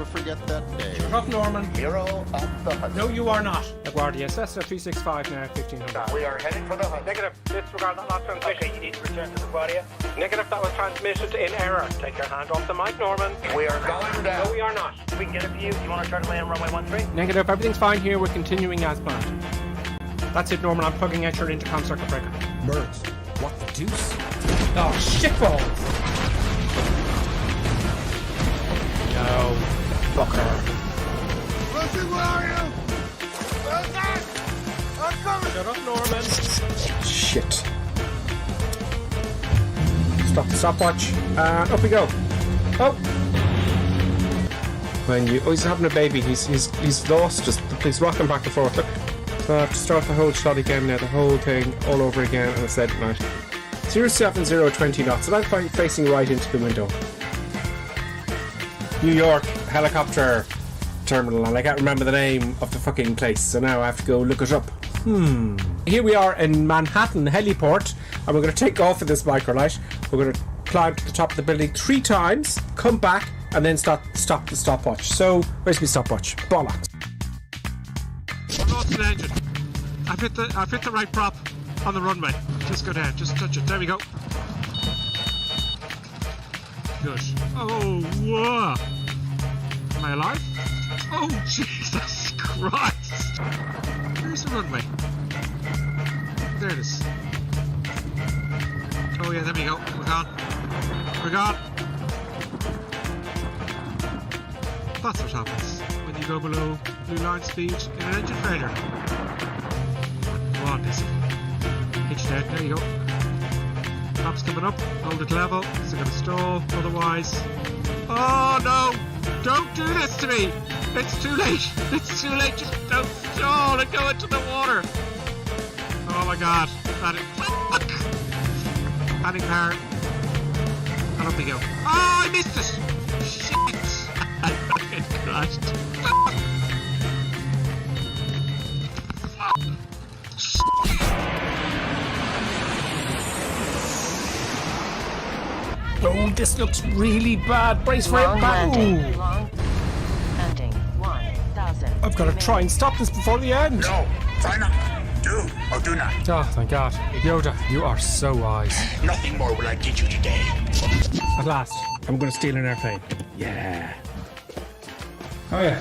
never forget that day. Shut up, Norman. Hero of the hunt. No, you are not. LaGuardia, Cessna 365 now, 1500. We are heading for the hunt. Negative. Disregard that last transmission. Okay, you need to return to LaGuardia. Negative, that was transmitted in error. Take your hand off the mic, Norman. We are going down. No, we are not. We can get a view. You want to try to land runway 13? Negative, everything's fine here. We're continuing as planned. That's it, Norman. I'm plugging out your intercom circuit breaker. Birds. What the deuce? Oh, shitballs! No. Fucker. Lucy, where are you? I'm coming! Shut up, Norman. Shit. Stop the stopwatch. And up we go. Oh! When you... Oh, he's having a baby. He's lost. Just he's rocking back and forth. Look. So I have to start the whole shot again now. The whole thing all over again. And it's dead right. 07020 knots. And I'm facing right into the window. New York helicopter terminal, and I can't remember the name of the fucking place, so now I have to go look it up. Here we are in Manhattan Heliport, and we're going to take off with this microlight. We're going to climb to the top of the building 3 times, come back, and then stop the stopwatch. So, where's my stopwatch? Bollocks. I've lost an engine. I've hit the right prop on the runway. Just go down, just touch it. There we go. Good. Oh, whoa. Am I alive? Oh, Jesus Christ. Where's the runway? There it is. Oh, yeah, there we go. We're gone. We're gone. That's what happens when you go below blue line speed in an engine failure. Come on, Dizzy. Hitch down. There you go. Top's coming up, hold it level, so gonna stall, otherwise... Oh no! Don't do this to me! It's too late! It's too late! Just don't stall and go into the water! Oh my god. Panic. Fuck! Panic power. And up we go. Oh, I missed it! Shit! I fucking crashed. Fuck! Oh, this looks really bad. Brace for it. Landing 1,000. I've got to try and stop this before the end. No, try not. Do or do not. Oh, thank God. Yoda, you are so wise. Nothing more will I teach you today. At last, I'm going to steal an airplane. Yeah. Oh, yeah.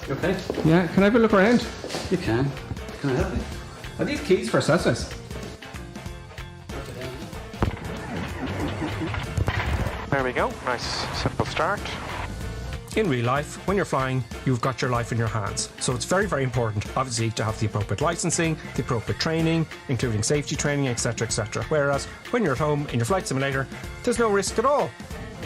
You okay? Yeah, can I have a look around? You can. Can I help you? I need keys for Cessnas. There we go. Nice, simple start. In real life, when you're flying, you've got your life in your hands. So it's very, very important, obviously, to have the appropriate licensing, the appropriate training, including safety training, etc., etc. Whereas when you're at home in your flight simulator, there's no risk at all.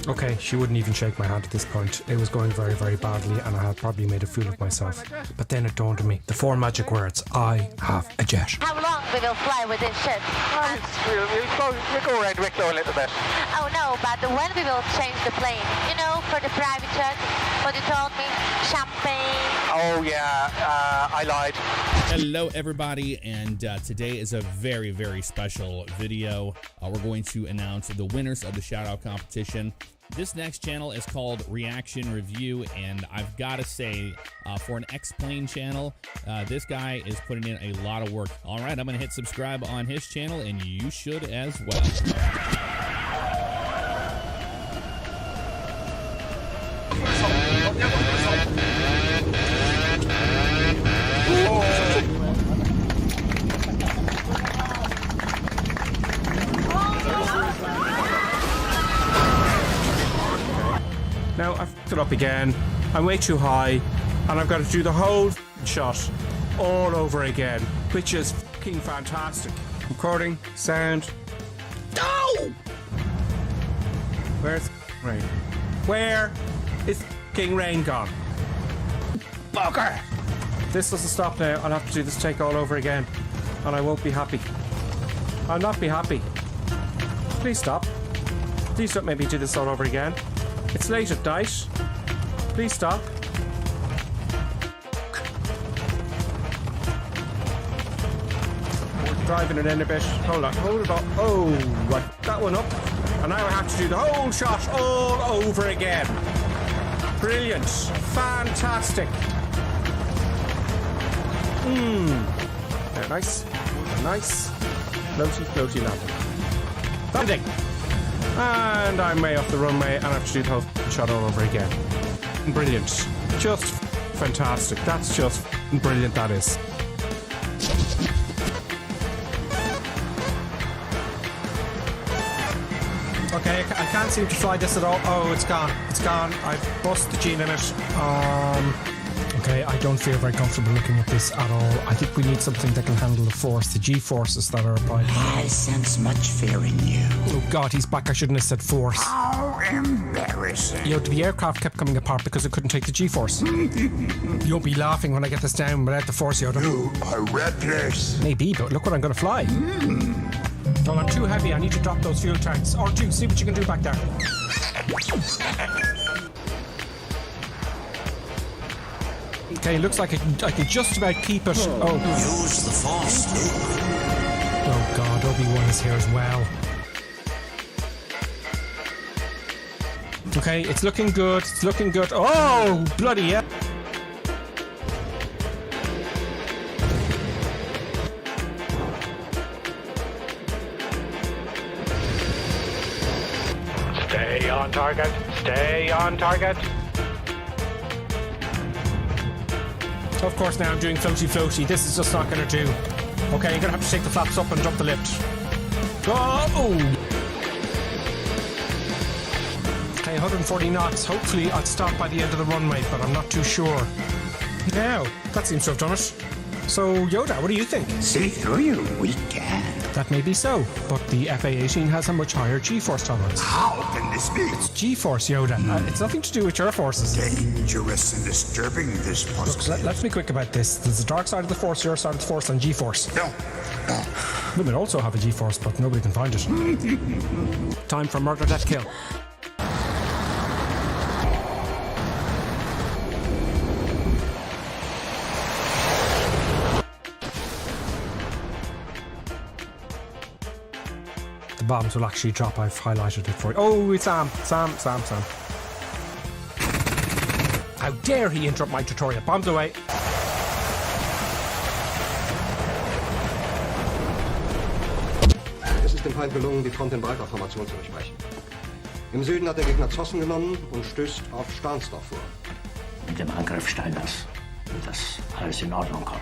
Okay, she wouldn't even shake my hand at this point. It was going very, very badly, and I had probably made a fool of myself. But then it dawned on me, the 4 magic words: I have a jet. How long we will fly with this ship? We'll go around Wicklow a little bit. Oh no, but when we will change the plane? You know, for the private jet, what you told me? Champagne. Oh yeah, I lied. Hello everybody, and today is a very, very special video. We're going to announce the winners of the shout-out competition. This next channel is called Reaction Review, and I've got to say, for an X-Plane channel, this guy is putting in a lot of work. All right, I'm going to hit subscribe on his channel, and you should as well. Now I've fucked it up again. I'm way too high, and I've got to do the whole shot all over again, which is fucking fantastic. Recording, sound. No! Where's rain? Where is fucking rain gone? Bugger! If this doesn't stop now, I'll have to do this take all over again, and I won't be happy. I'll not be happy. Please stop. Please don't make me do this all over again. It's late at night. Please stop. We're driving it in a bit. Hold on, hold it up. Oh, right, that one up. And now I have to do the whole shot all over again. Brilliant. Fantastic. They're nice. They're nice. Floaty landing. Landing. And I'm way off the runway and I have to do the whole shot all over again. Brilliant. Just fantastic. That's just brilliant, that is. Okay, I can't seem to fly this at all. Oh, it's gone. It's gone. I've bust the G limit. Okay, I don't feel very comfortable looking at this at all. I think we need something that can handle the force, the G-forces that are applied. I sense much fear in you. Oh God, he's back. I shouldn't have said force. How embarrassing. You know, the aircraft kept coming apart because it couldn't take the G-force. You'll be laughing when I get this down without the force, Yoda. You are reckless. Maybe, but look what I'm going to fly. Well, I'm too heavy. I need to drop those fuel tanks. R2, see what you can do back there. Okay, looks like I can just about keep it. Oh. Use the force, Luke. Oh God, Obi-Wan is here as well. Okay, it's looking good. It's looking good. Oh, bloody yeah. Stay on target. Stay on target. Of course, now I'm doing floaty. This is just not going to do. Okay, you're going to have to take the flaps up and drop the lift. Oh! Okay, 140 knots. Hopefully, I'll stop by the end of the runway, but I'm not too sure. Now, that seems to have done it. So, Yoda, what do you think? See through you, we can. That may be so, but the FA-18 has a much higher G-force tolerance. How can this be? It's G-force, Yoda. It's nothing to do with your forces. Dangerous and disturbing, this puzzle. Let's be quick about this. There's the dark side of the force, your side of the force, and G-force. No. Women also have a G-force, but nobody can find it. Time for murder, death, kill. The bombs will actually drop. I've highlighted it for you. Oh, it's Sam. How dare he interrupt my tutorial? Bombs away. Es ist dem Feind gelungen, die Front in breiter Formation zu durchbrechen. Im Süden hat der Gegner Zossen genommen und stößt auf Stahnsdorf vor. Mit dem Angriff Steiners wird das alles in Ordnung kommen.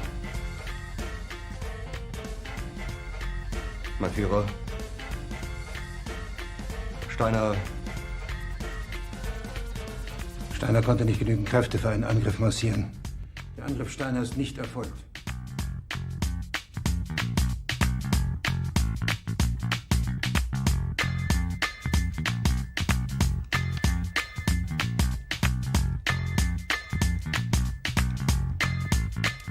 Mein Führer, Steiner konnte nicht genügend Kräfte für einen Angriff massieren. Der Angriff Steiner ist nicht erfolgt.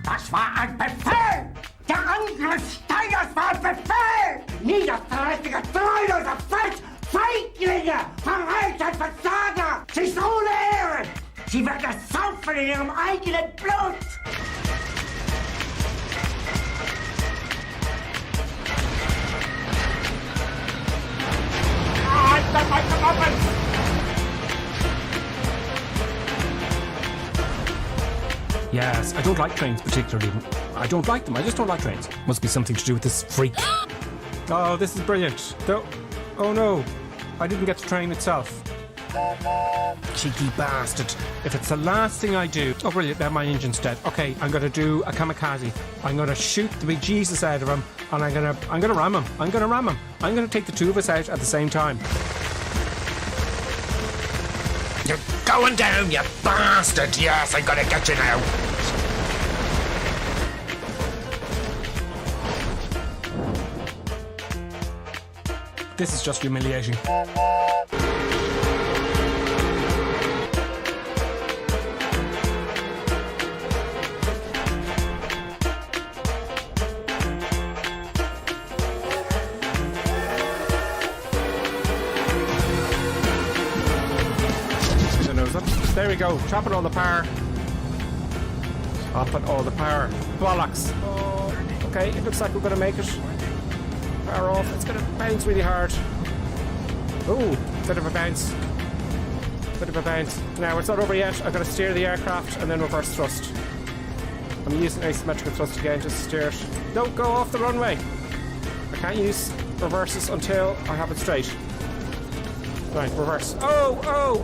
Das war ein Befehl! Der Angriff Steiners war ein Befehl! Niederträchtige, treuloser Feld! Feiglinge! Verreiter, Versager! Sie ist ohne Ehre! Sie werden es saufen in ihrem eigenen Blut! Yes, I don't like trains particularly. I don't like them. I just don't like trains. Must be something to do with this freak. Oh, this is brilliant. Oh no, I didn't get the train itself. Cheeky bastard. If it's the last thing I do... Oh, brilliant, now my engine's dead. Okay, I'm going to do a kamikaze. I'm going to shoot the big Jesus out of him, and I'm going to ram him. I'm going to take the two of us out at the same time. You're going down, you bastard! Yes, I'm gonna get you now. This is just humiliating. There we go, chopping all the power. Chopping all the power. Bollocks. Oh, okay, it looks like we're going to make it. Power off, it's going to bounce really hard. Ooh, bit of a bounce. Bit of a bounce. Now it's not over yet. I've got to steer the aircraft and then reverse thrust. I'm using asymmetrical thrust again just to steer it. Don't go off the runway. I can't use reverses until I have it straight. Right, reverse. Oh!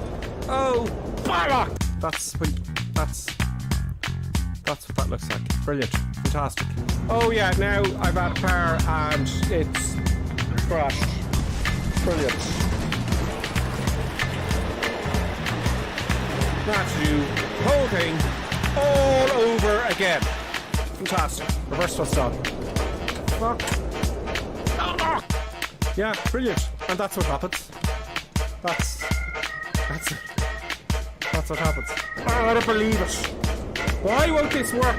Bollock! That's what that looks like. Brilliant. Fantastic. Oh yeah, now I've had power and it's crashed. Brilliant. That's you. Whole thing all over again. Fantastic. Reverse thrust on. Fuck. Yeah, brilliant. And that's what happens. That's what happens. Oh, I don't believe it. Why won't this work?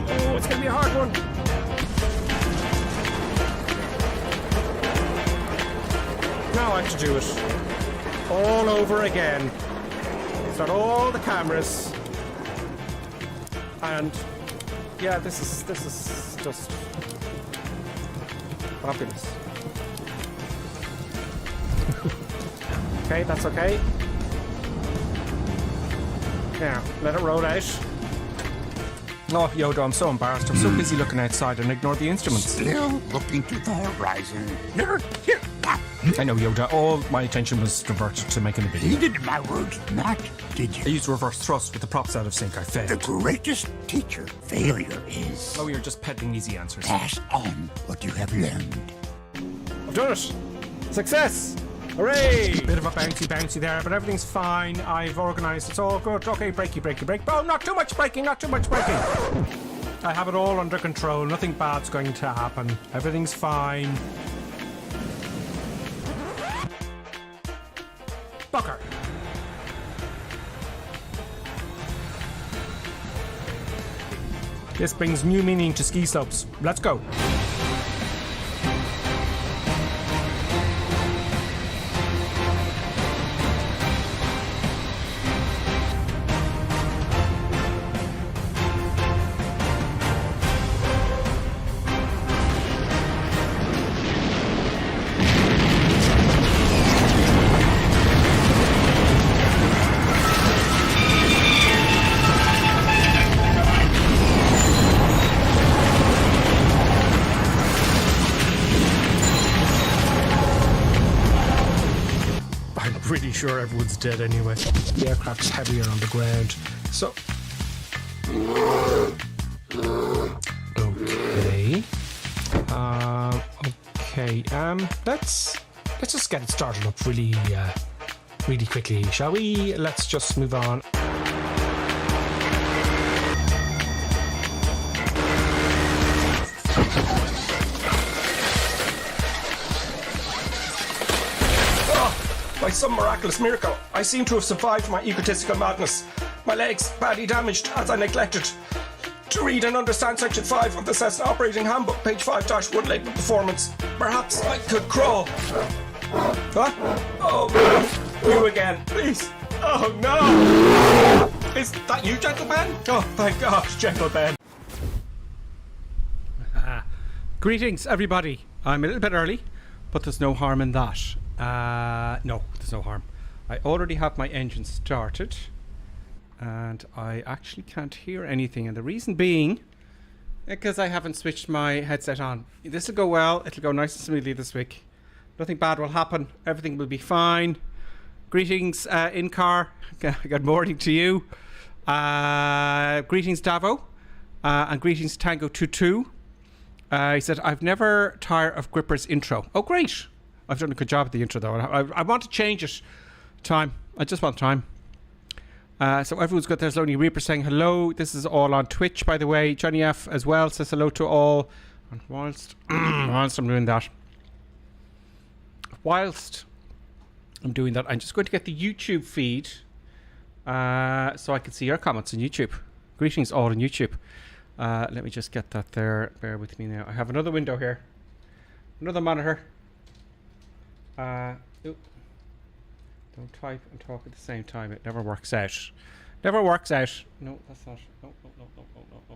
Oh, it's gonna be a hard one. Now I have to do it all over again. Start all the cameras, and yeah, this is just fabulous. Okay, that's okay. Now, let it roll out. Oh, Yoda, I'm so embarrassed. I'm so busy looking outside and ignore the instruments. Still looking to the horizon. Nerd, here. I know, Yoda. All my attention was diverted to making a video. Heeded my words not, did I you? used reverse thrust with the props out of sync. I The failed. greatest teacher failure is Oh, you're just peddling easy answers. pass on what you have learned. I've done it! Success! Hooray! Bit of a bouncy there, but everything's fine. I've organised. It's all good. Okay, brakey. Oh, not too much braking, not too much braking. I have it all under control. Nothing bad's going to happen. Everything's fine. Bucker. This brings new meaning to ski slopes. Let's go. Pretty sure everyone's dead anyway. The aircraft's heavier on the ground, so okay. Let's just get it started up really quickly, shall we? Let's just move on. By some miraculous miracle, I seem to have survived my egotistical madness. My legs badly damaged as I neglected to read and understand Section 5 of the Cessna Operating Handbook, page 5-1 labeled performance. Perhaps I could crawl. What? Oh, you again, please. Oh no! Is that you, Gentle Ben? Oh, thank God, Gentle Ben. Greetings, everybody. I'm a little bit early, but there's no harm in that. No, there's no harm. I already have my engine started and I actually can't hear anything, and the reason being because I haven't switched my headset on. This will go well, it'll go nice and smoothly this week. Nothing bad will happen, everything will be fine. Greetings in car, good morning to you. Greetings Davo, and greetings Tango 22. He said, I've never tired of Gripper's intro. Oh great! I've done a good job at the intro though. I want to change it. Time. I just want time. So everyone's got. There's Lonely Reaper saying hello. This is all on Twitch, by the way. Johnny F as well says hello to all. And whilst I'm doing that, I'm just going to get the YouTube feed so I can see your comments on YouTube. Greetings all on YouTube. Let me just get that there. Bear with me now. I have another window here. Another monitor. Don't type and talk at the same time. It never works out. Never works out. No, that's not. No.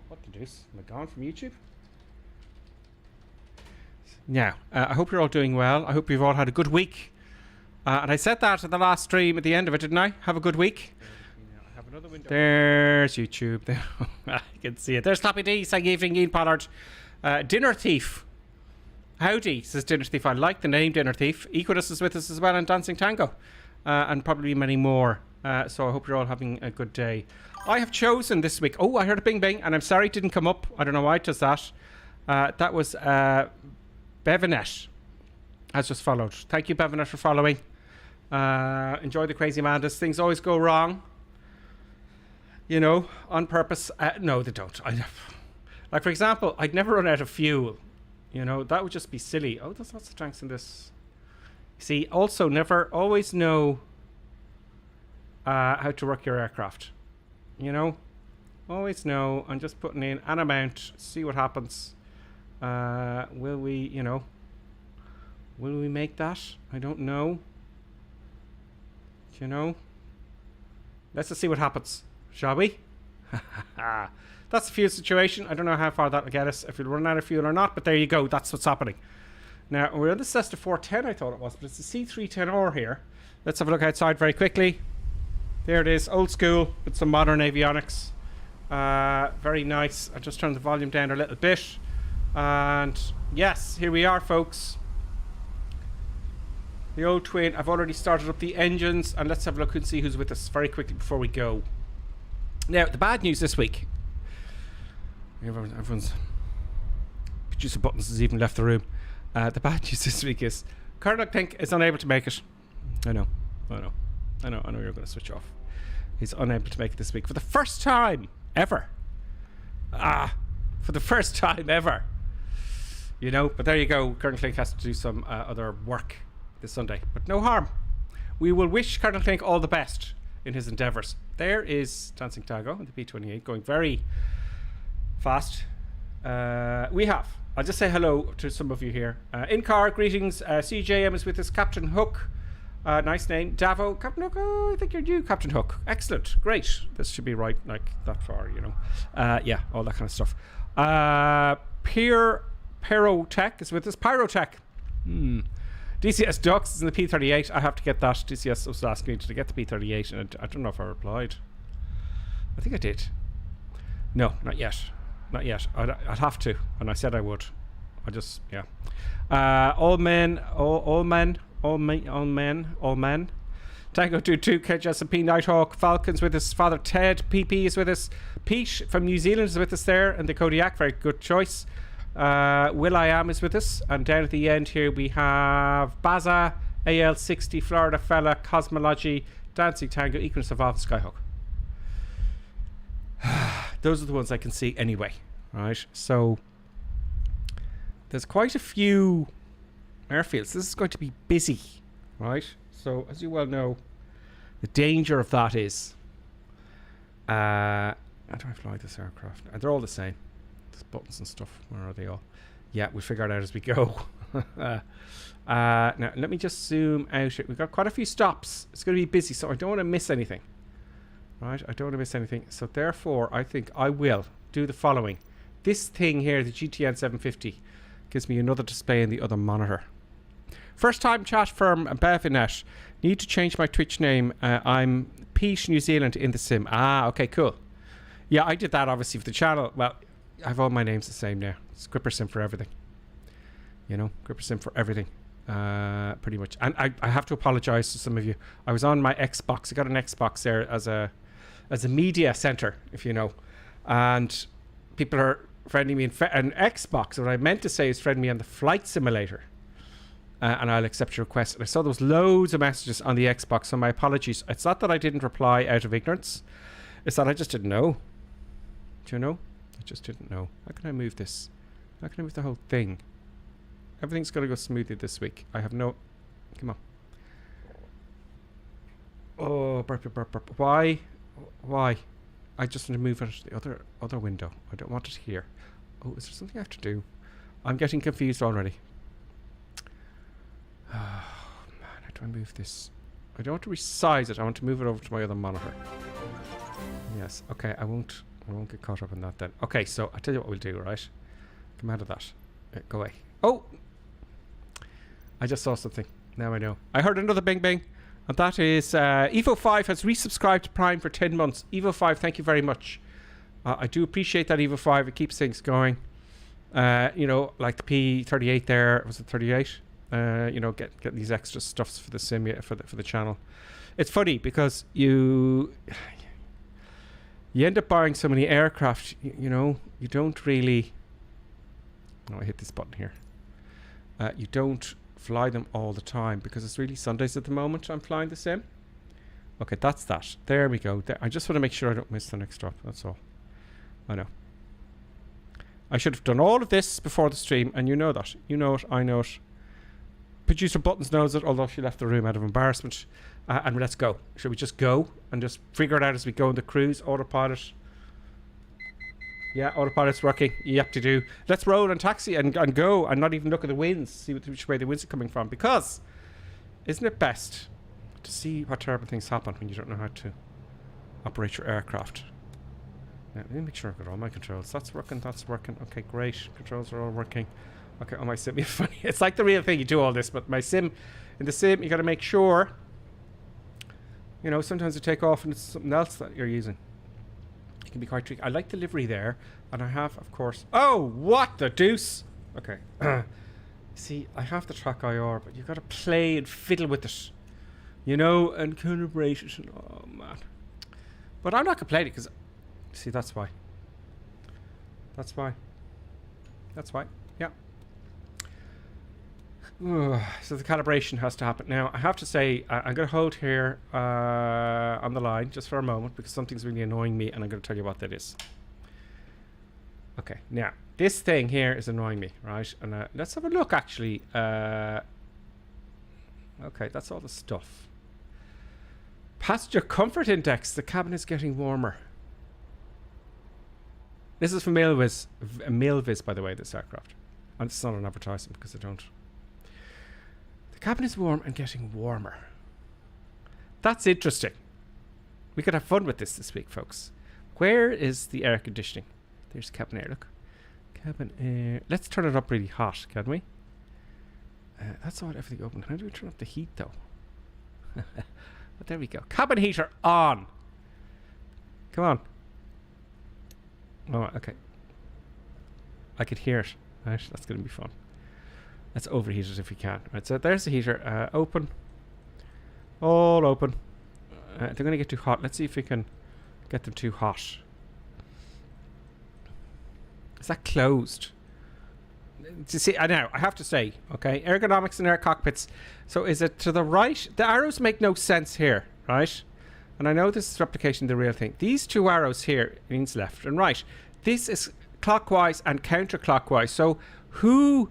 What the deuce? Am I gone from YouTube? Now, I hope you're all doing well. I hope you've all had a good week. And I said that at the last stream at the end of it, didn't I? Have a good week. I have another window. There's YouTube. There. I can see it. There's Floppy D saying evening, Ian Pollard. Dinner Thief. Howdy, says Dinner Thief. I like the name Dinner Thief. Equidus is with us as well, and Dancing Tango. And probably many more. So I hope you're all having a good day. I have chosen this week. Oh, I heard a bing bing, and I'm sorry it didn't come up. I don't know why it does that. That was Bevanet has just followed. Thank you, Bevanet, for following. Enjoy the Crazy Amandas. Things always go wrong. You know, on purpose. No, they don't. Like, for example, I'd never run out of fuel. You know, that would just be silly. Oh, there's lots of tanks in this. See, also always know how to work your aircraft. You know, always know. I'm just putting in an amount, see what happens. Will we make that? I don't know. You know, let's just see what happens, shall we? That's the fuel situation. I don't know how far that'll get us, if we'll run out of fuel or not, but there you go. That's what's happening. Now, we're on the Cessna 410, I thought it was, but it's the C310R here. Let's have a look outside very quickly. There it is, old school with some modern avionics. Very nice. I just turned the volume down a little bit. And yes, here we are, folks. The old twin. I've already started up the engines, and let's have a look and see who's with us very quickly before we go. Now, the bad news this week. Everyone's producer Buttons has even left the room. The bad news this week is Colonel Pink is unable to make it. I know you're going to switch off. He's unable to make it this week for the first time ever. For the first time ever. You know, but there you go. Colonel Clink has to do some other work this Sunday, but no harm. We will wish Colonel Clink all the best in his endeavours. There is Dancing Tango in the P-28 going very fast. I'll just say hello to some of you here. In-car, greetings. CJM is with us. Captain Hook. Nice name. Davo. Captain Hook. Oh, I think you're new, Captain Hook. Excellent. Great. This should be right, like, that far, you know. Yeah, all that kind of stuff. Pyrotech is with us. Pyrotech. DCS Ducks is in the P-38. I have to get that. DCS was asking me to get the P-38, and I don't know if I replied. I think I did. No, not yet. Not yet. I'd have to, and I said I would. I just, yeah. All men. Tango 22, KJSP, Nighthawk, Falcons with us. Father Ted, PP is with us. Pete from New Zealand is with us there, and the Kodiak, very good choice. Will I Am is with us, and down at the end here we have Baza, AL60, Florida Fella, Cosmology, Dancing Tango, Equinus of Alpha, Skyhawk. Those are the ones I can see anyway, right? So there's quite a few airfields. This is going to be busy, right? So as you well know, the danger of that is how do I fly this aircraft? They're all the same. There's buttons and stuff. Where are they all? Yeah, we'll figure it out as we go. Now let me just zoom out. We've got quite a few stops. It's going to be busy, so I don't want to miss anything. Right, I don't want to miss anything. So therefore, I think I will do the following. This thing here, the GTN 750, gives me another display in the other monitor. First time chat from Bevinet. Need to change my Twitch name. I'm Pete New Zealand in the sim. Okay, cool. Yeah, I did that obviously for the channel. Well, I have all my names the same now. It's Gripper Sim for everything. You know, Gripper Sim for everything. Pretty much. And I have to apologize to some of you. I was on my Xbox. I got an Xbox there as a media center, if you know. And people are friending me in an Xbox. What I meant to say is friend me on the flight simulator. And I'll accept your request. And I saw there was loads of messages on the Xbox, so my apologies. It's not that I didn't reply out of ignorance. It's that I just didn't know. Do you know? I just didn't know. How can I move this? How can I move the whole thing? Everything's going to go smoothly this week. I have no... Come on. Oh, burp. Why? Why? I just want to move it to the other window. I don't want it here. Oh, is there something I have to do? I'm getting confused already. Oh, man. How do I move this? I don't want to resize it. I want to move it over to my other monitor. Yes. Okay, I won't get caught up in that then. Okay, so I'll tell you what we'll do, right? Come out of that. Go away. Oh! I just saw something. Now I know. I heard another bing bing. And that is Evo5 has resubscribed to Prime for 10 months. Evo5, thank you very much. I do appreciate that, Evo5. It keeps things going. You know, like the P38 there. Was it 38? You know, get these extra stuffs for the sim, for the channel. It's funny because you end up buying so many aircraft, you know, you don't really... Oh, I hit this button here. You don't fly them all the time because it's really Sundays at the moment I'm flying the sim. Okay, that's that. There we go. There. I just want to make sure I don't miss the next drop. That's all. I know. I should have done all of this before the stream, and you know that. You know it. I know it. Producer Buttons knows it, although she left the room out of embarrassment. And let's go. Should we just go and just figure it out as we go in the cruise? Autopilot. Yeah, autopilot's working. Yep, to do. Let's roll and taxi and go and not even look at the winds. See which way the winds are coming from. Because isn't it best to see what terrible things happen when you don't know how to operate your aircraft? Now, let me make sure I've got all my controls. That's working. That's working. Okay, great. Controls are all working. Okay, on my sim, it's funny. It's like the real thing. You do all this, but my sim, in the sim, you got to make sure. You know, sometimes you take off and it's something else that you're using. It can be quite tricky. I like the livery there, and I have, of course. Oh, what the deuce! Okay. See, I have the track IR, but you've got to play and fiddle with it. You know, and calibrate it. And, oh, man. But I'm not complaining because, see, that's why. That's why. That's why. Yeah. So the calibration has to happen. Now, I have to say, I'm going to hold here on the line just for a moment because something's really annoying me and I'm going to tell you what that is. Okay, now, this thing here is annoying me, right? And let's have a look, actually. Okay, that's all the stuff. Passenger Comfort Index. The cabin is getting warmer. This is from Mailviz, by the way, this aircraft. And it's not an advertisement because I don't... The cabin is warm and getting warmer. That's interesting. We could have fun with this week, folks. Where is the air conditioning? There's cabin air, look. Cabin air. Let's turn it up really hot, can we? That's all, everything open. How do we turn up the heat, though? But there we go. Cabin heater on. Come on. Oh, okay. I could hear it. Right, that's going to be fun. Let's overheat it if we can. Right, so there's the heater. Open. All open. They're going to get too hot. Let's see if we can get them too hot. Is that closed? To see, I know. I have to say, okay, ergonomics in air cockpits. So is it to the right? The arrows make no sense here, right? And I know this is replication of the real thing. These two arrows here means left and right. This is clockwise and counterclockwise. So who...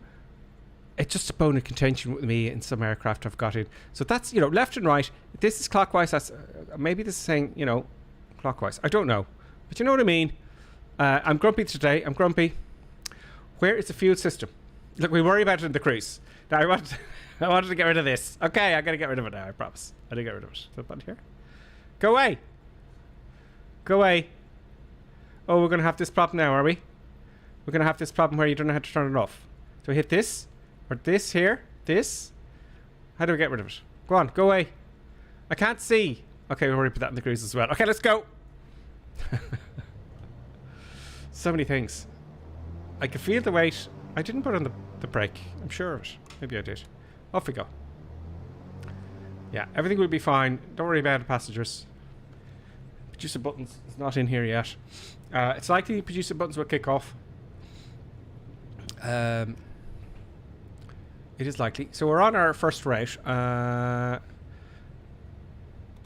It's just a bone of contention with me in some aircraft I've got in. So that's, you know, left and right. This is clockwise. That's maybe this is saying, you know, clockwise. I don't know. But you know what I mean? I'm grumpy today. I'm grumpy. Where is the fuel system? Look, we worry about it in the cruise. Now, I wanted to get rid of this. Okay, I'm going to get rid of it now, I promise. I did get rid of it. Is that button here? Go away. Go away. Oh, we're going to have this problem now, are we? We're going to have this problem where you don't know how to turn it off. Do I hit this? Or this here? This? How do we get rid of it? Go on, go away. I can't see. Okay, we'll worry about that in the cruise as well. Okay, let's go. So many things. I can feel the weight. I didn't put on the brake. I'm sure of it. Maybe I did. Off we go. Yeah, everything will be fine. Don't worry about it, passengers. Producer Buttons is not in here yet. It's likely Producer Buttons will kick off. It is likely. So we're on our first route.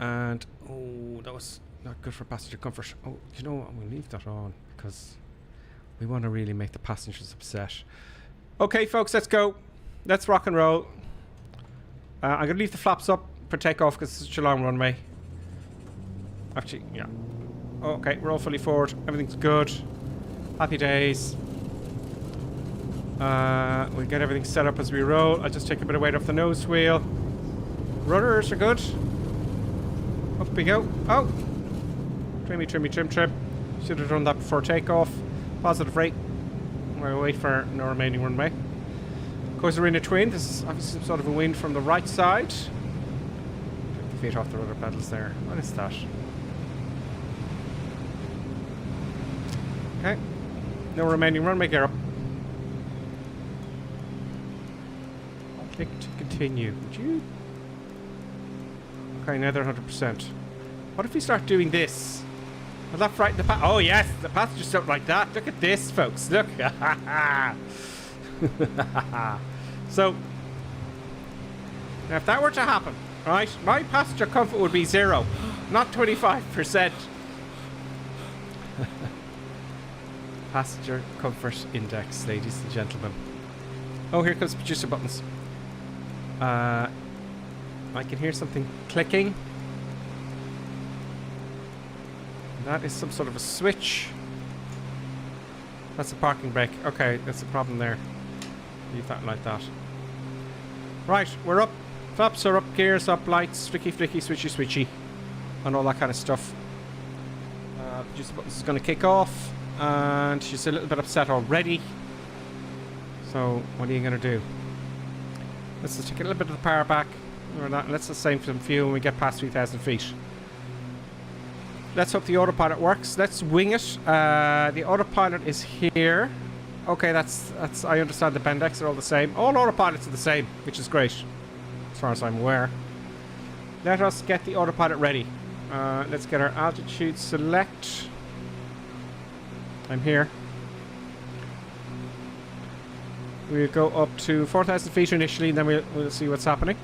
And, oh, that was not good for passenger comfort. Oh, you know what? We'll leave that on because we want to really make the passengers upset. Okay, folks, let's go. Let's rock and roll. I'm going to leave the flaps up for takeoff because it's such a long runway. Actually, yeah. Okay, we're all fully forward. Everything's good. Happy days. We'll get everything set up as we roll. I'll just take a bit of weight off the nose wheel. Rudders are good. Up we go. Oh! Trimmy, trimmy, trim, trim. Should have done that before takeoff. Positive rate. We'll wait for no remaining runway. Of course, we're in a twin. This is obviously some sort of a wind from the right side. Take the feet off the rudder pedals there. What is that? Okay. No remaining runway gear up. Click to continue. Would you? Okay, now they're 100%. What if we start doing this? Will that frighten the oh yes, the passengers don't like that. Look at this, folks. Look. So, now if that were to happen, right, my passenger comfort would be 0, not 25%. Passenger comfort index, ladies and gentlemen. Oh, here comes producer buttons. I can hear something clicking. That is some sort of a switch. That's a parking brake. Okay, that's a problem there. Leave that like that. Right, we're up. Flaps are up, gears up, lights, flicky, switchy, switchy. And all that kind of stuff. Producer buttons is going to kick off. And she's a little bit upset already. So, what are you going to do? Let's just take a little bit of the power back. Let's just save some fuel when we get past 3,000 feet. Let's hope the autopilot works. Let's wing it. The autopilot is here. Okay, that's I understand the Bendex are all the same. All autopilots are the same, which is great, as far as I'm aware. Let us get the autopilot ready. Let's get our altitude select. I'm here. We'll go up to 4,000 feet initially, and then we'll see what's happening.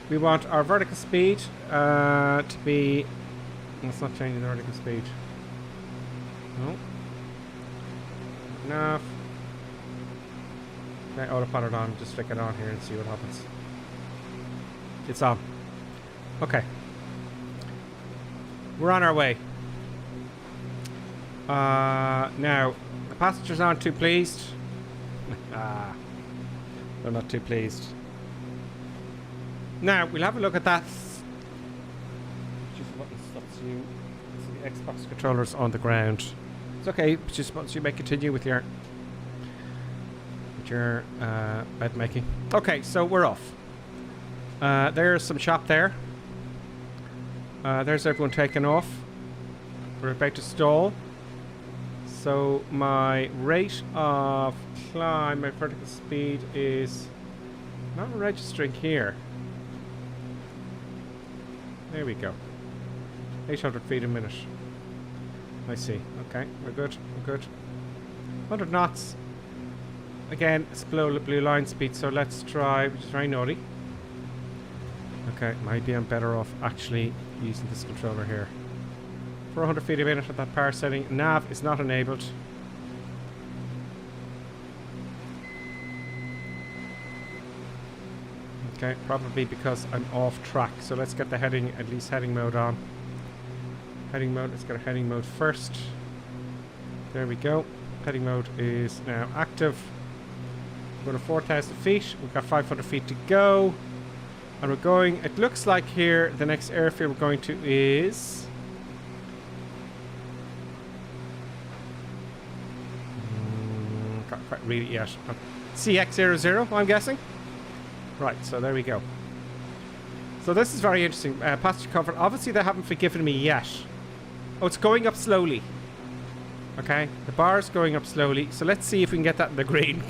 We want our vertical speed to be... Let's not change the vertical speed. No. Enough. Okay, autopilot on. Just flick it on here and see what happens. It's on. Okay. We're on our way. Now, the passengers aren't too pleased. They're not too pleased. Now, we'll have a look at that. Just the button stops you. The Xbox controllers on the ground. It's okay, just once you may continue with your bed making. Okay, so we're off. There's some shop there. There's everyone taking off. We're about to stall. So my rate of climb, my vertical speed is not registering here. There we go. 800 feet a minute. I see. Okay, we're good. We're good. 100 knots. Again, it's below blue line speed, so let's try, which is very naughty. Okay, maybe I'm better off actually using this controller here. 400 feet a minute at that power setting. Nav is not enabled. Okay, probably because I'm off track. So let's get the heading, at least heading mode on. Heading mode, let's get a heading mode first. There we go. Heading mode is now active. We're going to 4,000 feet. We've got 500 feet to go. And we're going, it looks like here, the next airfield we're going to is... can't quite read it yet. CX00, I'm guessing. Right, so there we go. So this is very interesting. Passenger comfort. Obviously, they haven't forgiven me yet. Oh, it's going up slowly. Okay, the bar is going up slowly. So let's see if we can get that in the green.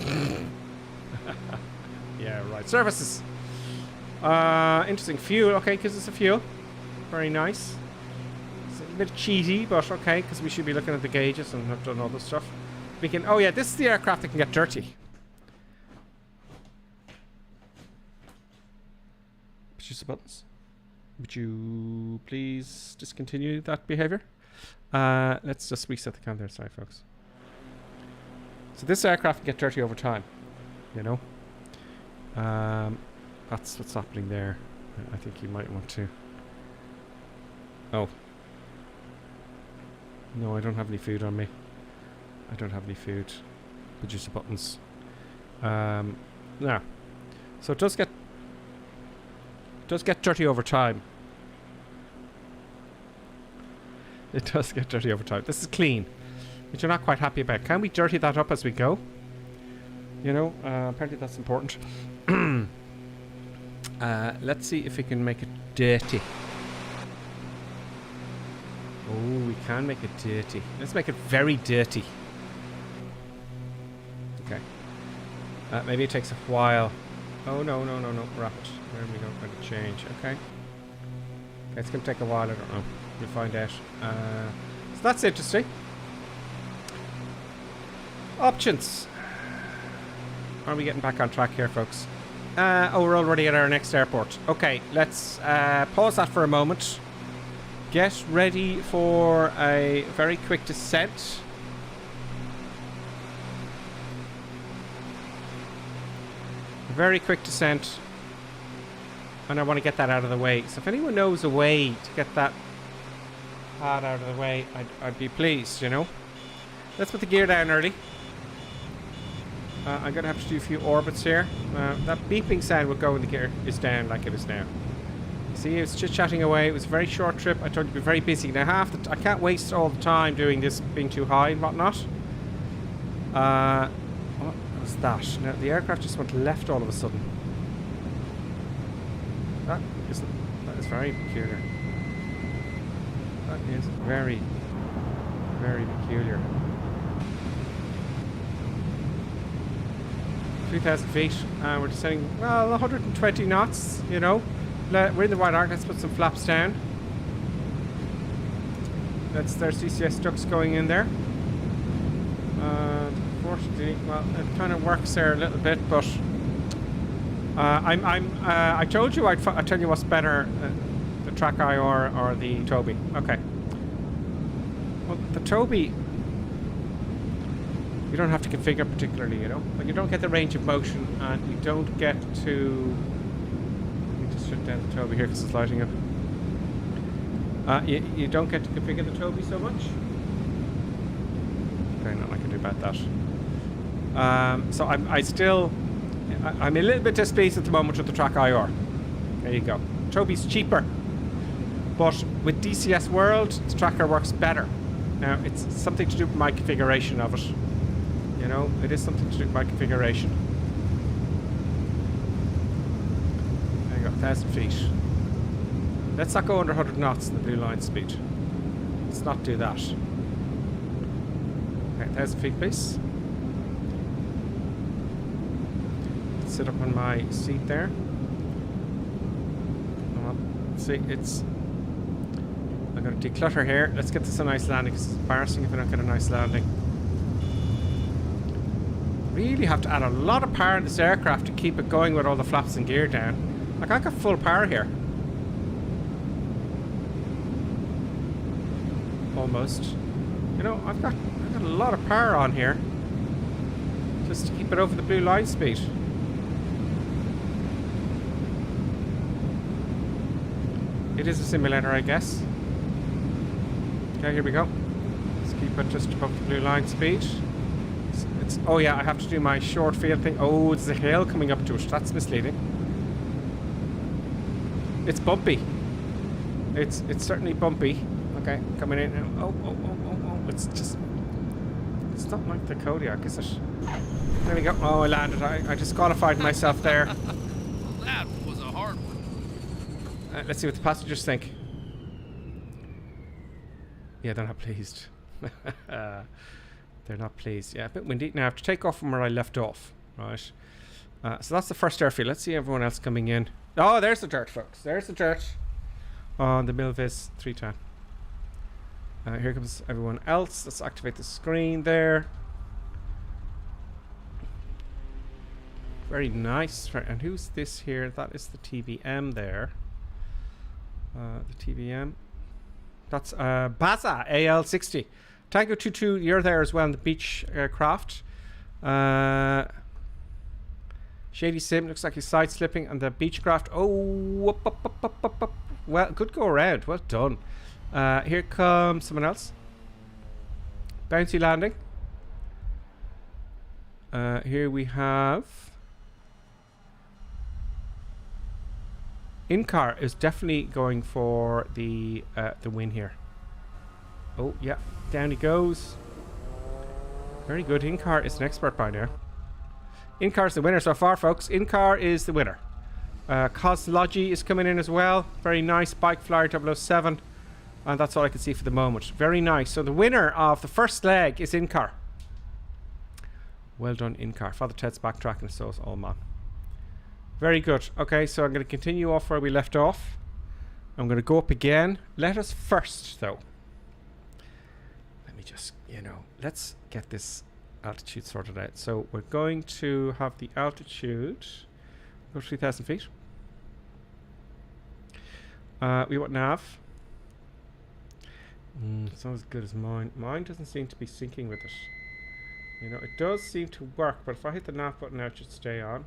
Yeah, right. Services. Interesting. Fuel. Okay, gives us a fuel. Very nice. It's a bit cheaty, but okay, because we should be looking at the gauges and have done all this stuff. We can. Oh yeah, this is the aircraft that can get dirty. Push the buttons. Would you please discontinue that behavior? Let's just reset the count there. Sorry, folks. So this aircraft can get dirty over time. You know. That's what's happening there. I think you might want to... Oh. No, I don't have any food on me. I don't have any food. Produce the buttons. Now. So it does get dirty over time. It does get dirty over time. This is clean. which I'm not quite happy about. Can we dirty that up as we go? You know, apparently that's important. Let's see if we can make it dirty. Oh, we can make it dirty. Let's make it very dirty. Okay. Maybe it takes a while. Oh, no. Rapid. There we go. Going to change. Okay. It's going to take a while. I don't know. We'll find out. So that's interesting. Options. Are we getting back on track here, folks? Oh, we're already at our next airport. Okay, let's pause that for a moment. Get ready for a very quick descent. Very quick descent. And I want to get that out of the way. So if anyone knows a way to get that pad out of the way, I'd be pleased, you know. Let's put the gear down early. I'm going to have to do a few orbits here. That beeping sound will go when the gear is down like it is now. See, it was chit-chatting away. It was a very short trip. I told you to be very busy. Now, I can't waste all the time doing this being too high and whatnot. What was that? Now, the aircraft just went left all of a sudden. That is very peculiar. That is very, very peculiar. 3,000 feet. We're descending, well, 120 knots, you know. We're in the wide arc. Let's put some flaps down. There's CCS ducts going in there. Unfortunately, well, it kind of works there a little bit, but I told you I'd tell you what's better, the track IR or the Toby. Okay. Well, the Toby, you don't have to configure particularly, you know. But you don't get the range of motion, and you don't get to. Let me just shut down the Toby here because it's lighting up. You don't get to configure the Toby so much. Okay, nothing I can do about that. So I'm a little bit displeased at the moment with the track IR. There you go. Toby's cheaper, but with DCS World, the tracker works better. Now it's something to do with my configuration of it. You know, it is something to do with my configuration. There you go, 1,000 feet. Let's not go under 100 knots in the blue line speed. Let's not do that. Okay, 1,000 feet, please. Let's sit up on my seat there. Well, see, I'm going to declutter here. Let's get this a nice landing, because it's embarrassing if we don't get a nice landing. Really have to add a lot of power in this aircraft to keep it going with all the flaps and gear down. Like, I got full power here. Almost. You know, I've got a lot of power on here. Just to keep it over the blue line speed. It is a simulator, I guess. Okay, here we go. Let's keep it just above the blue line speed. Oh yeah, I have to do my short field thing. Oh, there's a hill coming up to it. That's misleading. It's bumpy. It's certainly bumpy. Okay, coming in now. Oh. It's just... It's not like the Kodiak, is it? There we go. Oh, I landed. I disqualified myself there. That was a hard one. Let's see what the passengers think. Yeah, they're not pleased. They're not pleased. Yeah, a bit windy. Now I have to take off from where I left off. Right. So that's the first airfield. Let's see everyone else coming in. Oh, there's the dirt, folks. There's the dirt on the Milvis 310. Here comes everyone else. Let's activate the screen there. Very nice. And who's this here? That is the TBM there. The TBM. That's Baza AL60. Tango 22, you're there as well in the beach craft. Shady Sim looks like he's side slipping on the Beechcraft. Oh, up. Well, good go around. Well done. Here comes someone else. Bouncy landing. Here we have. In-car is definitely going for the win here. Oh, yeah. Down he goes. Very good. In-car is an expert by now. In-car is the winner so far, folks. In-car is the winner. Coslogy is coming in as well. Very nice. Bike Flyer 007. And that's all I can see for the moment. Very nice. So the winner of the first leg is In-car. Well done, In-car. Father Ted's backtracking, so is all man. Very good. Okay, so I'm going to continue off where we left off. I'm going to go up again. Let us first, though. Let me just, let's get this altitude sorted out. So we're going to have the altitude go 3,000 feet. We want nav. It's not as good as mine. Mine doesn't seem to be syncing with it. It does seem to work, but if I hit the nav button now, it should stay on.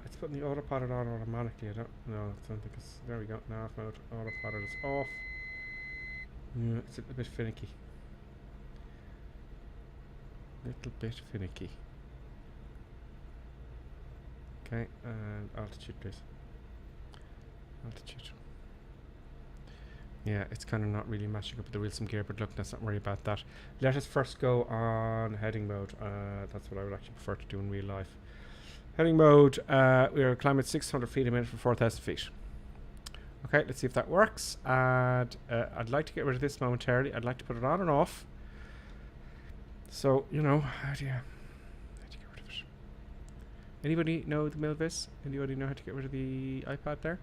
It's putting the autopilot on automatically. I don't know. It's something. There we go. Nav mode. Autopilot is off. It's a little bit finicky. Little bit finicky. Okay, and altitude, please. Altitude. Yeah, it's kind of not really matching up with the wheels and gear, but look, let's not worry about that. Let us first go on heading mode. That's what I would actually prefer to do in real life. Heading mode, we are climbing 600 feet a minute for 4,000 feet. Okay, let's see if that works. And I'd like to get rid of this momentarily. I'd like to put it on and off. So, how do you get rid of it? Anybody know the Milvis? Anybody know how to get rid of the iPad there?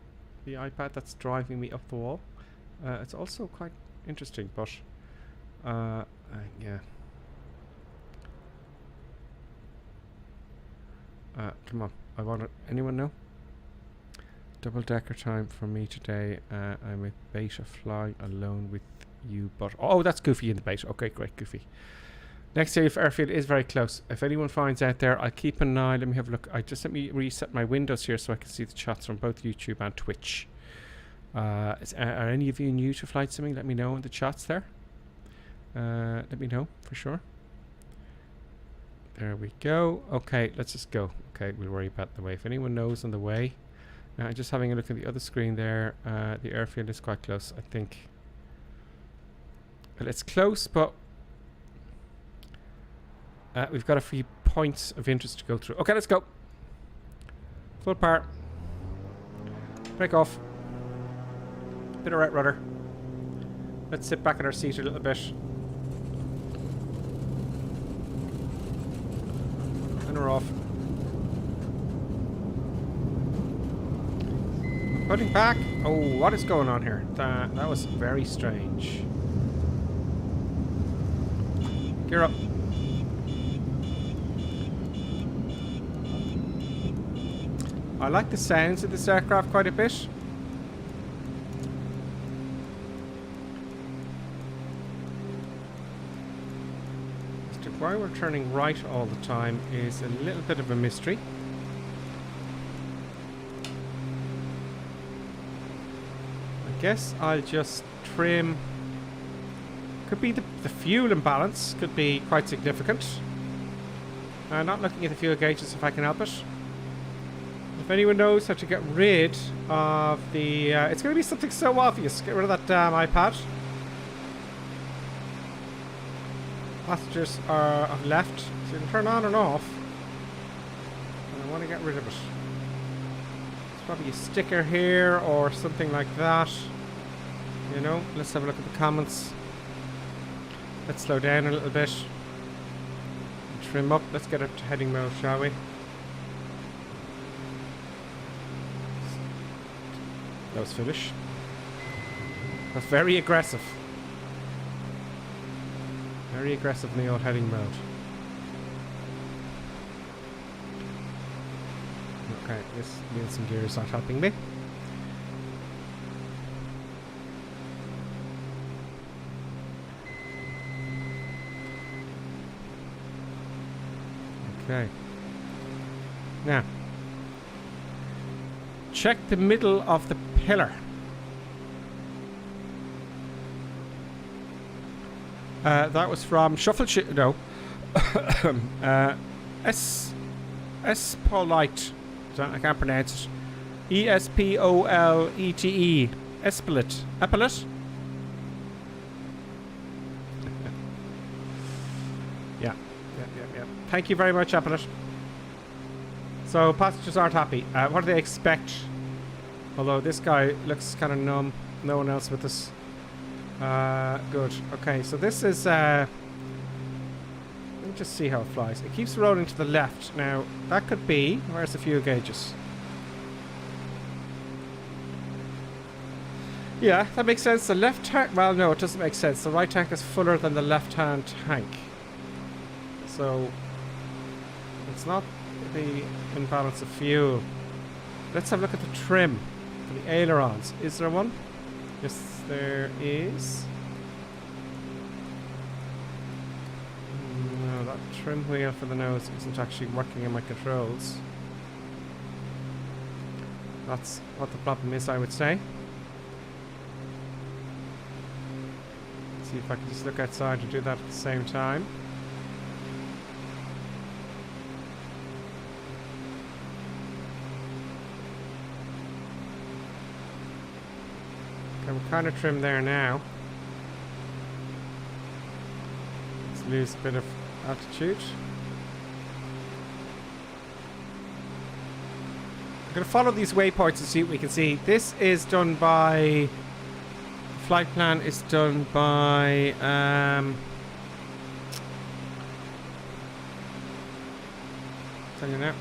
The iPad that's driving me up the wall. It's also quite interesting, but yeah. Come on, I want it. Anyone know? Double-decker time for me today. I'm with Beta flying alone with you, but oh, that's Goofy in the Beta. Okay, great, Goofy. Next airfield is very close. If anyone finds out there, I'll keep an eye. Let me have a look. Let me reset my windows here so I can see the chats from both YouTube and Twitch. Are any of you new to flight simming? Let me know in the chats there. Let me know for sure. There we go. Okay, let's just go. Okay, we'll worry about the way. If anyone knows on the way. Now, just having a look at the other screen there. The airfield is quite close, I think. Well, it's close, but we've got a few points of interest to go through. Okay, let's go. Full power. Break off. Bit of right rudder. Let's sit back in our seat a little bit. And we're off. Putting back. Oh, what is going on here? That was very strange. Gear up. I like the sounds of this aircraft quite a bit. As to why we're turning right all the time is a little bit of a mystery. I guess I'll just trim. Could be the fuel imbalance, could be quite significant. Not looking at the fuel gauges if I can help it. If anyone knows how to get rid of the... it's going to be something so obvious. Get rid of that damn iPad. Passengers have left. So you can turn on and off. And I want to get rid of it. There's probably a sticker here or something like that. Let's have a look at the comments. Let's slow down a little bit. Trim up. Let's get up to heading mode, shall we? That was finish. That's very aggressive. Very aggressive in the old heading mode. Okay, this wheels and gears not helping me. Okay. Now, check the middle of the pillar. That was from Shuffle. No. Espolite. I can't pronounce it. Espolete. Espolete. Epaulet? Yeah. Thank you very much, Applet. So passengers aren't happy. What do they expect? Although this guy looks kind of numb. No one else with us. Good. Okay, so this is... let me just see how it flies. It keeps rolling to the left. Now, that could be... Where's the fuel gauges? Yeah, that makes sense. The left tank... Well, no, it doesn't make sense. The right tank is fuller than the left-hand tank. So... It's not the imbalance of fuel. Let's have a look at the trim for the ailerons. Is there one? Yes, there is. No, that trim wheel for the nose isn't actually working in my controls. That's what the problem is, I would say. Let's see if I can just look outside and do that at the same time. I'm kind of trim there now. Let's lose a bit of altitude. I'm going to follow these waypoints and see what we can see. This is done by... The flight plan is done by... tell you now.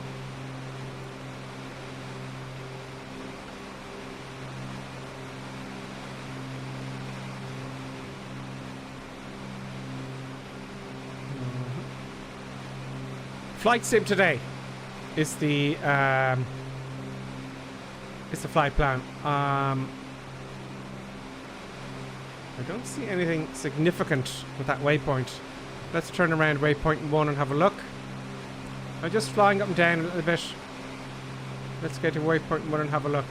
Flight sim today is the flight plan. I don't see anything significant with that waypoint. Let's turn around waypoint 1 and have a look. I'm just flying up and down a little bit. Let's get to waypoint 1 and have a look.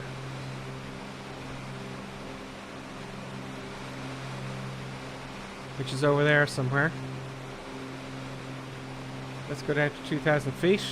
Which is over there somewhere. Let's go down to 2,000 feet.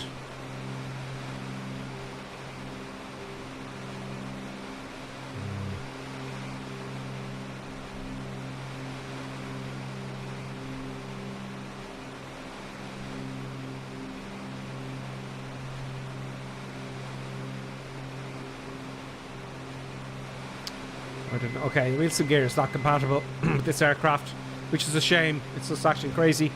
I don't know. Okay, wheel some gear is not compatible with this aircraft, which is a shame. It's just actually crazy.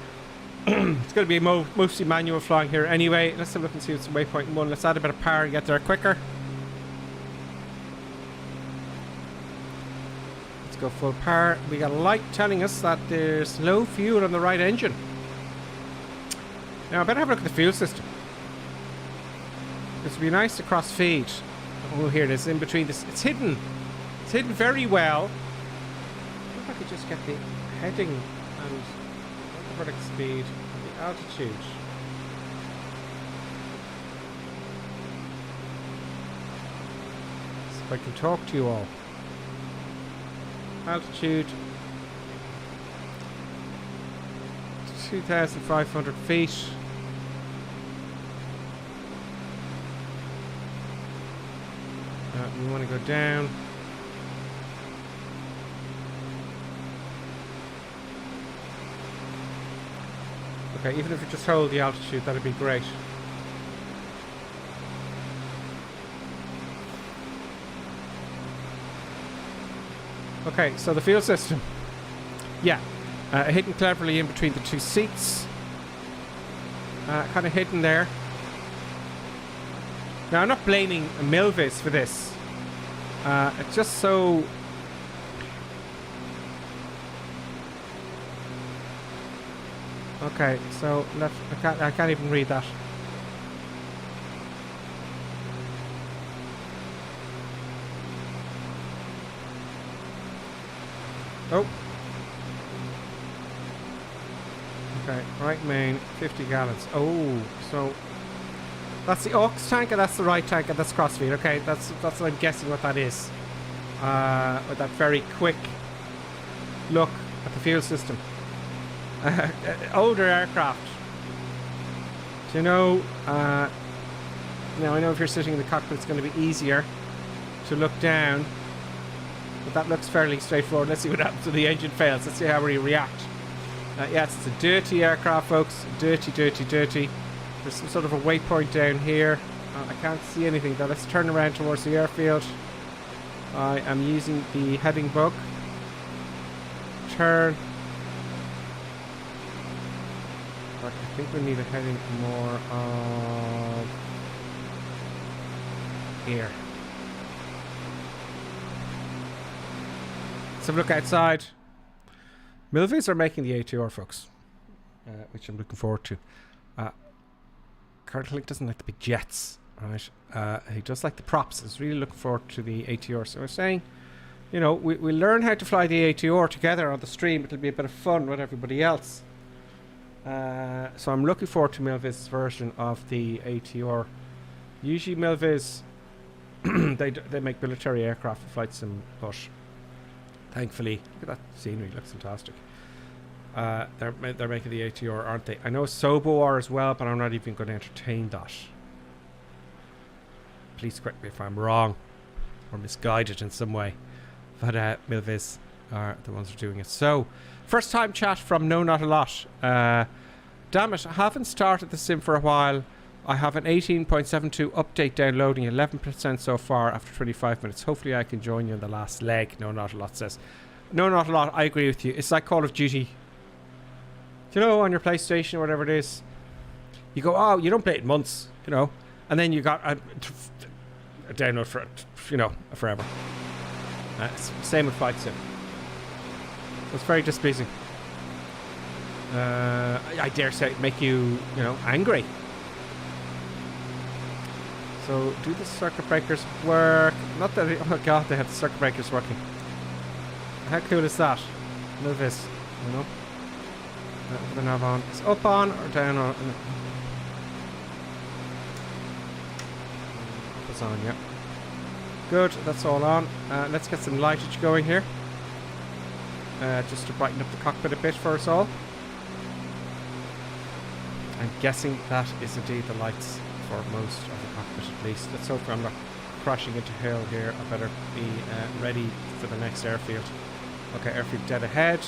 It's going to be mostly manual flying here anyway. Let's have a look and see what's waypoint 1. Let's add a bit of power and get there quicker. Let's go full power. We got a light telling us that there's low fuel on the right engine. Now I better have a look at the fuel system. This would be nice to cross feed. Oh, here it is in between this. It's hidden. It's hidden very well. I wonder if I could just get the heading and vertical speed and the altitude. So if I can talk to you all. Altitude 2,500 feet. We want to go down. Okay, even if you just hold the altitude, that'd be great. Okay, so the fuel system. Yeah, hidden cleverly in between the two seats. Kind of hidden there. Now, I'm not blaming Milvis for this. It's just so... Okay, so left. I can't even read that. Oh. Okay, right main, 50 gallons. Oh, so that's the aux tank, and that's the right tank, and that's crossfeed. Okay, that's what I'm guessing what that is. With that very quick look at the fuel system. Older aircraft. Do you know? Now I know if you're sitting in the cockpit, it's going to be easier to look down. But that looks fairly straightforward. Let's see what happens when the engine fails. Let's see how we react. Yes, it's a dirty aircraft, folks. Dirty, dirty, dirty. There's some sort of a waypoint down here. I can't see anything though. Let's turn around towards the airfield. I am using the heading bug. Turn. But I think we need a heading more of here. Let's have a look outside. Milvies are making the ATR, folks, which I'm looking forward to. Currently doesn't like the big jets, right? He does like the props. He's really looking forward to the ATR. So we're saying, you know, we learn how to fly the ATR together on the stream. It'll be a bit of fun with everybody else. So I'm looking forward to Milvi's version of the ATR. Usually Milvi's, they make military aircraft for flight sim, but thankfully, look at that scenery. It looks fantastic. They're making the ATR, aren't they? I know Sobo are as well, but I'm not even going to entertain that. Please correct me if I'm wrong or misguided in some way. But Milviz are the ones who are doing it. So, first time chat from No Not A Lot. Damn it, I haven't started the sim for a while. I have an 18.72 update downloading, 11% so far after 25 minutes. Hopefully I can join you in the last leg, No Not A Lot says. No Not A Lot, I agree with you. It's like Call of Duty. You know, on your PlayStation or whatever it is, you go, oh, you don't play it in months, you know, and then you got a download for it, you know, forever. It's the same with Flight Sim. So it's very displeasing. I dare say it make you, you know, angry. So, do the circuit breakers work? Not that, oh god, they have the circuit breakers working. How cool is that? Look at this, you know. The nav on. It's up on or down on? It's on, yeah. Good, that's all on. Let's get some lightage going here. Just to brighten up the cockpit a bit for us all. I'm guessing that is indeed the lights for most of the cockpit at least. Let's hope I'm not crashing into hill here. I better be ready for the next airfield. Okay, airfield dead ahead.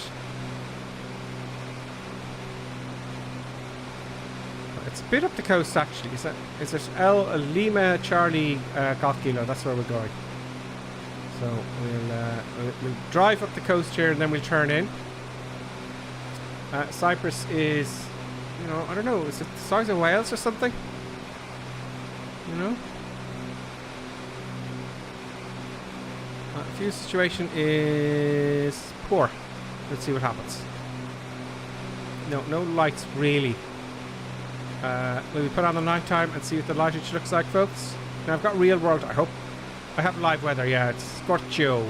It's a bit up the coast actually. Is it Lima Charlie Golf Kilo? That's where we're going. So we'll drive up the coast here and then we'll turn in. Cyprus is, you know, I don't know, is it the size of Wales or something? You know? Fuel situation is poor. Let's see what happens. No lights really. Will we put on the night time and see what the lightage looks like, folks? Now I've got real world, I hope. I have live weather, yeah, it's Scorcho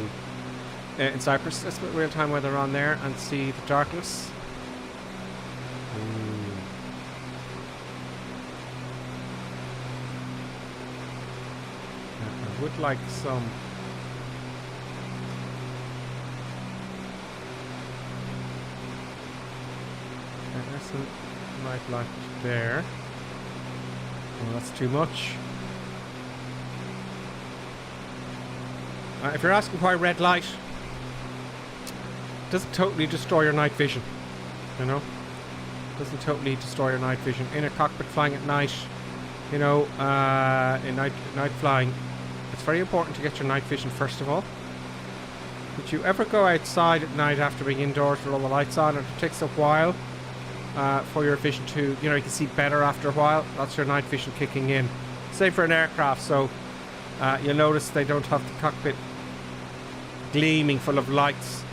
in Cyprus. Let's put real time weather on there and see the darkness. I would like some. There's some night light there. Oh, that's too much. If you're asking why red light, it doesn't totally destroy your night vision, you know. It doesn't totally destroy your night vision. In a cockpit flying at night, you know, in night flying, it's very important to get your night vision first of all. Did you ever go outside at night after being indoors with all the lights on, and it takes a while for your vision to, you know, you can see better after a while? That's your night vision kicking in. Same for an aircraft, so you'll notice they don't have the cockpit gleaming full of lights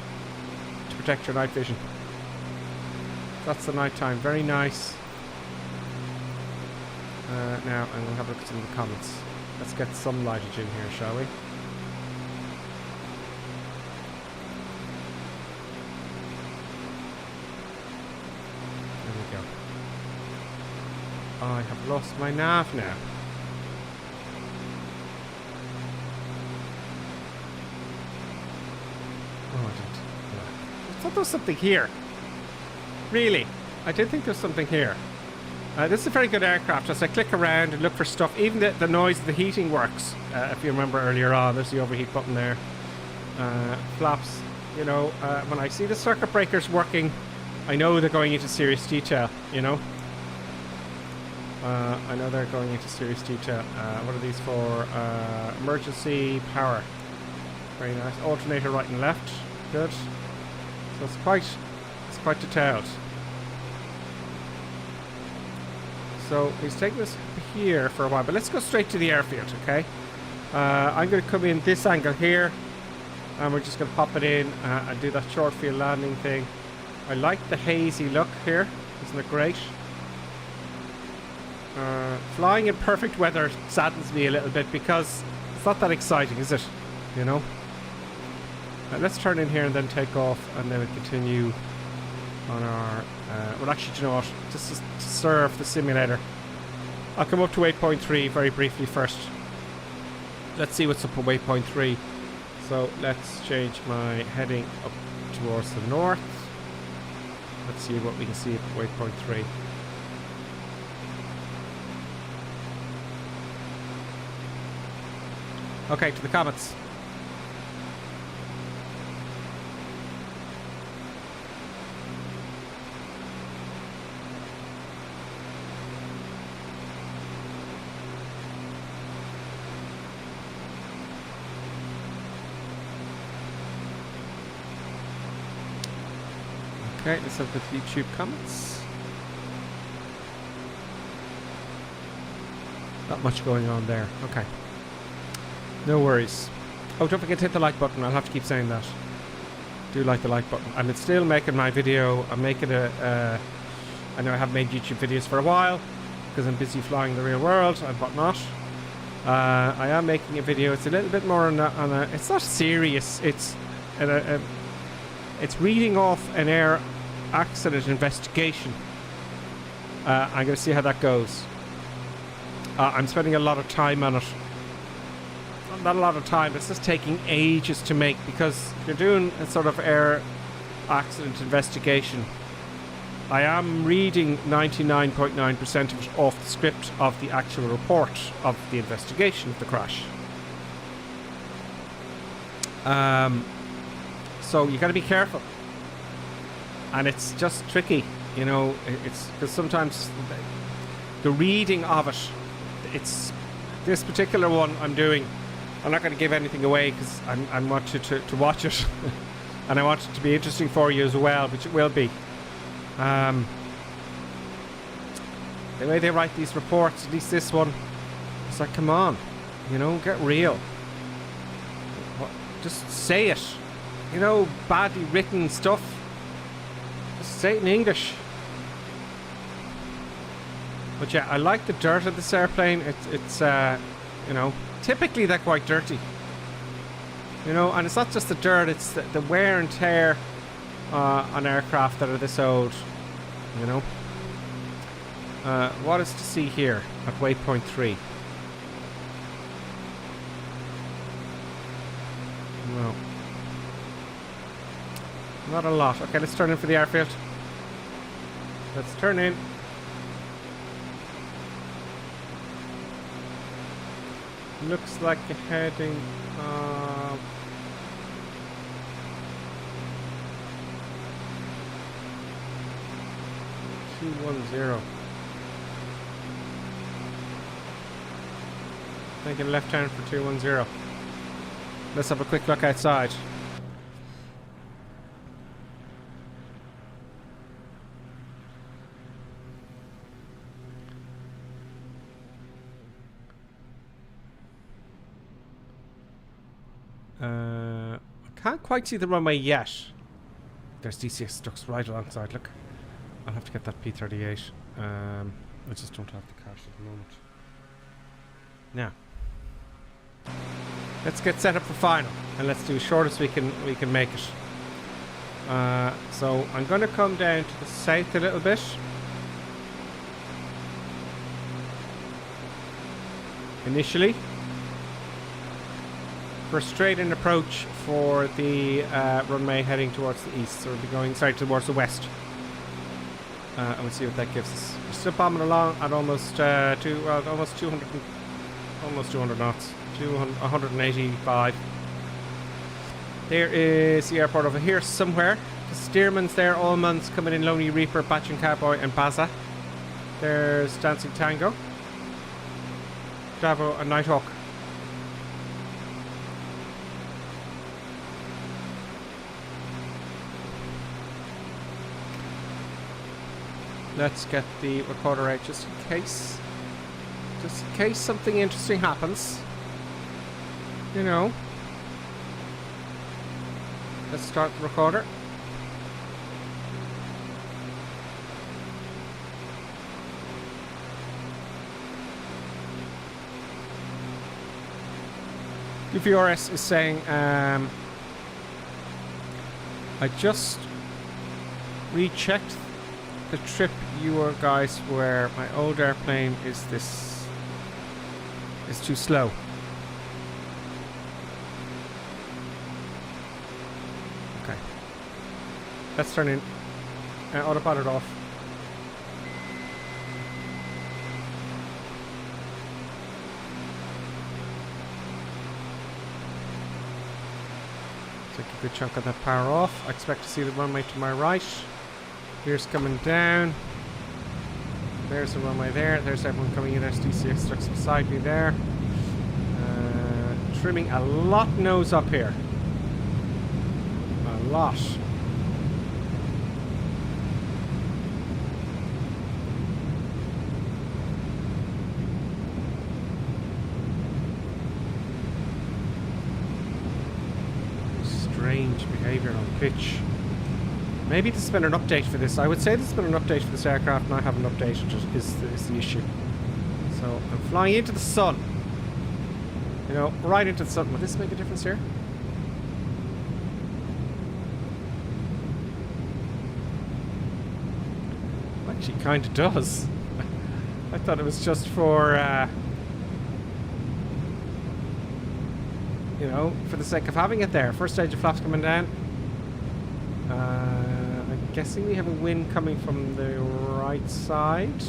to protect your night vision. That's the night time. Very nice. Now I'm going to have a look at some of the comments. Let's get some lightage in here, shall we? There we go. I have lost my nav now. Oh, I didn't. I thought there was something here. Really? I did think there was something here. This is a very good aircraft. As I click around and look for stuff, even the noise of the heating works. If you remember earlier on, there's the overheat button there. Flaps. You know, when I see the circuit breakers working I know they're going into serious detail, you know. I know they're going into serious detail. What are these for? Emergency power. Very nice. Alternator right and left. Good. So it's quite detailed. So he's taking us here for a while, but let's go straight to the airfield, okay? I'm going to come in this angle here, and we're just going to pop it in and do that short field landing thing. I like the hazy look here. Isn't it great? Flying in perfect weather saddens me a little bit because it's not that exciting, is it? You know? Let's turn in here and then take off, and then we continue on our... well, actually, do you know what? Just to serve the simulator. I'll come up to waypoint 3 very briefly first. Let's see what's up at waypoint 3. So let's change my heading up towards the north. Let's see what we can see at waypoint 3. Okay, to the comments. Okay, let's have the YouTube comments. Not much going on there. Okay. No worries. Oh, don't forget to hit the like button. I'll have to keep saying that. Do like the like button. I'm still making my video. I'm making a... I know I haven't made YouTube videos for a while because I'm busy flying the real world and whatnot. I am making a video. It's a little bit more on a it's not serious. It's reading off an air accident investigation. I'm going to see how that goes. I'm spending a lot of time on it. Not a lot of time, it's just taking ages to make, because if you're doing a sort of air accident investigation, I am reading 99.9% of it off the script of the actual report of the investigation of the crash. So you got to be careful, and it's just tricky, you know. It's because sometimes the reading of it, it's this particular one I'm doing. I'm not going to give anything away because I want you to watch it and I want it to be interesting for you as well, which it will be. The way they write these reports, at least this one, it's like, come on, you know, get real. Just say it. You know, badly written stuff, just say it in English. But yeah, I like the dirt of this airplane. It's you know, typically they're quite dirty, you know, and it's not just the dirt, it's the wear and tear on aircraft that are this old, you know. What is to see here at waypoint 3? No, not a lot. Okay, let's turn in for the airfield. Let's turn in. Looks like a heading of 210. Taking left turn for 210. Let's have a quick look outside. I can't quite see the runway yet. There's DCS ducks right alongside. Look, I'll have to get that P38. I just don't have the cash at the moment. Now, let's get set up for final, and let's do as short as we can make it. So I'm going to come down to the south a little bit. Initially, for a straight-in approach for the runway heading towards the east. So we'll be going, towards the west. And we'll see what that gives us. We're still bombing along at almost almost 200 knots. 185. There is the airport over here somewhere. The Stearman's there, Allman's coming in, Lonely Reaper, Batchin Cowboy, and Baza. There's Dancing Tango, Davo, and Nighthawk. Let's get the recorder out just in case. Just in case something interesting happens. You know. Let's start the recorder. VRS is saying, I just rechecked the trip you guys were. My old airplane is too slow. Okay. Let's turn in autopilot off. Take a good chunk of that power off. I expect to see the runway to my right. Here's coming down. There's the runway there. There's everyone coming in. There's DCX trucks beside me there. Trimming a lot nose up here. A lot. Strange behavior on pitch. Maybe there's been an update for this. I would say there's been an update for this aircraft and I haven't updated it is the issue. So I'm flying into the sun. You know, right into the sun. Will this make a difference here? Actually kind of does. I thought it was just for you know, for the sake of having it there. First stage of flaps coming down. I'm guessing we have a wind coming from the right side.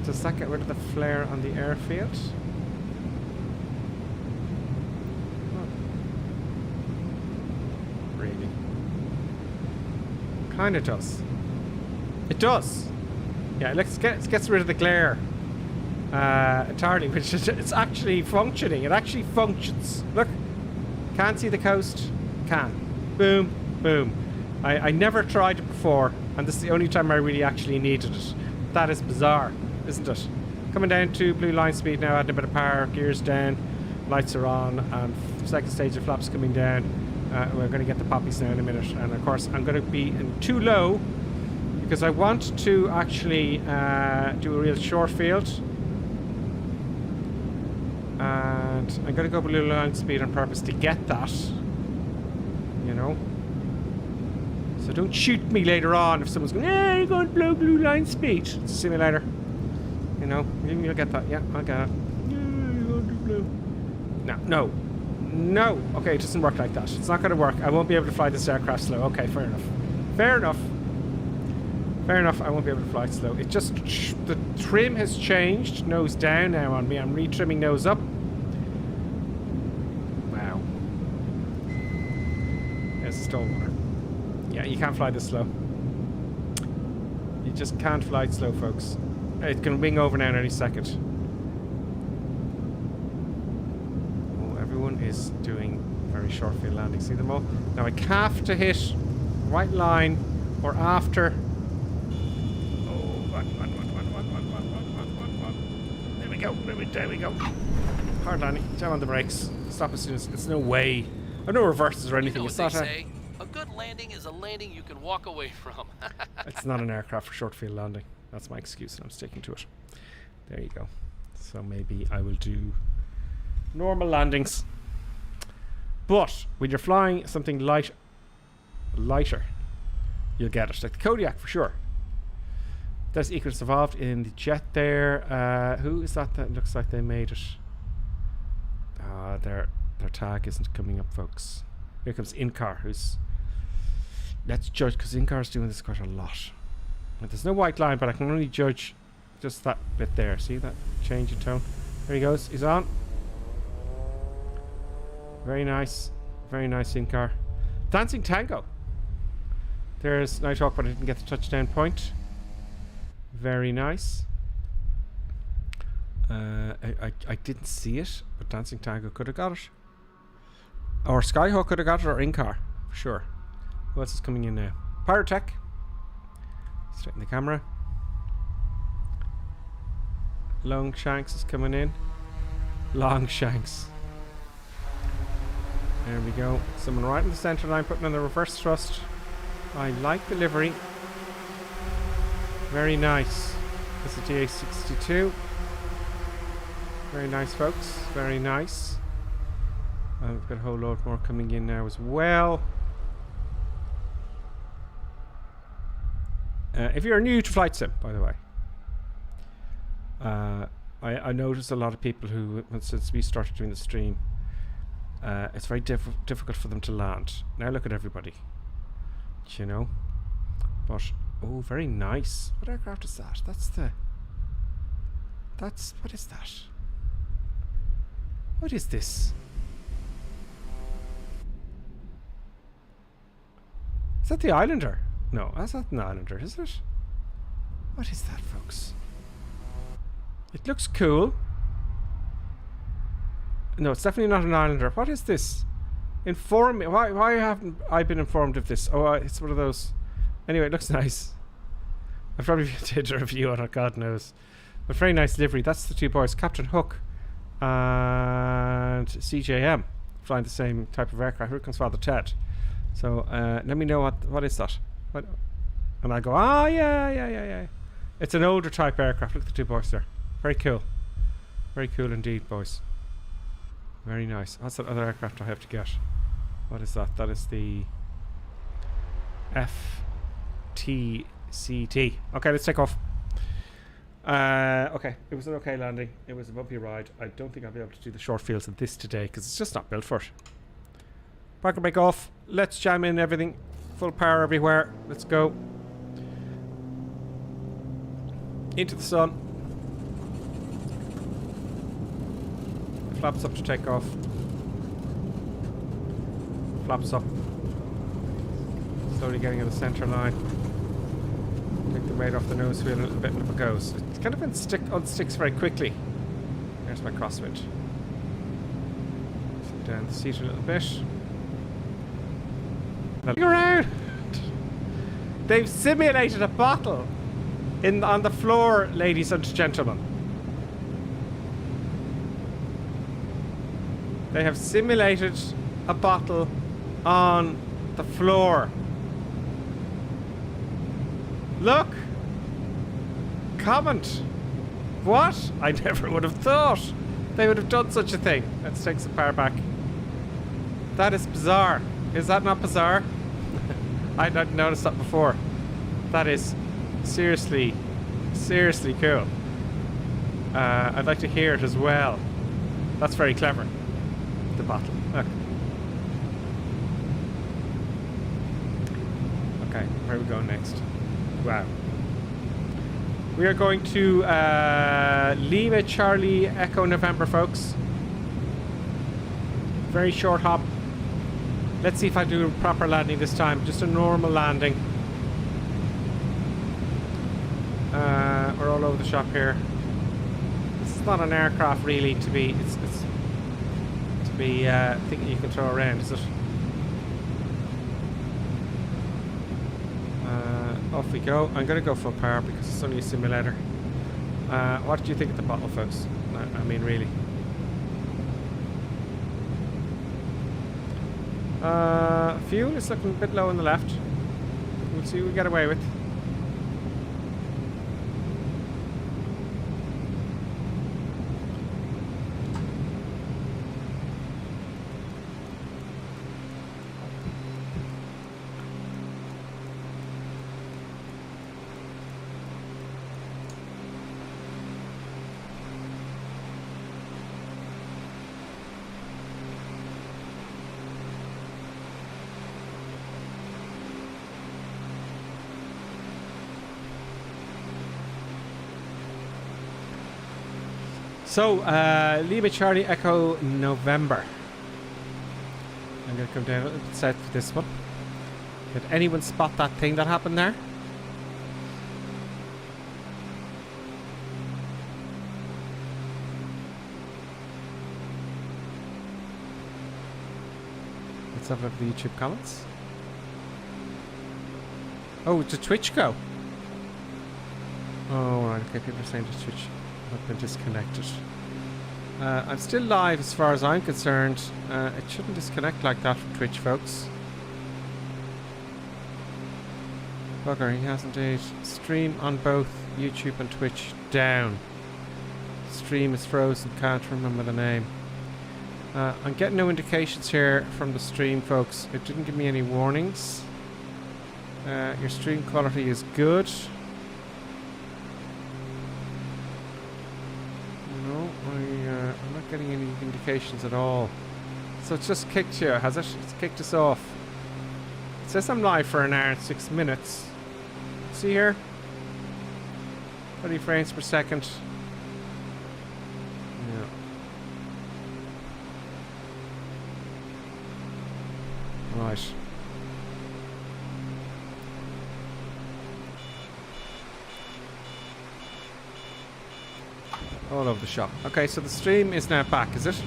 Does that get rid of the flare on the airfield? Oh. Really? Kind of does. It does. Yeah, it gets rid of the glare entirely, which is, it's actually functioning. It actually functions. Look, can't see the coast. Can. Boom, boom. I never tried it before, and this is the only time I really actually needed it. That is bizarre, isn't it? Coming down to blue line speed now, adding a bit of power, gears down, lights are on, and second stage of flaps coming down. We're going to get the poppies now in a minute, and of course I'm going to be in too low because I want to actually do a real short field. And I'm going to go blue line speed on purpose to get that. You know? So don't shoot me later on if someone's going, yeah, you're going blue line speed. It's a simulator. You know? You'll get that. Yeah, I'll get it. Yeah, you're going to blue. No. No. Okay, it doesn't work like that. It's not going to work. I won't be able to fly this aircraft slow. Okay, fair enough. Fair enough. Fair enough, I won't be able to fly it slow. It just, the trim has changed. Nose down now on me. I'm re-trimming nose up. Wow. There's a stall water. Yeah, you can't fly this slow. You just can't fly it slow, folks. It can wing over now in any second. Oh, everyone is doing very short field landing. See them all? Now I have to hit right line or after. There we go. Hard landing. Jam on the brakes. Stop as soon as... It's no way. I've no reverses or anything. You know It's what not they say. A good landing is a landing you can walk away from. It's not an aircraft for short field landing. That's my excuse and I'm sticking to it. There you go. So maybe I will do normal landings. But when you're flying something lighter, you'll get it. Like the Kodiak for sure. There's Equals Evolved in the jet there. Who is that looks like they made it? Their tag isn't coming up, folks. Here comes Incar, who's... Let's judge, because Incar's doing this quite a lot. And there's no white line, but I can only judge just that bit there. See that change in tone? There he goes. He's on. Very nice. Very nice Incar. Dancing Tango. There's Nighthawk, but I didn't get the touchdown point. Very nice. I didn't see it, but Dancing Tango could have got it. Or Skyhawk could have got it, or In-Car, for sure. Who else is coming in now? Pyrotech. Straighten the camera. Long Shanks is coming in. Long Shanks. There we go. Someone right in the centre line putting on the reverse thrust. I like the livery. Very nice. This is DA62. Very nice, folks. Very nice. We've got a whole load more coming in now as well. If you're new to Flight Sim, by the way, I noticed a lot of people who, since we started doing the stream, it's very difficult for them to land. Now look at everybody, you know. But oh, very nice. What aircraft is that? What is that? What is this? Is that the Islander? No, that's not an Islander, is it? What is that, folks? It looks cool. No, it's definitely not an Islander. What is this? Inform me. Why haven't I been informed of this? Oh, it's one of those. Anyway, it looks nice. I probably did a review on it, God knows. But very nice livery. That's the two boys, Captain Hook and CJM, flying the same type of aircraft. Here comes Father Ted. So let me know what is that. What? And I go, yeah. It's an older type aircraft. Look at the two boys there. Very cool. Very cool indeed, boys. Very nice. What's that other aircraft I have to get? What is that? That is the FTCT. Okay, let's take off. Okay, it was an okay landing. It was a bumpy ride. I don't think I'll be able to do the short fields of this today because it's just not built for it. Parker break off. Let's jam in everything. Full power everywhere. Let's go. Into the sun. Flaps up to take off. Flaps up. Slowly getting in the centre line. Take the weight off the nose wheel a little bit and up it goes. It kind of unsticks very quickly. There's my crosswind. Sit down the seat a little bit. Look around! They've simulated a bottle on the floor, ladies and gentlemen. They have simulated a bottle on the floor. Look! Comment! What? I never would have thought they would have done such a thing. Let's take some power back. That is bizarre. Is that not bizarre? I hadn't noticed that before. That is seriously cool. I'd like to hear it as well. That's very clever. The bottle. Look. Okay, where are we going next? Wow. We are going to Lima Charlie Echo November, folks. Very short hop. Let's see if I do a proper landing this time. Just a normal landing. We're all over the shop here. This is not an aircraft really to be. It's to be thinking you can throw around, is it? Off we go. I'm going to go full power because it's only a simulator. What did you think of the bottle, folks? I mean, really. Fuel is looking a bit low on the left. We'll see what we get away with. So, Lima Charlie Echo November. I'm going to come down a little bit south for this one. Did anyone spot that thing that happened there? Let's have a look at the YouTube comments. Oh, it's a Twitch go. Oh, right, okay, people are saying to Twitch I've been disconnected. I'm still live as far as I'm concerned. It shouldn't disconnect like that from Twitch, folks. Bugger, he has indeed. Stream on both YouTube and Twitch down. Stream is frozen, can't remember the name. I'm getting no indications here from the stream, folks. It didn't give me any warnings. Your stream quality is good. No, I'm not getting any indications at all. So it's just kicked you, has it? It's kicked us off. It says I'm live for an hour and 6 minutes. See here? 30 frames per second. Yeah. Right. All over the shop. Okay, so the stream is now back, is it?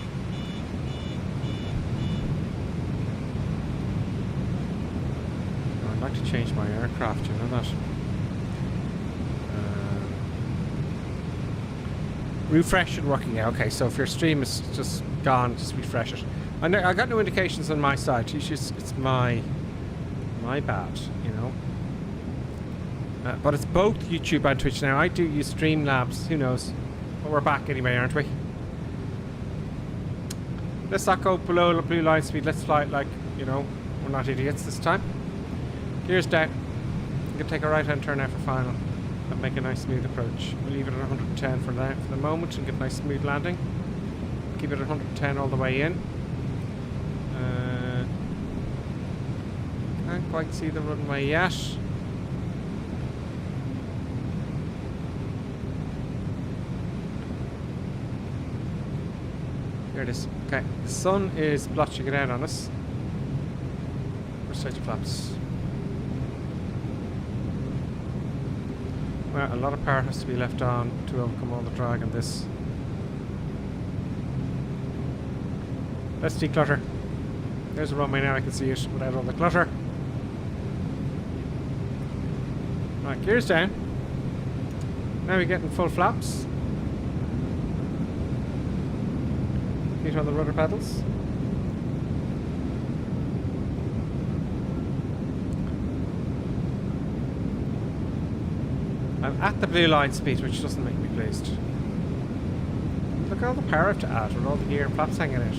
Oh, I'd like to change my aircraft, you know that? Refresh and working. Yeah, okay, so if your stream is just gone, just refresh it. I got no indications on my side. It's my bad, you know. But it's both YouTube and Twitch now. I do use Streamlabs. Who knows? But we're back anyway, aren't we? Let's not go below the blue line speed. Let's fly it like, you know, we're not idiots this time. Gears down. You can take a right-hand turn now for final. And make a nice smooth approach. We'll leave it at 110 for the moment and get a nice smooth landing. Keep it at 110 all the way in. Can't quite see the runway yet. There it is. Okay, the sun is blotching it out on us. Where's safety flaps? Well, a lot of power has to be left on to overcome all the drag on this. Let's declutter. There's a runway now, I can see it without all the clutter. Right, gears down. Now we're getting full flaps. Feet on the rudder pedals. I'm at the blue line speed, which doesn't make me pleased. Look at all the power I have to add with all the gear and flaps hanging out.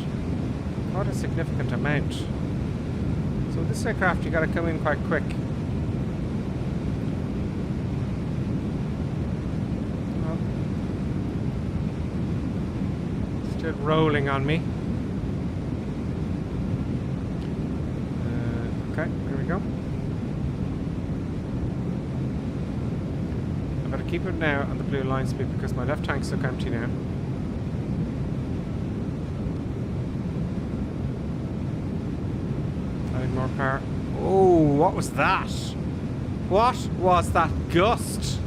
What a significant amount. So this aircraft, you gotta come in quite quick. Oh. Still rolling on me. Okay, there we go. I better keep it now on the blue line speed because my left tank's so empty now. More power. Oh, what was that? What was that gust?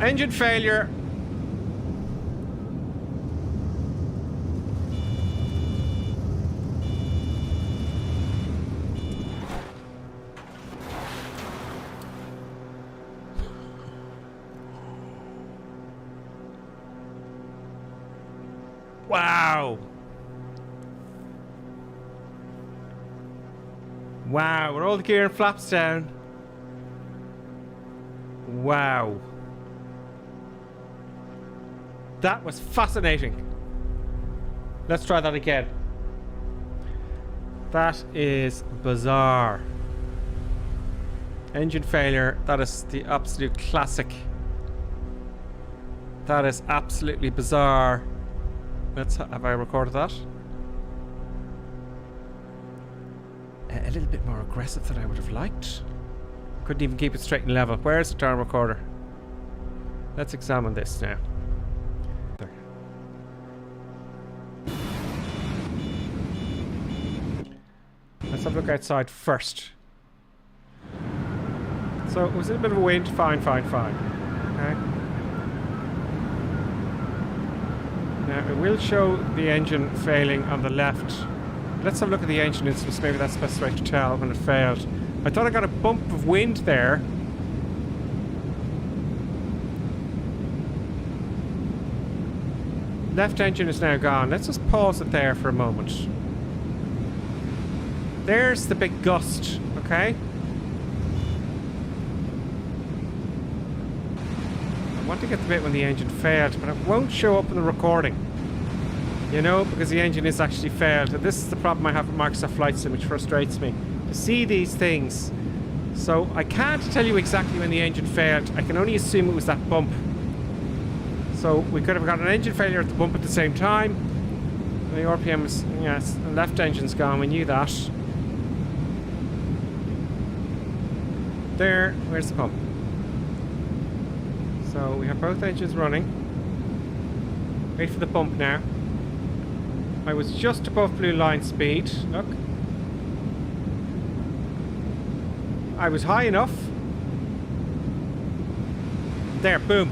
Engine failure. Wow. Wow, with all the gear and flaps down. Wow. That was fascinating. Let's try that again. That is bizarre. Engine failure. That is the absolute classic. That is absolutely bizarre. Have I recorded that? A little bit more aggressive than I would have liked. Couldn't even keep it straight and level. Where's the turn recorder? Let's examine this now. There. Let's have a look outside first. So it was a bit of a wind. Fine. Okay. Now it will show the engine failing on the left. Let's have a look at the engine instance. Maybe that's the best way to tell when it failed. I thought I got a bump of wind there. Left engine is now gone. Let's just pause it there for a moment. There's the big gust, okay? I want to get the bit when the engine failed, but it won't show up in the recording. You know, because the engine is actually failed. And this is the problem I have with Microsoft Flight Sim, which frustrates me. To see these things. So I can't tell you exactly when the engine failed. I can only assume it was that bump. So we could have got an engine failure at the bump at the same time. The RPM is, yes, the left engine's gone, we knew that. There, where's the pump? So we have both engines running. Wait for the pump now. I was just above blue line speed, look. I was high enough. There, boom.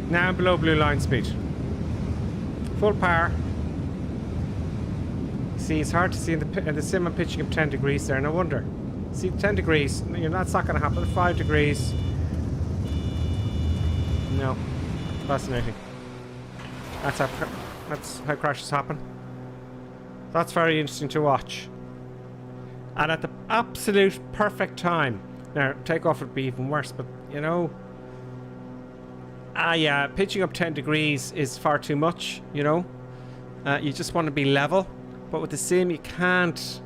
Now I'm below blue line speed. Full power. See, it's hard to see in the sim. I'm pitching up 10 degrees there. No wonder. See, 10 degrees. You know, that's not going to happen. 5 degrees. No. Fascinating. That's how crashes happen. That's very interesting to watch. And at the absolute perfect time. Now, takeoff would be even worse, but, you know... yeah, pitching up 10 degrees is far too much, you know. You just want to be level. But with the sim, you can't.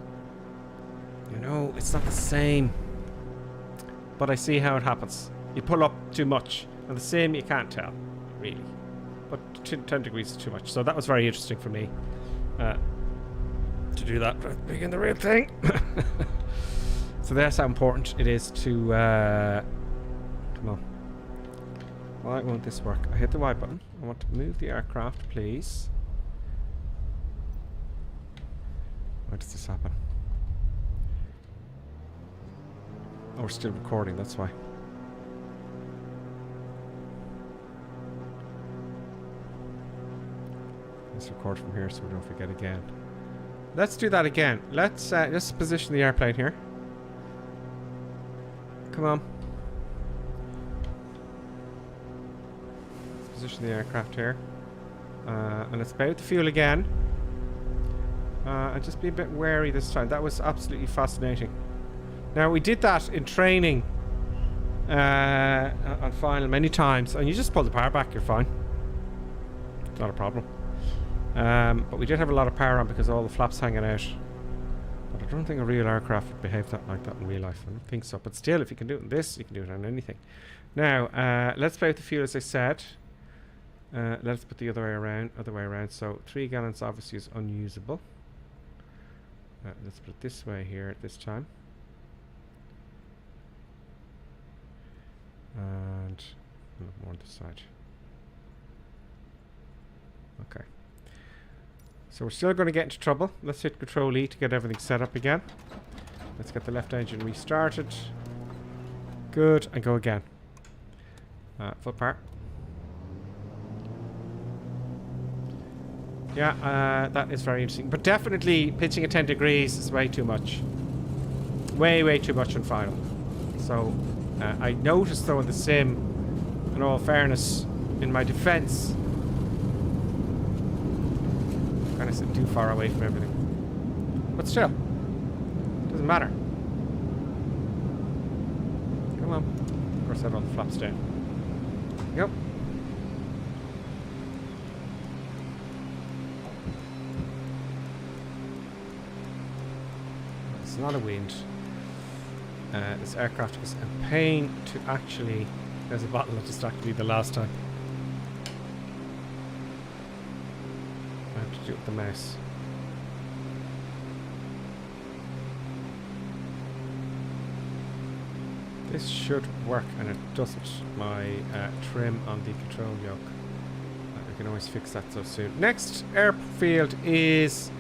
You know, it's not the same. But I see how it happens. You pull up too much. On the sim, you can't tell, really. But 10 degrees is too much. So that was very interesting for me. To do that, begin the real thing. So that's how important it is to... come on. Why won't this work? I hit the Y button. I want to move the aircraft, please. Why does this happen? Oh, we're still recording, that's why. Let's record from here so we don't forget again. Let's do that again. Let's just position the airplane here. Come on. Position the aircraft here, and let's play with the fuel again, and just be a bit wary this time. That was absolutely fascinating. Now we did that in training on final many times, and you just pull the power back, you're fine. It's not a problem. But we did have a lot of power on because of all the flaps hanging out. But I don't think a real aircraft would behave like that in real life. I don't think so. But still, if you can do it in this, you can do it on anything. Now let's play with the fuel, as I said. Let's put the other way around. So 3 gallons obviously is unusable. Let's put it this way here this time. And a little more on this side. Okay. So we're still going to get into trouble. Let's hit Control E to get everything set up again. Let's get the left engine restarted. Good, and go again. Full power. Yeah, that is very interesting. But definitely pitching at 10 degrees is way too much. Way too much on final. So, I noticed though in the sim, in all fairness, in my defense, kind of sitting too far away from everything. But still, doesn't matter. Come on. Of course, I have all the flaps down. Yep. It's not a wind. This aircraft was a pain to actually... There's a bottle that distracted me the last time. I have to do it with the mouse. This should work, and it doesn't. My trim on the control yoke. I can always fix that so soon. Next airfield is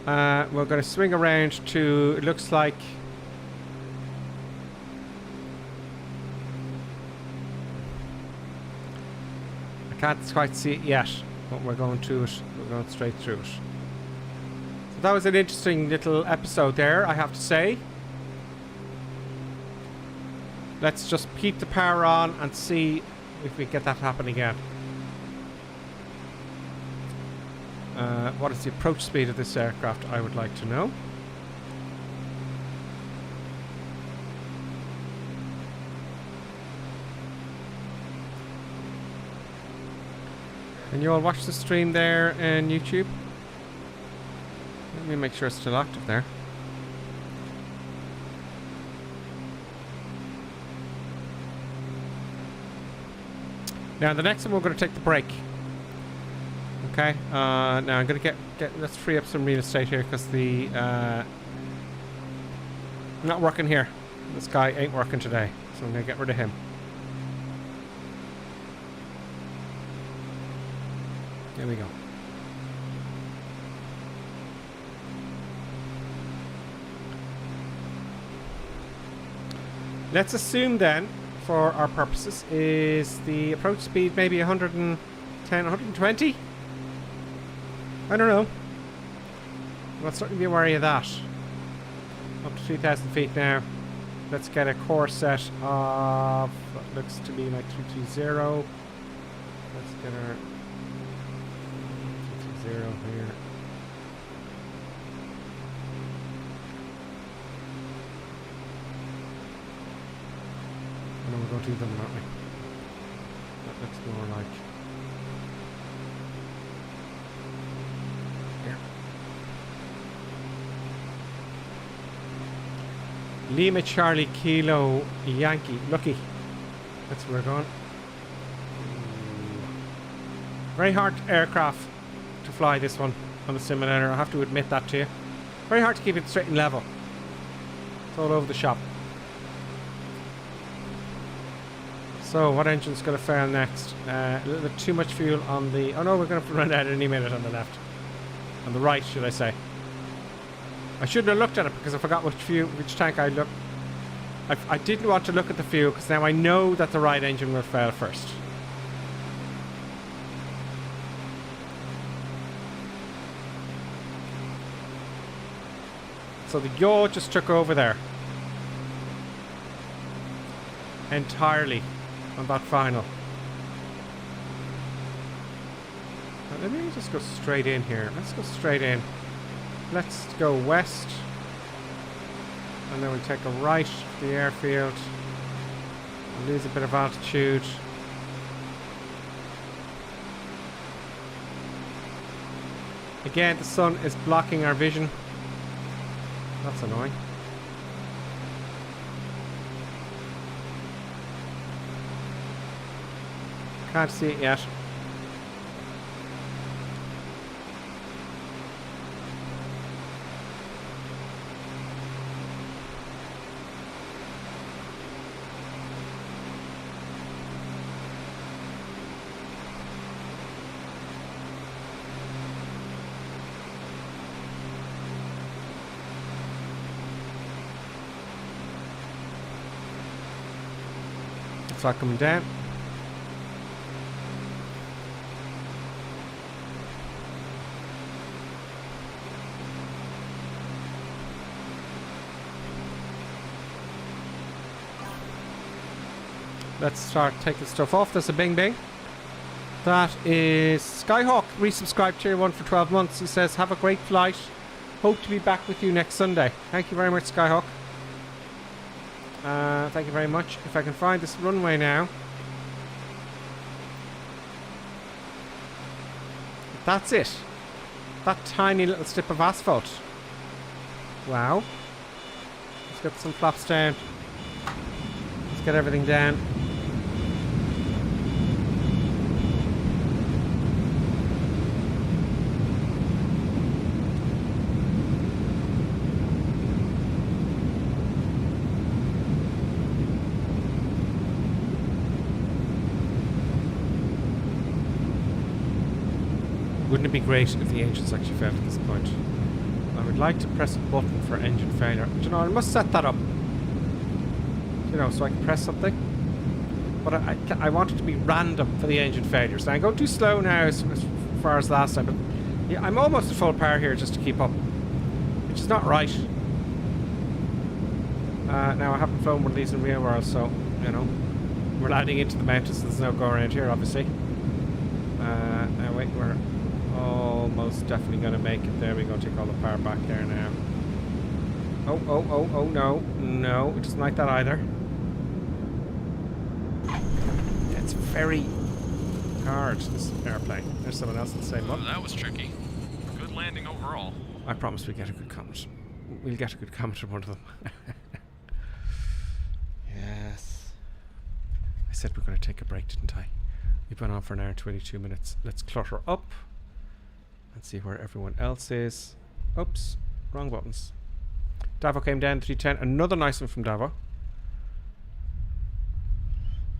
We're going to swing around to, it looks like, I can't quite see it yet, but we're going to it. We're going straight through it. So that was an interesting little episode there, I have to say. Let's just keep the power on and see if we get that happen again. What is the approach speed of this aircraft? I would like to know. Can you all watch the stream there on YouTube? Let me make sure it's still active there. Now the next one we're going to take the break. Okay, now I'm going to get let's free up some real estate here because the not working here. This guy ain't working today, so I'm going to get rid of him. There we go. Let's assume then, for our purposes, is the approach speed maybe 110, 120? I don't know. I'll certainly be wary of that. Up to 3,000 feet now. Let's get a course set of what looks to be like 320. Let's get our 320 here. I know we're going to do them, aren't we? That looks more like... here. Lima Charlie Kilo Yankee. Lucky. That's where we're going. Very hard aircraft to fly, this one, on the simulator. I have to admit that to you. Very hard to keep it straight and level. It's all over the shop. So, what engine's going to fail next? A little bit too much fuel on the... oh no, we're going to run out any minute on the left. On the right, should I say. I shouldn't have looked at it because I forgot which tank I looked. I didn't want to look at the fuel because now I know that the right engine will fail first. So the yaw just took over there. Entirely. On that final. Let me just go straight in here. Let's go straight in. Let's go west. And then we'll take a right to the airfield. We'll lose a bit of altitude. Again, the sun is blocking our vision. That's annoying. Can't see it yet. It's not coming down. Let's start taking stuff off. There's a bing bing. That is Skyhawk, resubscribed tier 1 for 12 months. He says, have a great flight. Hope to be back with you next Sunday. Thank you very much, Skyhawk. Thank you very much. If I can find this runway now. That's it. That tiny little strip of asphalt. Wow. Let's get some flaps down. Let's get everything down. Wouldn't it be great if the engines actually failed at this point? I would like to press a button for engine failure. Do you know, I must set that up. You know, so I can press something. But I want it to be random for the engine failure. So I'm going too slow now as far as last time. But yeah, I'm almost at full power here just to keep up, which is not right. Now I haven't flown one of these in real world, so you know we're landing into the mountains. There's no go around here, obviously. Now wait, we're almost definitely going to make it. There we go. Take all the power back there now. Oh no, it doesn't like that either. It's very hard, this airplane. There's someone else in the same one. That was tricky. Good landing overall. I promise we get a good comment. We'll get a good comment from one of them. Yes. I said we're going to take a break, didn't I? We've been on for an hour and 22 minutes. Let's clutter up and see where everyone else is. Oops, wrong buttons. Davo came down 310. Another nice one from Davo.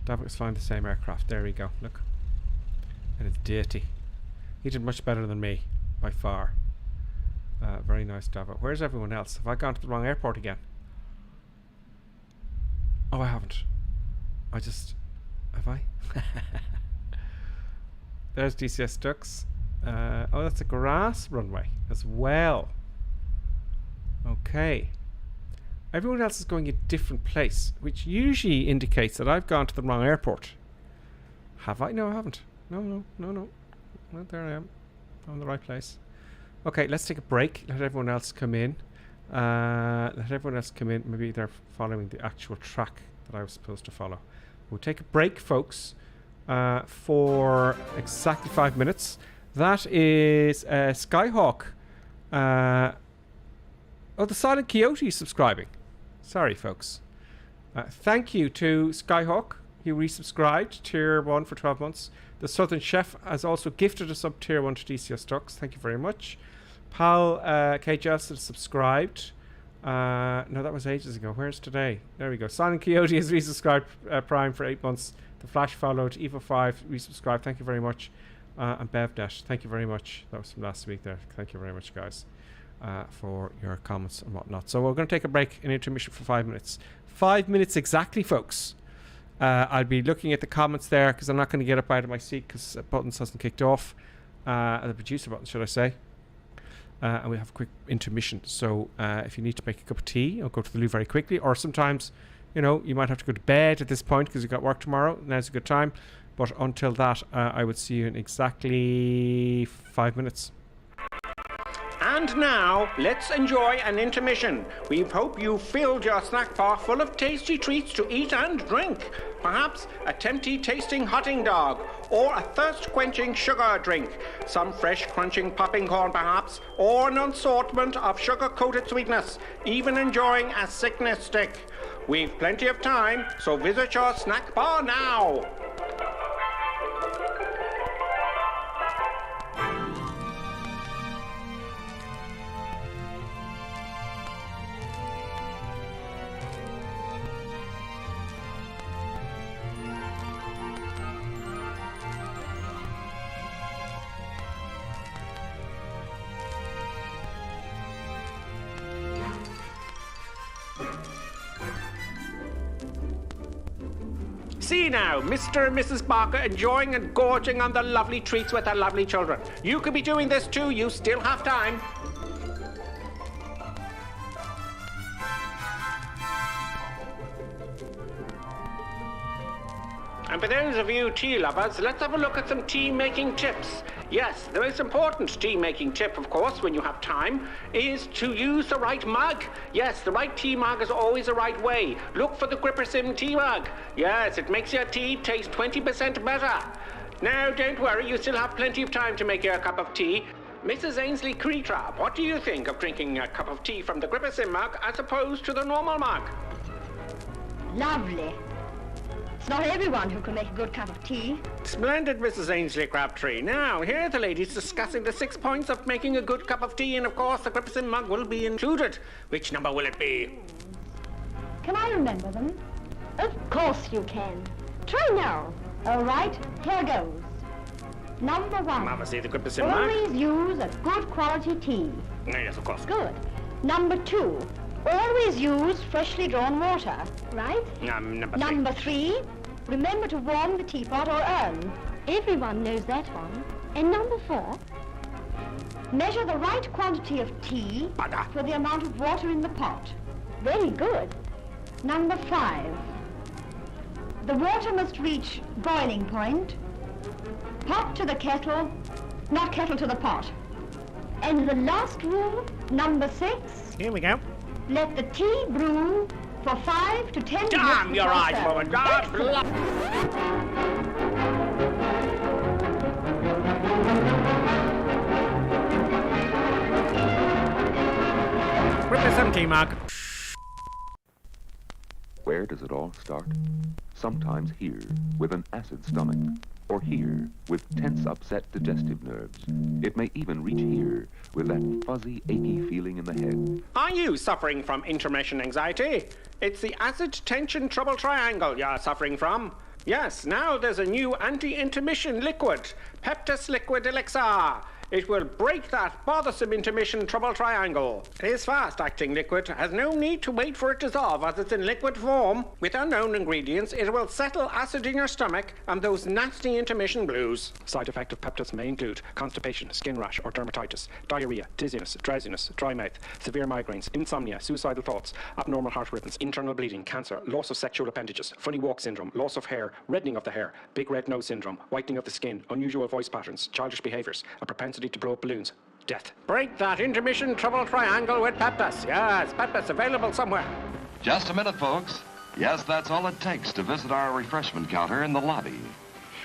Davo is flying the same aircraft. There we go. Look. And it's dirty. He did much better than me, by far. Very nice, Davo. Where's everyone else? Have I gone to the wrong airport again? Oh, I haven't. I just... Have I? There's DCS Ducks. Oh, that's a grass runway as well. Okay. Everyone else is going a different place, which usually indicates that I've gone to the wrong airport. Have I? No, I haven't. No. Well, there I am. I'm in the right place. Okay, let's take a break. Let everyone else come in. Maybe they're following the actual track that I was supposed to follow. We'll take a break, folks, for exactly 5 minutes. That is Skyhawk. Oh, the Silent Coyote is subscribing. Sorry, folks. Thank you to Skyhawk. He resubscribed, tier 1 for 12 months. The Southern Chef has also gifted a sub tier 1 to DCS Ducks. Thank you very much. Pal K. Justin subscribed. No, that was ages ago. Where's today? There we go. Silent Coyote has resubscribed Prime for 8 months. The Flash followed. Evo 5 resubscribed. Thank you very much. And BevDash, thank you very much. That was from last week there. Thank you very much, guys, for your comments and whatnot. So we're going to take a break, an intermission for 5 minutes. 5 minutes exactly, folks. I'll be looking at the comments there because I'm not going to get up out of my seat because buttons hasn't kicked off. The producer button, should I say. And we'll have a quick intermission. So if you need to make a cup of tea or go to the loo very quickly, or sometimes, you know, you might have to go to bed at this point because you've got work tomorrow. Now's a good time. But until that, I would see you in exactly 5 minutes. And now, let's enjoy an intermission. We hope you filled your snack bar full of tasty treats to eat and drink. Perhaps a tempting tasting hotting dog, or a thirst-quenching sugar drink. Some fresh crunching popping corn perhaps, or an assortment of sugar-coated sweetness. Even enjoying a sickness stick. We've plenty of time, so visit your snack bar now. See now, Mr. and Mrs. Barker enjoying and gorging on the lovely treats with their lovely children. You could be doing this too, you still have time. And for those of you tea lovers, let's have a look at some tea-making tips. Yes, the most important tea-making tip, of course, when you have time, is to use the right mug. Yes, the right tea mug is always the right way. Look for the GripperSim tea mug. Yes, it makes your tea taste 20% better. Now, don't worry, you still have plenty of time to make your cup of tea. Mrs. Ainsley Creetrap, what do you think of drinking a cup of tea from the GripperSim mug as opposed to the normal mug? Lovely. It's not everyone who can make a good cup of tea. Splendid, Mrs. Ainsley Crabtree. Now, here are the ladies discussing the 6 points of making a good cup of tea, and of course the GripperSim mug will be included. Which number will it be? Can I remember them? Of course you can. Try now. All right, here goes. Number 1. Mama, see the good percent mark? Always use a good quality tea. Yes, of course. Good. Number 2. Always use freshly drawn water, right? Number 3. Remember to warm the teapot or urn. Everyone knows that one. And number 4. Measure the right quantity of tea for the amount of water in the pot. Very good. Number 5. The water must reach boiling point. Pot to the kettle, not kettle to the pot. And the last rule, number 6. Here we go. Let the tea brew for 5 to 10 minutes. Damn your eyes, before woman. serving. Rip me some tea, Mark. Where does it all start? Sometimes here, with an acid stomach, or here, with tense, upset digestive nerves. It may even reach here, with that fuzzy, achy feeling in the head. Are you suffering from intermission anxiety? It's the acid tension trouble triangle you're suffering from. Yes, now there's a new anti-intermission liquid, Paphos Liquid Elixir. It will break that bothersome intermission trouble triangle. This fast-acting liquid has no need to wait for it to dissolve as it's in liquid form. With unknown ingredients, it will settle acid in your stomach and those nasty intermission blues. Side effect of Paphos may include constipation, skin rash or dermatitis, diarrhea, dizziness, drowsiness, dry mouth, severe migraines, insomnia, suicidal thoughts, abnormal heart rhythms, internal bleeding, cancer, loss of sexual appendages, funny walk syndrome, loss of hair, reddening of the hair, big red nose syndrome, whitening of the skin, unusual voice patterns, childish behaviors, a propensity to blow up balloons, death. Break that intermission trouble triangle with Paphos. Yes, Paphos available somewhere. Just a minute, folks. Yes, that's all it takes to visit our refreshment counter in the lobby.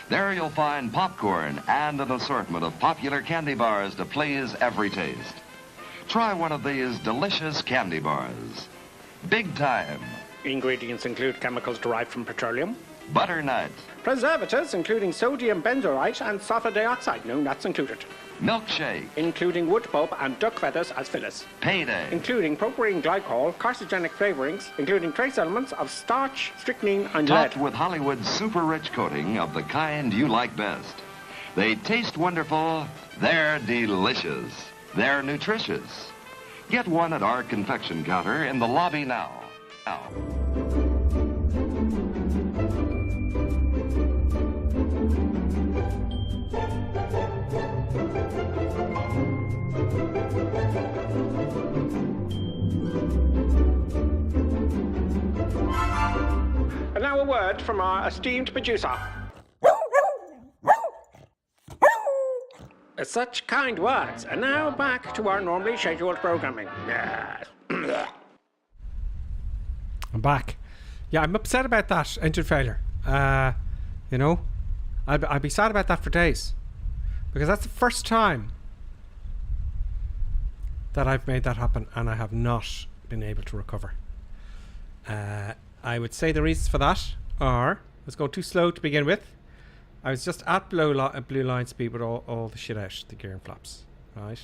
There you'll find popcorn and an assortment of popular candy bars to please every taste. Try one of these delicious candy bars. Big time. Ingredients include chemicals derived from petroleum. Butternut. Preservatives including sodium benzoate and sulfur dioxide. No nuts included. Milkshake. Including wood pulp and duck feathers as fillers. Payday. Including propylene glycol, carcinogenic flavorings, including trace elements of starch, strychnine, and lead. Topped with Hollywood's super rich coating of the kind you like best. They taste wonderful, they're delicious, they're nutritious. Get one at our confection counter in the lobby now. And now a word from our esteemed producer. Such kind words. And now back to our normally scheduled programming. Yes. I'm back. Yeah, I'm upset about that engine failure. You know, I'll be sad about that for days, because that's the first time that I've made that happen and I have not been able to recover. I would say the reasons for that are, let's go too slow to begin with. I was just at blue line speed with all the shit out, the gear and flaps, right?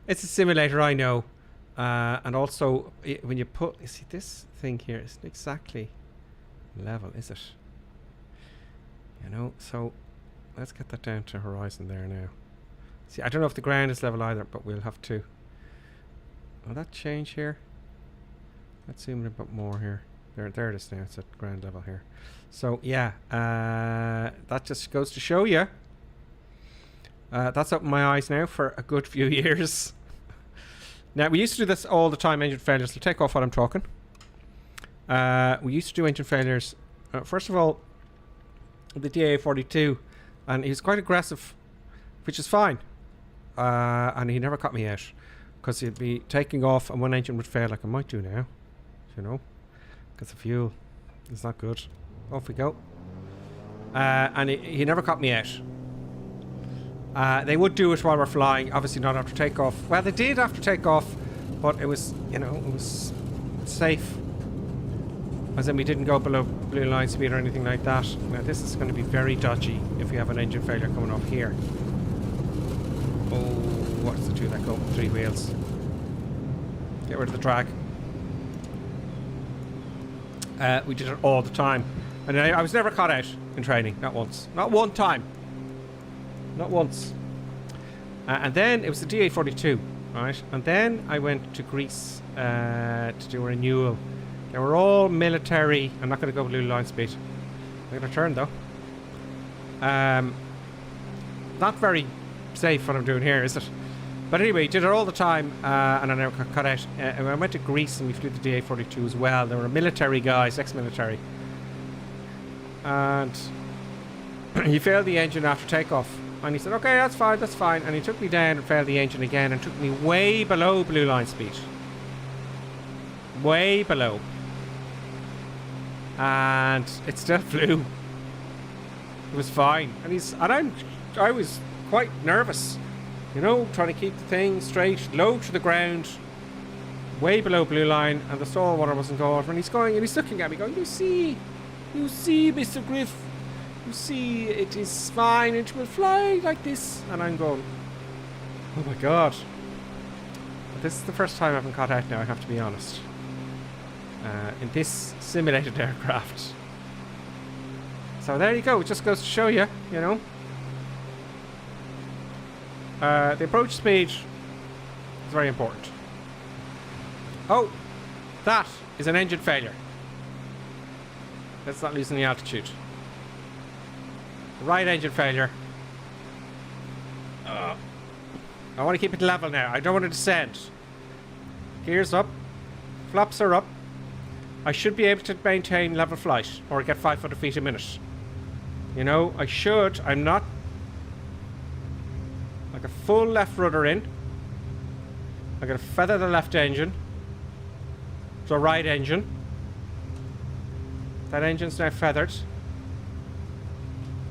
It's a simulator, I know. And also, when you put, you see this thing here isn't exactly level, is it? You know, so let's get that down to horizon there now. See, I don't know if the ground is level either, but we'll have to. Will that change here? Let's zoom in a bit more here. There it is now. It's at ground level here. So yeah, that just goes to show you. That's opened my eyes now for a good few years. Now, we used to do this all the time, engine failures. I'll take off what I'm talking. We used to do engine failures. First of all, the DA42, and he was quite aggressive, which is fine. And he never cut me out, because he'd be taking off and one engine would fail, like I might do now, you know, because the fuel is not good. Off we go. And he never cut me out. They would do it while we're flying, obviously not after takeoff. Well, they did after takeoff, but it was, you know, it was safe. As in, we didn't go below blue line speed or anything like that. Now, this is going to be very dodgy if we have an engine failure coming off here. Oh, what's the two that go? 3 wheels. Get rid of the drag. We did it all the time. And I was never caught out in training, not once. Not one time. Not once. And then it was the DA42, right? And then I went to Greece to do a renewal. They were all military. I'm not going to go blue line speed. I'm going to turn though. Not very safe what I'm doing here, is it? But anyway, did it all the time, and I never got cut out. And I went to Greece and we flew the DA42 as well. They were military guys, ex-military. And he failed the engine after takeoff. And he said, okay, that's fine, that's fine. And he took me down and failed the engine again and took me way below blue line speed. Way below. And it still flew. It was fine. And I was quite nervous. You know, trying to keep the thing straight, low to the ground, way below blue line, and the stall water wasn't going. And he's looking at me going, you see, Mr. Griff, you see, it is fine, it will fly like this. And I'm going, oh my god. But this is the first time I've been caught out now, I have to be honest. In this simulated aircraft. So there you go, it just goes to show you, you know. The approach speed is very important. Oh, that is an engine failure. Let's not lose any altitude. Right engine failure. I want to keep it level now. I don't want to descend. Gears up. Flaps are up. I should be able to maintain level flight or get 500 feet a minute. You know, I should. I'm not. Like a full left rudder in. I'm going to feather the left engine. So right engine. That engine's now feathered.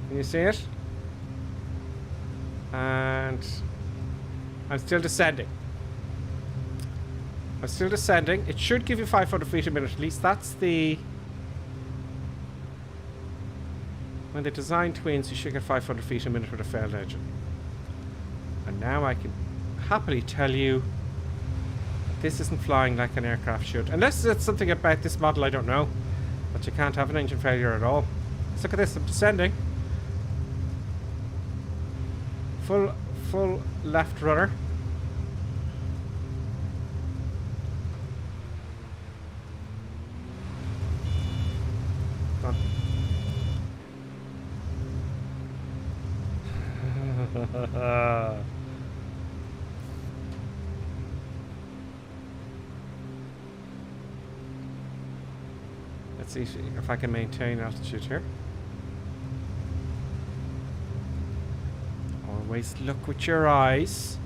Can you see it? And I'm still descending. I'm still descending. It should give you 500 feet a minute. At least that's the... When they design twins, you should get 500 feet a minute with a failed engine. And now I can happily tell you that this isn't flying like an aircraft should. Unless it's something about this model I don't know. But you can't have an engine failure at all. Let's look at this. I'm descending. Full left rudder. Done. Let's see if I can maintain altitude here. Always look with your eyes.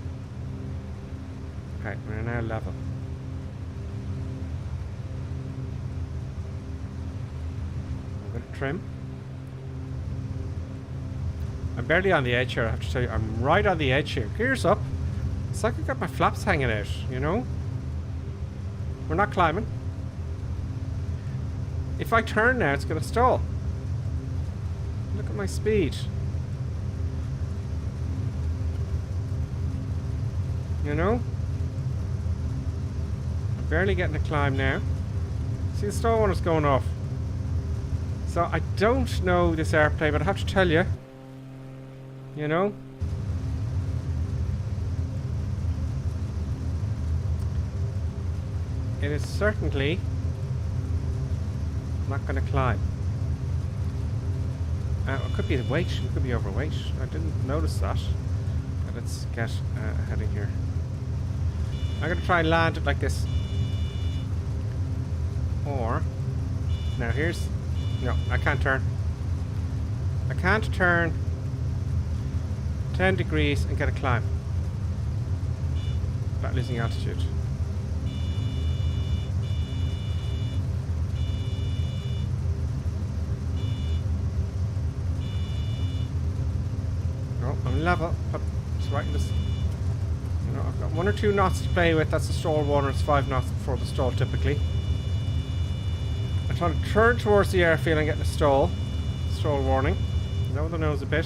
Okay, we're now level. I'm going to trim. I'm barely on the edge here, I have to tell you. I'm right on the edge here. Gears up. It's like I've got my flaps hanging out, you know? We're not climbing. If I turn now, it's going to stall. Look at my speed. You know? I'm barely getting a climb now. See, the stall one is going off. So I don't know this airplane, but I have to tell you. You know? It is certainly not going to climb. It could be the weight. It could be overweight. I didn't notice that. But let's get a heading here. I'm going to try and land it like this. Or... Now here's... No, I can't turn. I can't turn 10 degrees and get a climb. Without losing altitude. No, I'm level, but it's right in this. You know, I've got 1 or 2 knots to play with. That's the stall one, or it's 5 knots before the stall typically. I'm trying to turn towards the airfield and get the stall. Stall warning. Lower the nose a bit.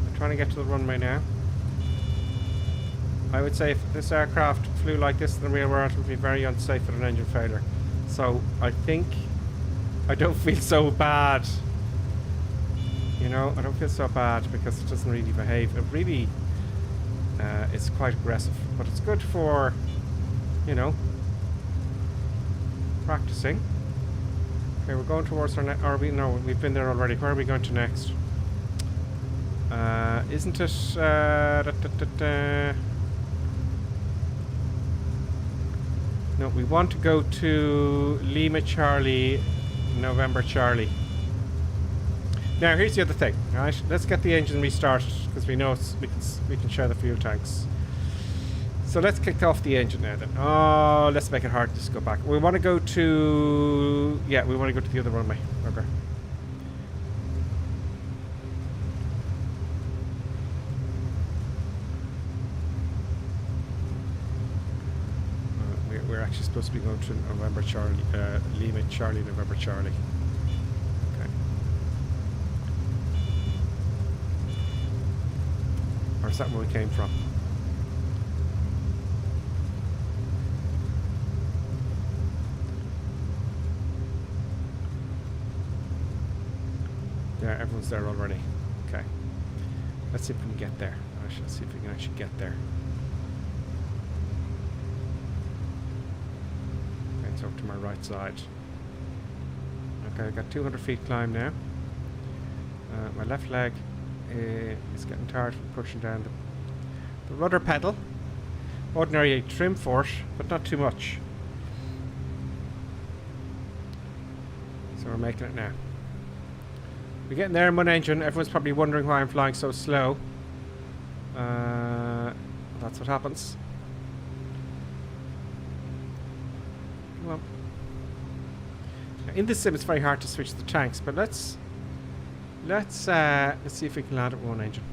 I'm trying to get to the runway now. I would say if this aircraft flew like this in the real world, it would be very unsafe with an engine failure. So I think I don't feel so bad You know, I don't feel so bad because it doesn't really behave. It really is quite aggressive, but it's good for, you know, practicing. Okay, we're going towards our next. Or no, we've been there already. Where are we going to next? Isn't it? No, we want to go to Lima Charlie, November Charlie. Now, here's the other thing. Right, let's get the engine restarted because we know we can share the fuel tanks. So let's kick off the engine now then. Oh, let's make it hard. Just go back. We want to go to... Yeah, we want to go to the other runway. Okay. We're actually supposed to be going to November Charlie, Lima Charlie, November Charlie. Okay. Or is that where we came from? Yeah, everyone's there already. Okay. Let's see if we can get there. Let's see if we can actually get there. Okay, it's over to my right side. Okay, I've got 200 feet climb now. My left leg is getting tired from pushing down the rudder pedal. Ordinary trim for it, but not too much. So we're making it now. We're getting there in one engine. Everyone's probably wondering why I'm flying so slow. That's what happens. Come on. Now, in this sim, it's very hard to switch the tanks, but let's see if we can land it with one engine.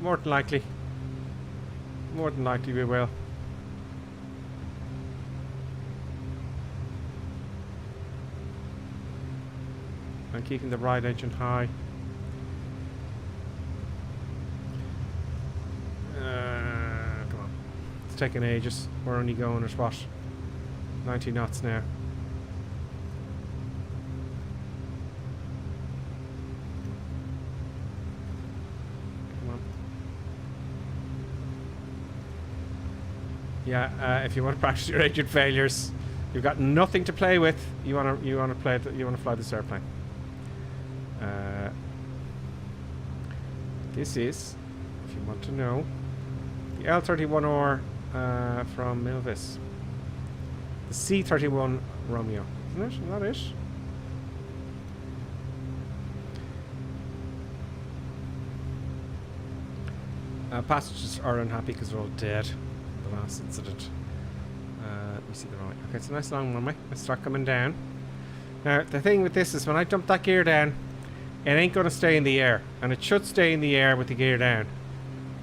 More than likely we will. I'm keeping the right engine high. Come on. It's taking ages. We're only going at what? 90 knots now. Come on. Yeah, if you want to practice your engine failures, you've got nothing to play with. You want to fly this airplane. This is, if you want to know, the L31R from Milvis. The C31 Romeo. Isn't it? Isn't that it? Passengers are unhappy because they're all dead. The last incident. Let me see the right. Okay, it's a nice long runway. Let's start coming down. Now, the thing with this is when I dump that gear down, it ain't going to stay in the air. And it should stay in the air with the gear down.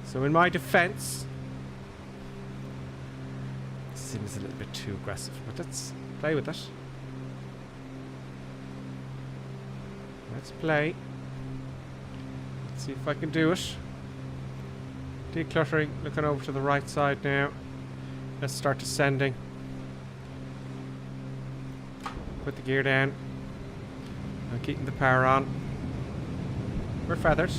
So in my defense, this seems a little bit too aggressive, but let's play with it. Let's play. Let's see if I can do it. Decluttering, looking over to the right side now. Let's start descending. Put the gear down. I'm keeping the power on. We're feathered.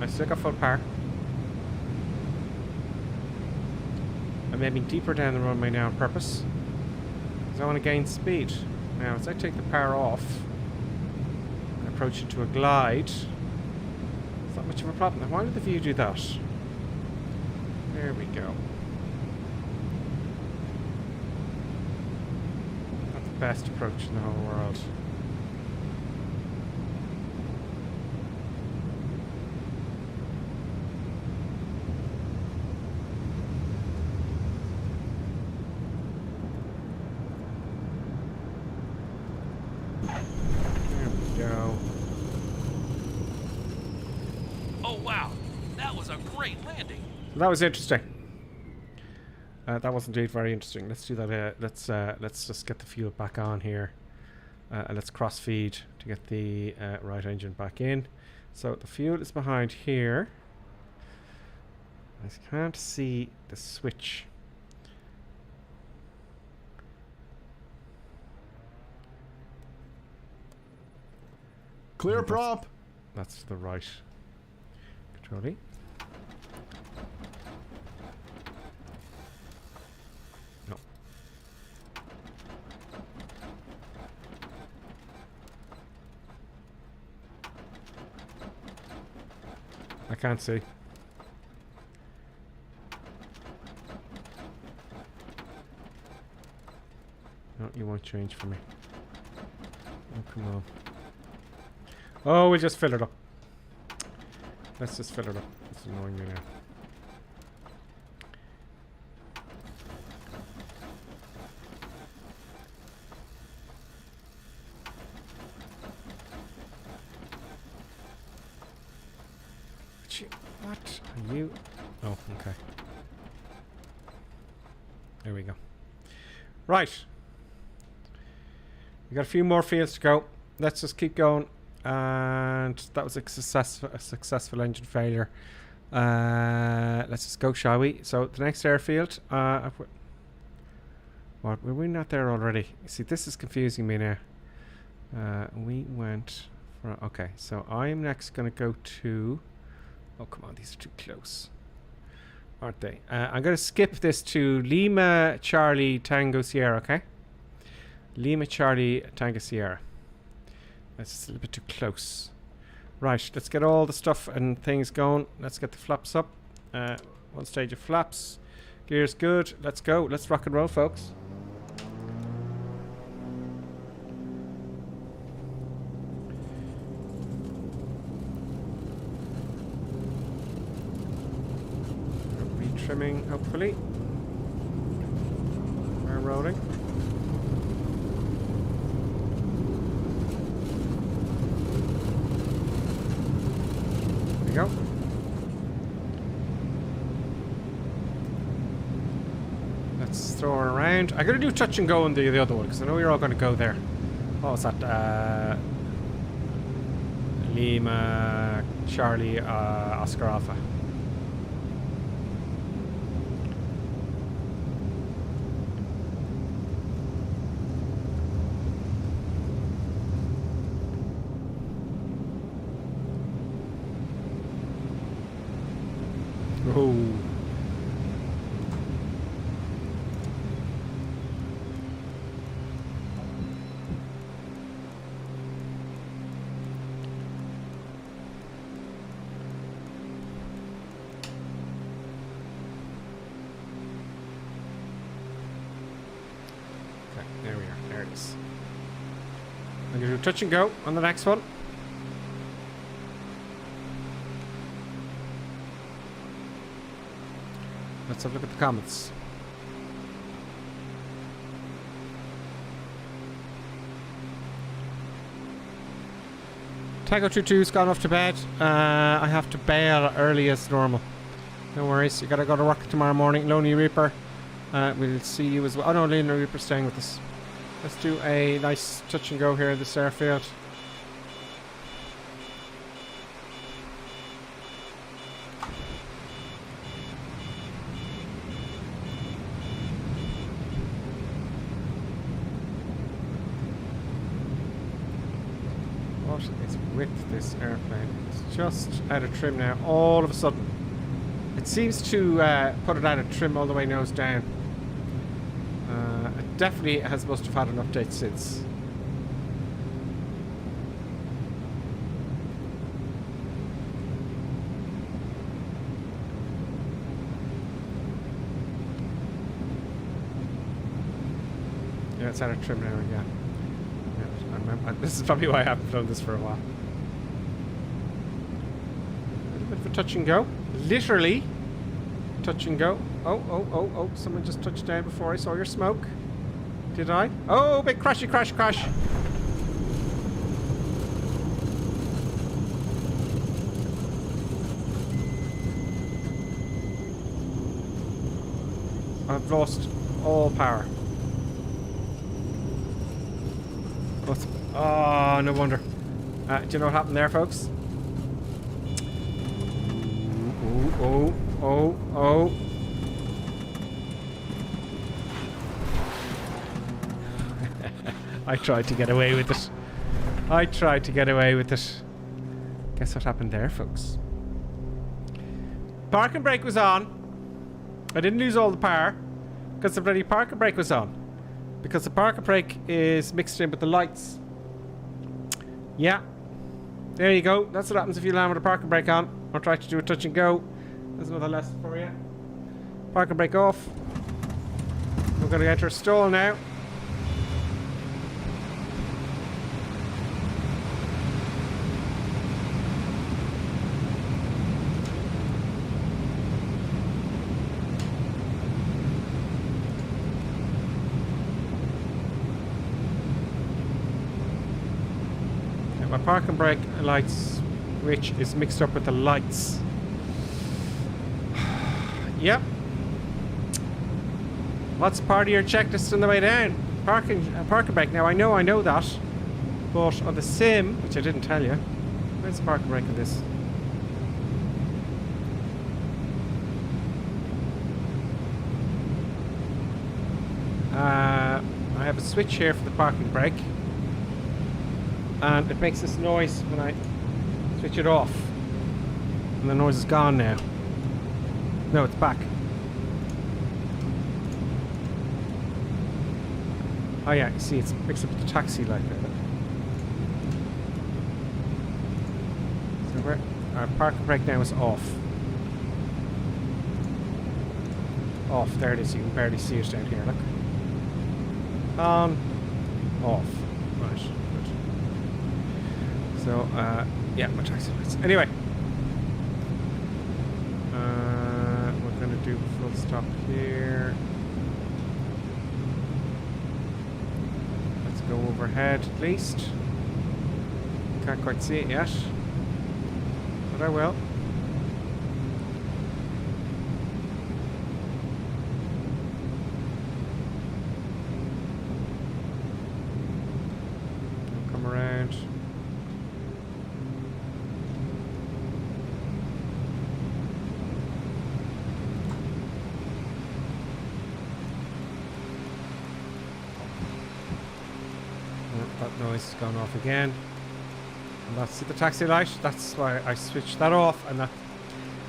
I still got full power. I'm aiming deeper down the runway now on purpose, because I want to gain speed. Now, as I take the power off and approach into a glide, it's not much of a problem. Now, why did the view do that? There we go. Not the best approach in the whole world. There we go. Oh wow, that was a great landing. So that was interesting. That was indeed very interesting. Let's do that. Let's just get the fuel back on here, and let's cross feed to get the right engine back in. So the fuel is behind here. I can't see the switch. Clear prop. That's the right. Control E. No. I can't see. No, you won't change for me. Oh, come on. Oh, we'll just fill it up. Let's just fill it up. It's annoying me now. What are you? Oh, okay. There we go. Right. We got a few more fields to go. Let's just keep going. And that was a successful engine failure. Let's just go, shall we? So the next airfield. What, were we not there already? See, this is confusing me now. We went for... Okay, so I'm next going to go to... Oh, come on, these are too close. Aren't they? I'm going to skip this to Lima Charlie Tango Sierra, okay? Lima Charlie Tango Sierra. That's just a little bit too close. Right, let's get all the stuff and things going. Let's get the flaps up. One stage of flaps. Gear's good. Let's go. Let's rock and roll, folks. Retrimming, hopefully. We're rolling. Go. Let's throw her around. I'm going to do touch and go on the other one because I know you're all going to go there. What was that? Lima, Charlie, Oscar Alpha. Oh. Okay, there we are. There it is. I'm going to do touch and go on the next one. Let's have a look at the comments. Tango 22's gone off to bed. I have to bail early as normal. No worries. You gotta go to work tomorrow morning. Lonely Reaper. We'll see you as well. Oh no, Lonely Reaper's staying with us. Let's do a nice touch and go here at this airfield. What is with this airplane? It's just out of trim now. All of a sudden, it seems to put it out of trim all the way nose down. It definitely must have had an update since. Yeah, it's out of trim now again. Yeah, I remember, this is probably why I haven't done this for a while. A little bit of a touch and go. Literally touch and go. Oh, someone just touched down before I saw your smoke. Did I? Oh, big crashy crash. I've lost all power. Oh, no wonder. Do you know what happened there, folks? Oh. I tried to get away with it. I tried to get away with it. Guess what happened there, folks? Parking brake was on. I didn't lose all the power because the bloody parking brake was on. Because the parking brake is mixed in with the lights. Yeah. There you go. That's what happens if you land with a parking brake on or try to do a touch and go. There's another lesson for you. Parking brake off. We're going to enter a stall now. My parking brake lights, which is mixed up with the lights. Yep. What's part of your checklist on the way down? Parking brake. Now I know that, but on the sim, which I didn't tell you, where's the parking brake on this? I have a switch here for the parking brake. And it makes this noise when I switch it off. And the noise is gone now. No, it's back. Oh yeah, you see it's mixed up with the taxi light there. So our parking brake now is off. Off, there it is, you can barely see it down here, look. On, off. Right. So, yeah, my taxi lights. Anyway. We're going to do full stop here. Let's go overhead at least. Can't quite see it yet. But I will. Come around. That noise has gone off again. And that's the taxi light. That's why I switched that off, and that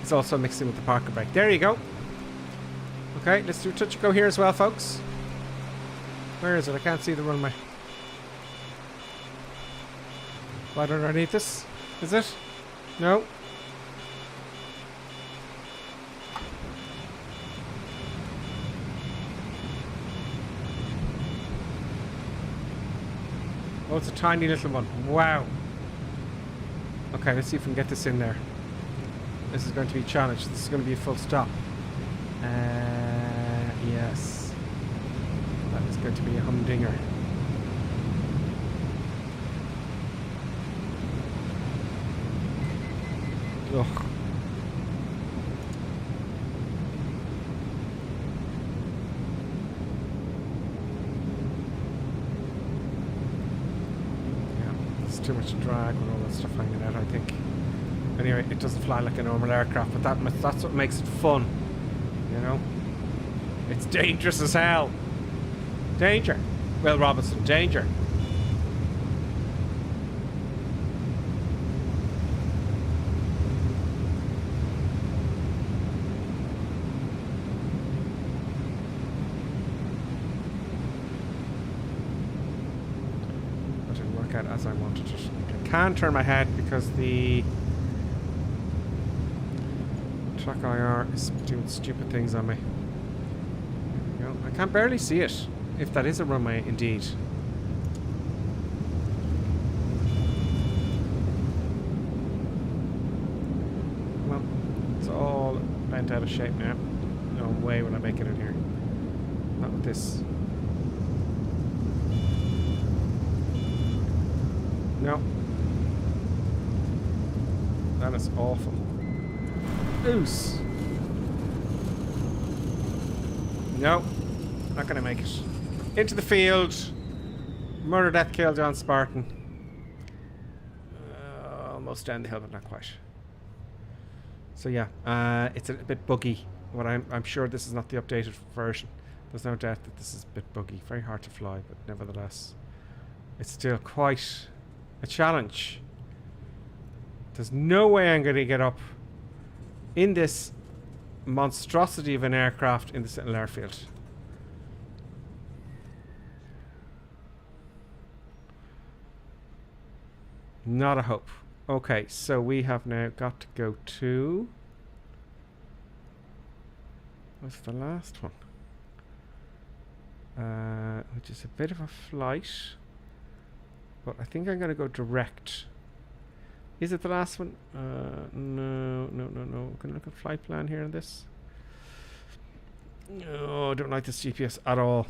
is also mixed in with the parking brake. There you go. Okay, let's do a touch and go here as well, folks. Where is it? I can't see the runway. Right underneath this. Is it? No. Oh, it's a tiny little one. Wow. Okay, let's see if we can get this in there. This is going to be a challenge. This is going to be a full stop. Yes. That is going to be a humdinger. Ugh. Too much drag with all that stuff hanging out, I think. Anyway, it doesn't fly like a normal aircraft, but that's what makes it fun, you know. It's dangerous as hell. Danger. Will Robinson, danger. As I wanted it. I can't turn my head because the track IR is doing stupid things on me. There we go. I can barely see it, if that is a runway indeed. Well, it's all bent out of shape now. No way will I make it in here. Not with this. No. That is awful. Oos. No. Not gonna make it. Into the field. Murder, death, kill, John Spartan. Almost down the hill, but not quite. So yeah, it's a bit buggy. But I'm sure this is not the updated version. There's no doubt that this is a bit buggy. Very hard to fly, but nevertheless, it's still quite a challenge. There's no way I'm going to get up in this monstrosity of an aircraft in this little airfield. Not a hope. Okay, so we have now got to go to... What's the last one? Which is a bit of a flight. But I think I'm going to go direct. Is it the last one? No. Can I look at flight plan here on this? No, I don't like this GPS at all.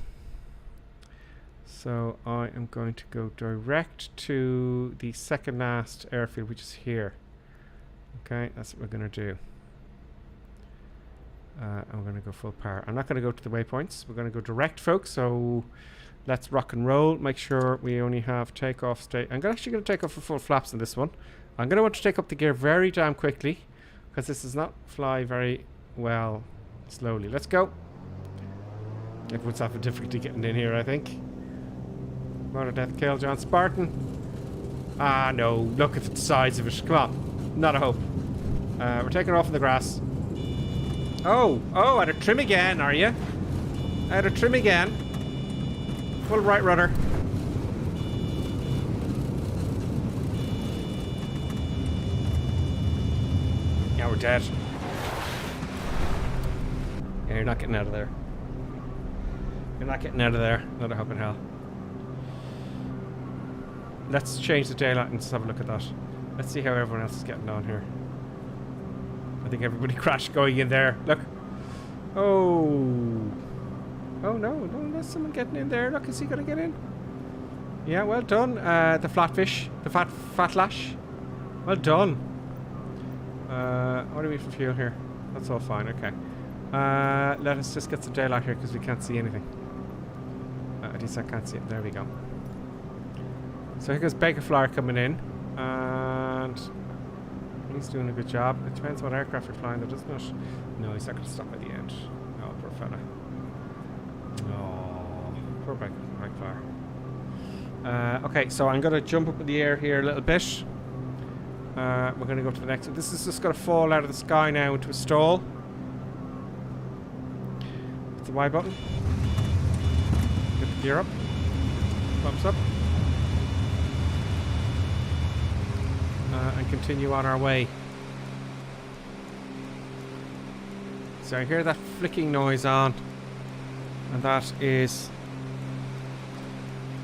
So I am going to go direct to the second last airfield, which is here. Okay, that's what we're going to do. I'm going to go full power. I'm not going to go to the waypoints. We're going to go direct, folks. So let's rock and roll. Make sure we only have takeoff state. I'm actually going to take off for full flaps in this one. I'm going to want to take up the gear very damn quickly, because this does not fly very well slowly. Let's go. Everyone's having difficulty getting in here, I think. Motor death kill John Spartan. Ah, no. Look at the size of it. Come on. Not a hope. We're taking off in the grass. Oh, out of trim again, are you? Out of trim again. Full right rudder. Yeah, we're dead. Yeah, you're not getting out of there. You're not getting out of there. Not a hope in hell. Let's change the daylight and just have a look at that. Let's see how everyone else is getting on here. I think everybody crashed going in there. Look. Oh no, there's someone getting in there. Look, is he gonna get in? Yeah, well done. The flatfish. The fat lash. Well done. What do we for fuel here? That's all fine, okay. Let us just get some daylight here because we can't see anything. At least I can't see it. There we go. So here goes Bakerflyer coming in. And he's doing a good job. It depends what aircraft you're flying, though, doesn't it? No, he's not going to stop at the end. Oh, poor fella. Oh, poor Bakerflyer. Okay, so I'm going to jump up in the air here a little bit. We're going to go to the next one. This is just going to fall out of the sky now into a stall. It's the Y button. Get the gear up. Thumbs up. And continue on our way. So I hear that flicking noise on, and that is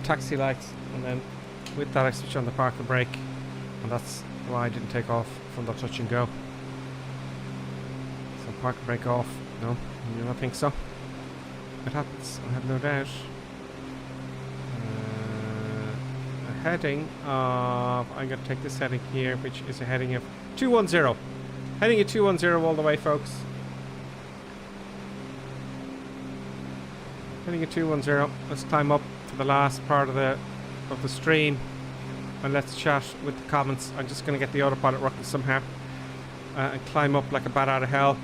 taxi lights, and then with that I switch on the park and brake, and that's why I didn't take off from the touch and go. So park and brake off. No, you don't think so? It happens, I have no doubt. Heading of, I'm going to take this heading here, which is a heading of 210. Heading at 210 all the way, folks. Heading at 210. Let's climb up to the last part of the stream, and let's chat with the comments. I'm just going to get the autopilot working somehow, and climb up like a bat out of hell.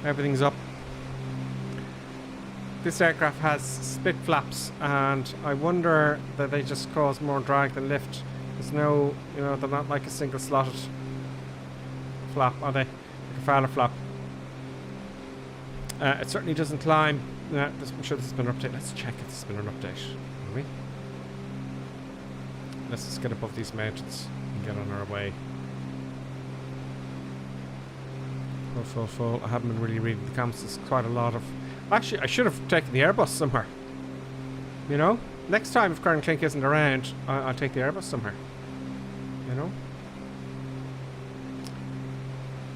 Everything's up. This aircraft has split flaps, and I wonder that they just cause more drag than lift. There's no, they're not like a single slotted flap, are they? Like a Fowler flap. It certainly doesn't climb. I'm sure this has been an update. Let's check if this has been an update. Are we? Let's just get above these mountains and get on our way. Full. I haven't been really reading the comments. There's quite a lot of... Actually, I should have taken the Airbus somewhere. Next time if Karen Klink isn't around, I'll take the Airbus somewhere.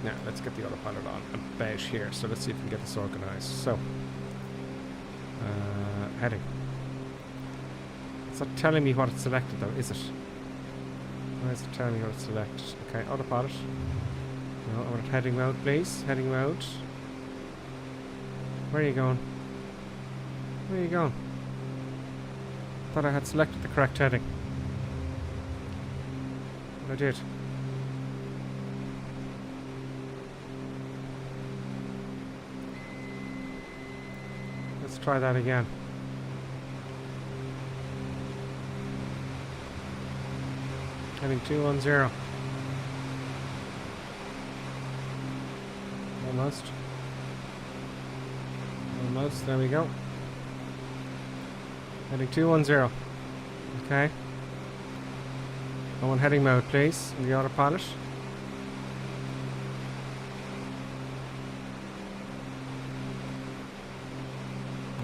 Now, let's get the autopilot on about here. So let's see if we can get this organized. So, heading. It's not telling me what it's selected though, is it? Why is it telling me what it's selected? Okay, autopilot. No, I want heading mode, please. Heading mode. Where are you going? Where are you going? Thought I had selected the correct heading. But I did. Let's try that again. Heading 210. Almost. Almost, there we go. Heading 210. Okay. Go on heading mode, please, in the autopilot.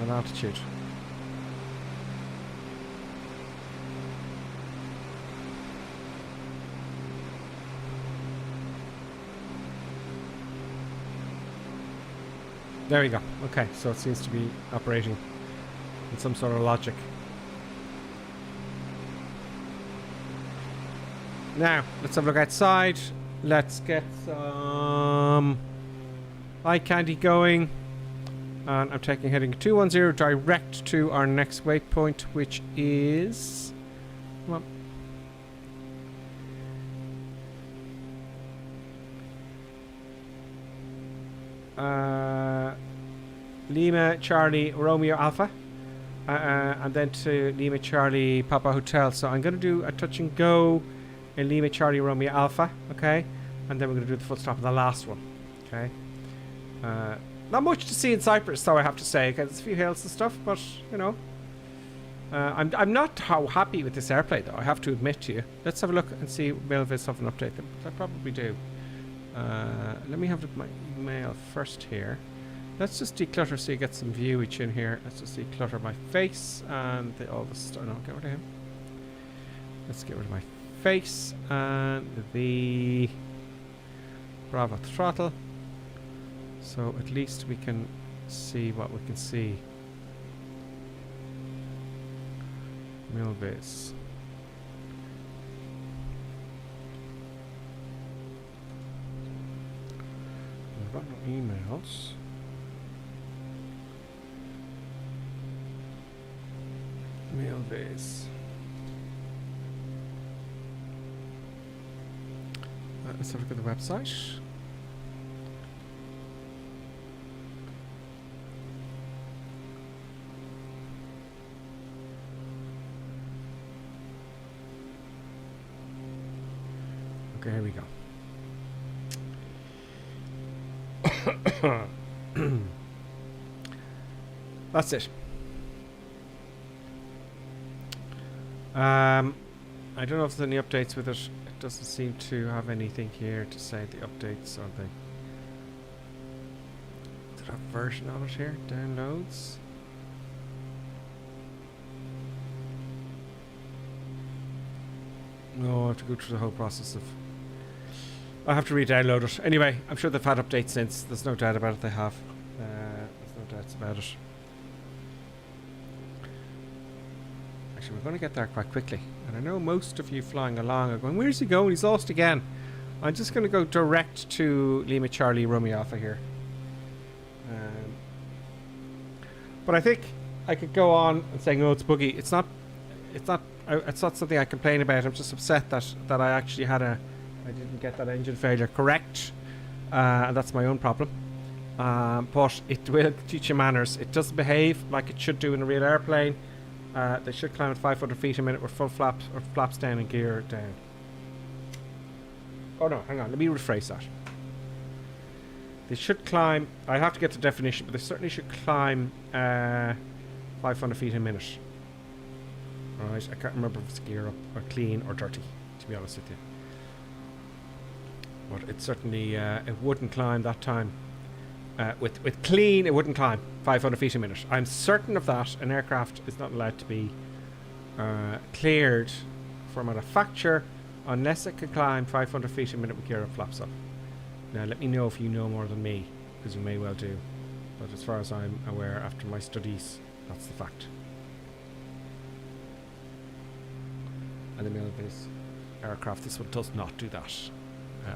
And altitude. There we go. Okay, so it seems to be operating in some sort of logic. Now, let's have a look outside. Let's get some eye candy going. And I'm taking heading 210 direct to our next waypoint, which is... Come on. Lima Charlie Romeo Alpha. And then to Lima Charlie Papa Hotel. So I'm going to do a touch and go in Lima Charlie Romeo Alpha. Okay. And then we're going to do the full stop on the last one. Okay. Not much to see in Cyprus, though, I have to say. There's a few hills and stuff, but, you know. I'm not how happy with this airplane, though, I have to admit to you. Let's have a look and see Mailviz have an update. I probably do. Let me have my mail first here. Let's just declutter so you get some viewage in here. Let's just declutter my face and all the stuff. No, get rid of him. Let's get rid of my face and the Bravo throttle. So at least we can see what we can see. Mailviz. I've got no emails. Mailviz. Let's have a look at the website. Okay, here we go. That's it. I don't know if there's any updates with it. It doesn't seem to have anything here to say the updates or the... Did I have a version of it here? Downloads. No, I have to go through the whole process of... I have to re-download it. Anyway, I'm sure they've had updates since. There's no doubt about it, they have. There's no doubts about it. Actually, we're going to get there quite quickly. And I know most of you flying along are going, where's he going? He's lost again. I'm just going to go direct to Lima Charlie Romeo Alpha here. But I think I could go on and saying, oh, it's buggy. It's not something I complain about. I'm just upset that I actually I didn't get that engine failure correct. And that's my own problem. But it will teach you manners. It doesn't behave like it should do in a real airplane. They should climb at 500 feet a minute with full flaps or flaps down and gear down. Oh no, hang on, let me rephrase that. They should climb, I have to get the definition, but they certainly should climb 500 feet a minute. Alright, I can't remember if it's gear up or clean or dirty, to be honest with you. But it certainly, it wouldn't climb that time. With clean, it wouldn't climb 500 feet a minute. I'm certain of that. An aircraft is not allowed to be cleared for manufacture unless it can climb 500 feet a minute with gear up flaps up. Now, let me know if you know more than me, because you may well do. But as far as I'm aware, after my studies, that's the fact. And the Mailviz aircraft, this one does not do that.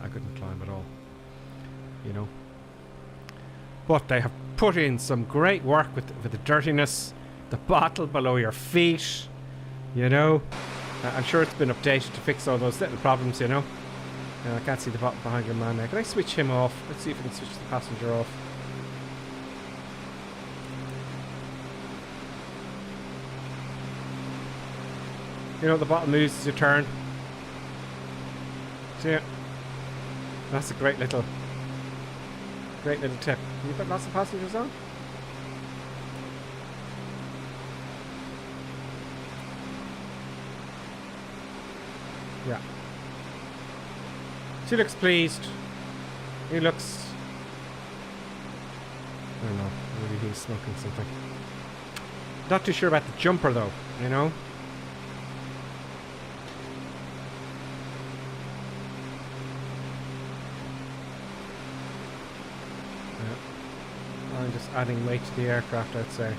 I couldn't climb at all, you know. But they have put in some great work with the dirtiness, the bottle below your feet, you know. I'm sure it's been updated to fix all those little problems, you know. I can't see the bottle behind your man there. Can I switch him off? Let's see if we can switch the passenger off. You know, the bottle moves as you turn. See ya. That's a great little tip. Can you put lots of passengers on? Yeah. She looks pleased. He looks... I don't know. Maybe he's smoking something. Not too sure about the jumper though, you know? I'm just adding weight to the aircraft, I'd say.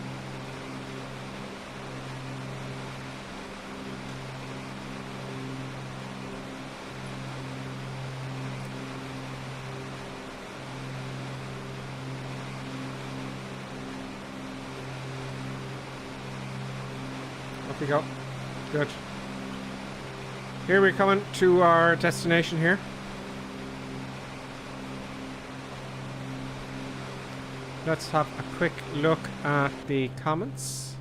Off we go. Good. Here we're coming to our destination here. Let's have a quick look at the comments.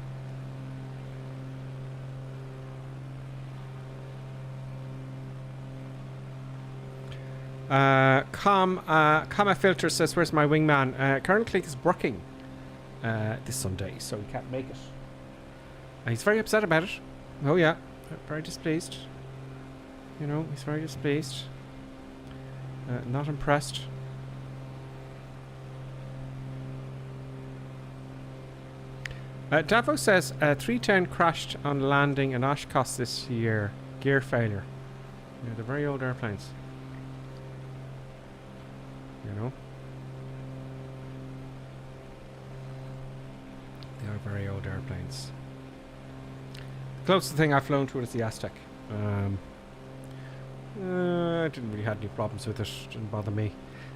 Comma Filter says, where's my wingman? Currently he's working this Sunday, so he can't make it. He's very upset about it. Oh yeah, very displeased. You know, he's very displeased. Not impressed. Davos says 310 crashed on landing in Oshkosh this year. Gear failure. Yeah, they're very old airplanes. You know? They are very old airplanes. The closest thing I've flown to it is the Aztec. I didn't really have any problems with it. Didn't bother me.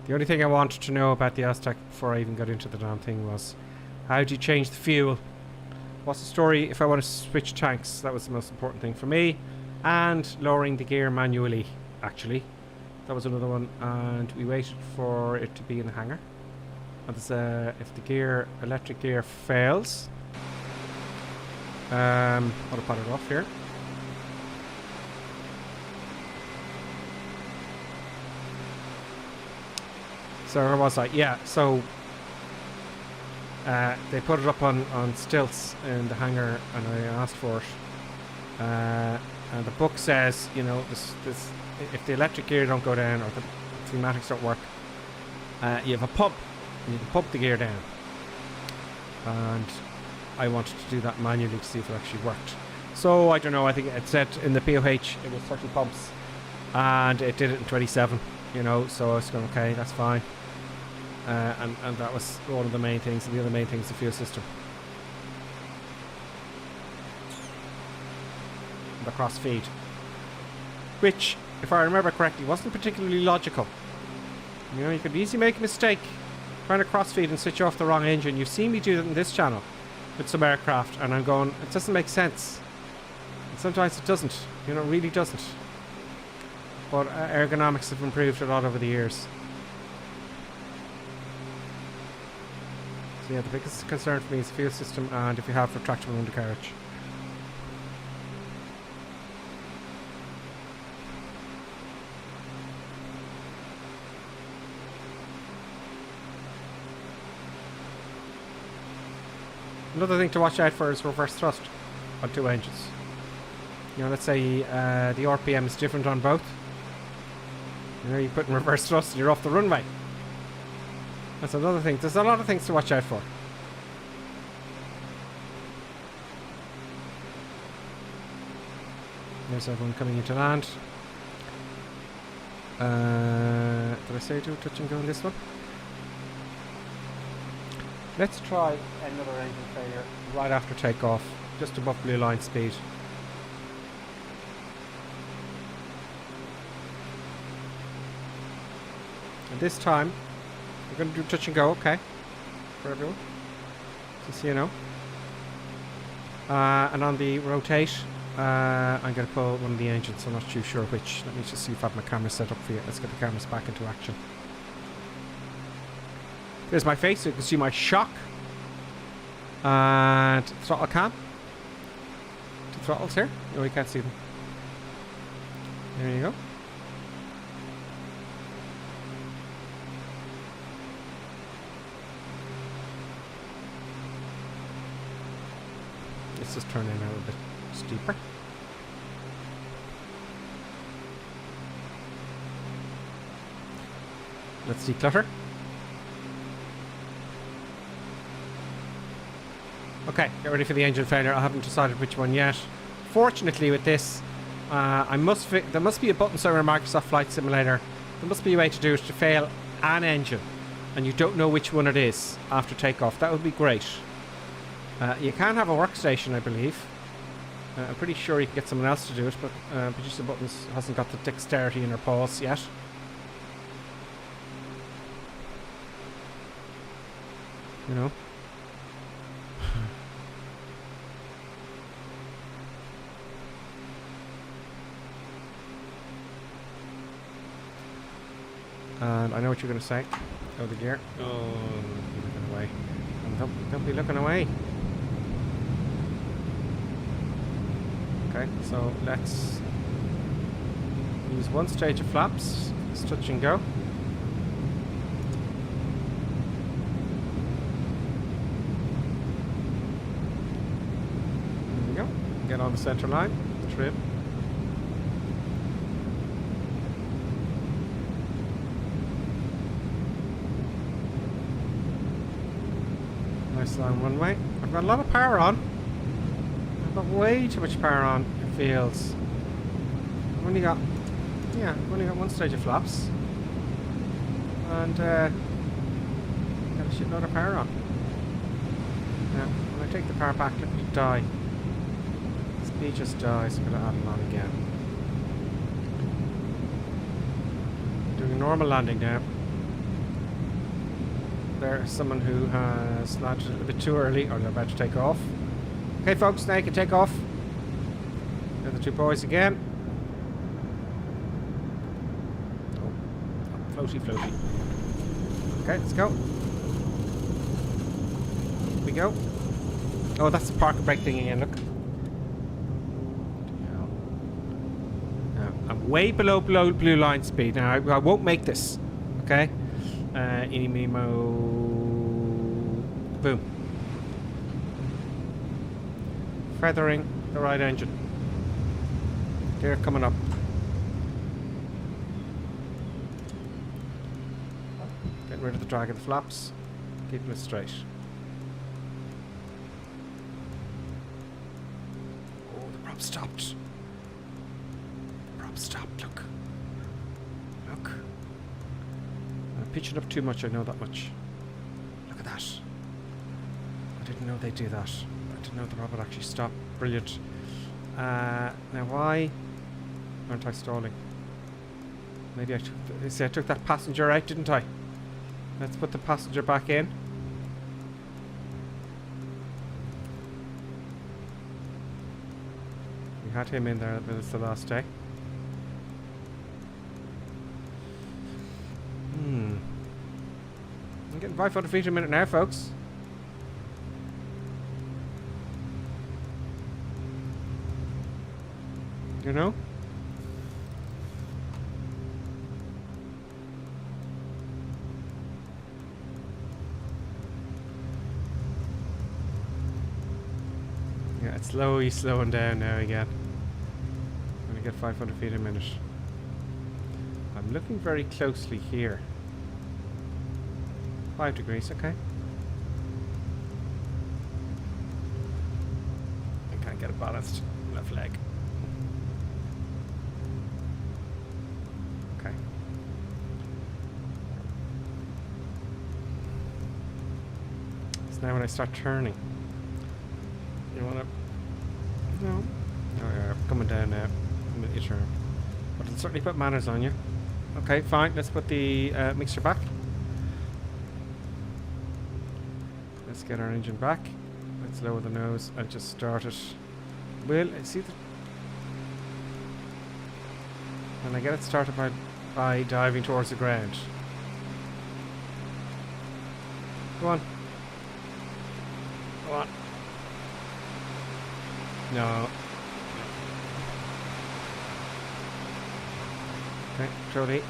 The only thing I wanted to know about the Aztec before I even got into the damn thing was, how do you change the fuel? What's the story if I want to switch tanks? That was the most important thing for me. And lowering the gear manually, actually. That was another one. And we waited for it to be in the hangar. And if the electric gear fails, autopilot off here. So where was I? Yeah, so they put it up on stilts in the hangar, and I asked for it. And the book says, you know, this if the electric gear don't go down or the pneumatics don't work, you have a pump, and you can pump the gear down. And I wanted to do that manually to see if it actually worked. So I don't know. I think it said in the POH it was 30 pumps, and it did it in 27. You know, so I was going, okay, that's fine. And that was one of the main things, and the other main thing is the fuel system. The cross feed, which, if I remember correctly, wasn't particularly logical. You know, you could easily make a mistake trying to cross feed and switch off the wrong engine. You've seen me do that in this channel with some aircraft, and I'm going, it doesn't make sense. And sometimes it doesn't. You know, it really doesn't. But ergonomics have improved a lot over the years. So yeah, the biggest concern for me is the fuel system, and if you have retractable undercarriage. Another thing to watch out for is reverse thrust on two engines. You know, let's say the RPM is different on both. You know, you put in reverse thrust and you're off the runway. That's another thing. There's a lot of things to watch out for. There's everyone coming into land. Did I say do touch and go on this one? Let's try another engine failure right after takeoff, just above blue line speed. And this time, we're going to do touch and go, okay, for everyone, just so you know. And on the rotate, I'm going to pull one of the engines, I'm not too sure which. Let me just see if I have my camera set up for you. Let's get the cameras back into action. There's my face, so you can see my shock. And throttle cam. Two throttles here. No, you can't see them. There you go. just turn in a little bit steeper. Let's declutter. Okay, get ready for the engine failure. I haven't decided which one yet. Fortunately with this, there must be a button somewhere in Microsoft Flight Simulator. There must be a way to do it to fail an engine, and you don't know which one it is after takeoff. That would be great. You can have a workstation, I believe. I'm pretty sure you can get someone else to do it, but Producer Buttons hasn't got the dexterity in her paws yet. You know. And I know what you're going to say. Oh, the gear. Oh, you're looking away. And don't be looking away. Okay, so let's use one stage of flaps. It's touch and go. There we go. Get on the center line. Trim. Nice long runway. I've got a lot of power on. I've got way too much power on, it feels. I've only got one stage of flaps. And got a shitload of power on. Now, when I take the power back, look at it die. Speed just dies. I'm gonna add it on again. Doing a normal landing now. There's someone who has landed a little bit too early, or they're about to take off. Okay, folks, now you can take off. The other two boys again. Oh, floaty, floaty. Okay, let's go. Here we go. Oh, that's the park and brake thing again, look. Now, I'm way below blue line speed. Now, I won't make this. Okay? Eeny, meeny, mo. Boom. Feathering the right engine. They're coming up. Getting rid of the drag of the flaps. Keeping it straight. Oh, the prop stopped. The prop stopped, look. Look. I'm pitching up too much, I know that much. Look at that. I didn't know they'd do that. I didn't know the robot actually stopped. Brilliant. Now why aren't I stalling? Maybe I took that passenger out, didn't I? Let's put the passenger back in. We had him in there, but it's the last day. I'm getting 500 feet a minute now, folks. You know? Yeah, it's slowly slowing down now again. I'm gonna get 500 feet a minute. I'm looking very closely here. 5 degrees, okay. I can't get it balanced. Left leg. Okay. So now when I start turning, you wanna... No. Oh yeah, coming down now. I'm gonna turn. But it'll certainly put manners on you. Okay, fine. Let's put the mixture back. Let's get our engine back. Let's lower the nose and just start it. Will I see the... And I get it started by diving towards the ground. Go on. Go on. No. Okay, control E.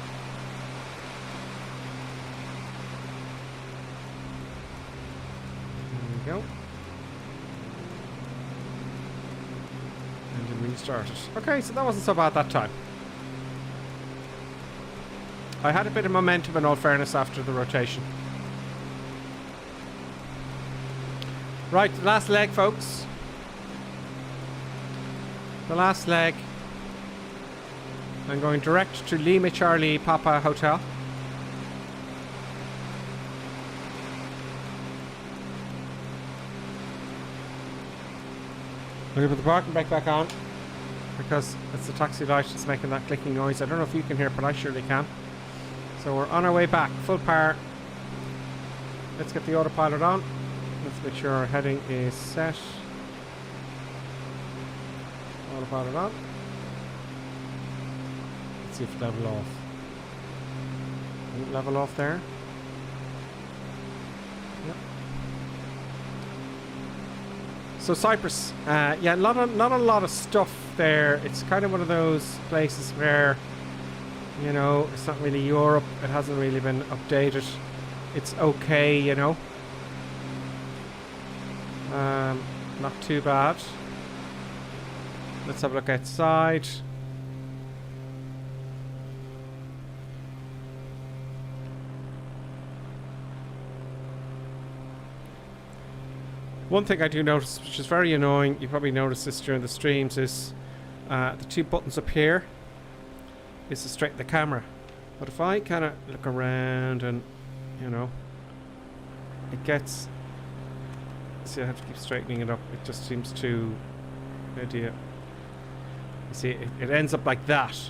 There we go. started. Okay, so that wasn't so bad that time. I had a bit of momentum in all fairness after the rotation. Right, the last leg, folks. The last leg. I'm going direct to Lima Charlie Papa Hotel. I'm going to put the parking brake back on because it's the taxi light that's making that clicking noise. I don't know if you can hear it, but I surely can. So we're on our way back, full power. Let's get the autopilot on. Let's make sure our heading is set. Autopilot on. Let's see if it level off. Didn't level off there. Yep. So Cyprus, yeah, not a lot of stuff there. It's kind of one of those places where, you know, it's not really Europe. It hasn't really been updated. It's okay, you know. Not too bad. Let's have a look outside. One thing I do notice, which is very annoying, you probably noticed this during the streams, is the two buttons up here is to straighten the camera. But if I kind of look around and, you know, it gets... See, I have to keep straightening it up. It just seems too... idea. You see, it ends up like that,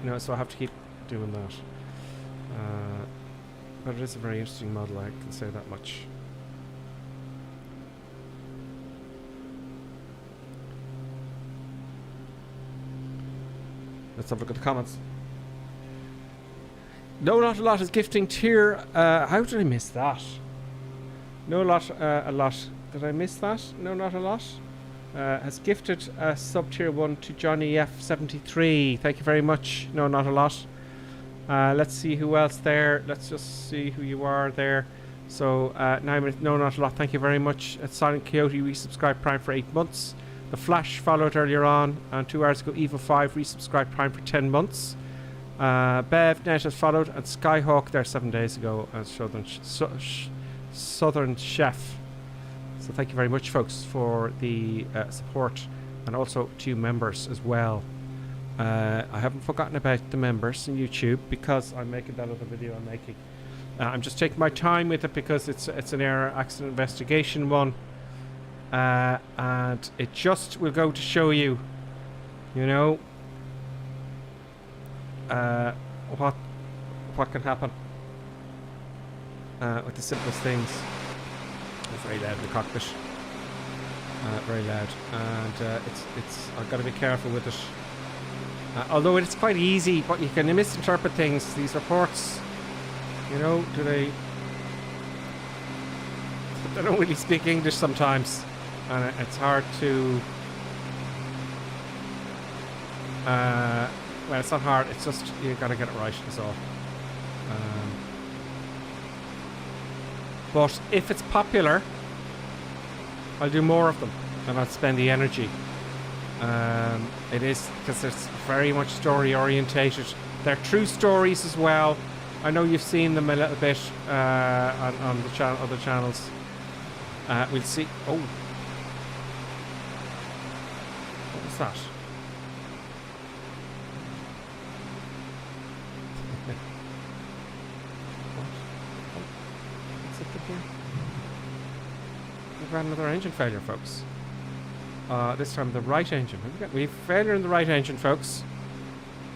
you know, so I have to keep doing that. But it is a very interesting model, I can say that much. Let's have a look at the comments. No, not a lot is gifting tier. How did I miss that? No, lot, a lot. Did I miss that? No, not a lot. Has gifted a sub tier 1 to Johnny F73. Thank you very much. No, not a lot. Let's see who else there. Let's just see who you are there. So, no, not a lot. Thank you very much. At Silent Coyote, resubscribed Prime for 8 months. The Flash followed earlier on, and 2 hours ago, Evil 5 resubscribed Prime for 10 months. Bev Net has followed, and Skyhawk there 7 days ago as Southern Chef. So thank you very much, folks, for the support, and also to members as well. I haven't forgotten about the members in YouTube because I'm making that other video I'm making. I'm just taking my time with it because it's an error accident investigation one. And it just will go to show you, you know, what can happen with the simplest things. It's very loud in the cockpit, very loud, and it's I've got to be careful with it. Although it's quite easy, but you can misinterpret things. These reports, you know, they don't really speak English sometimes. And it's hard to... well, it's not hard. It's just you gotta get it right, is all. But if it's popular, I'll do more of them. And I'll spend the energy. It is, because it's very much story orientated. They're true stories as well. I know you've seen them a little bit on the other channels. We'll see... Oh! That. What's up here? We've had another engine failure, folks. This time the right engine. We've failure in the right engine, folks.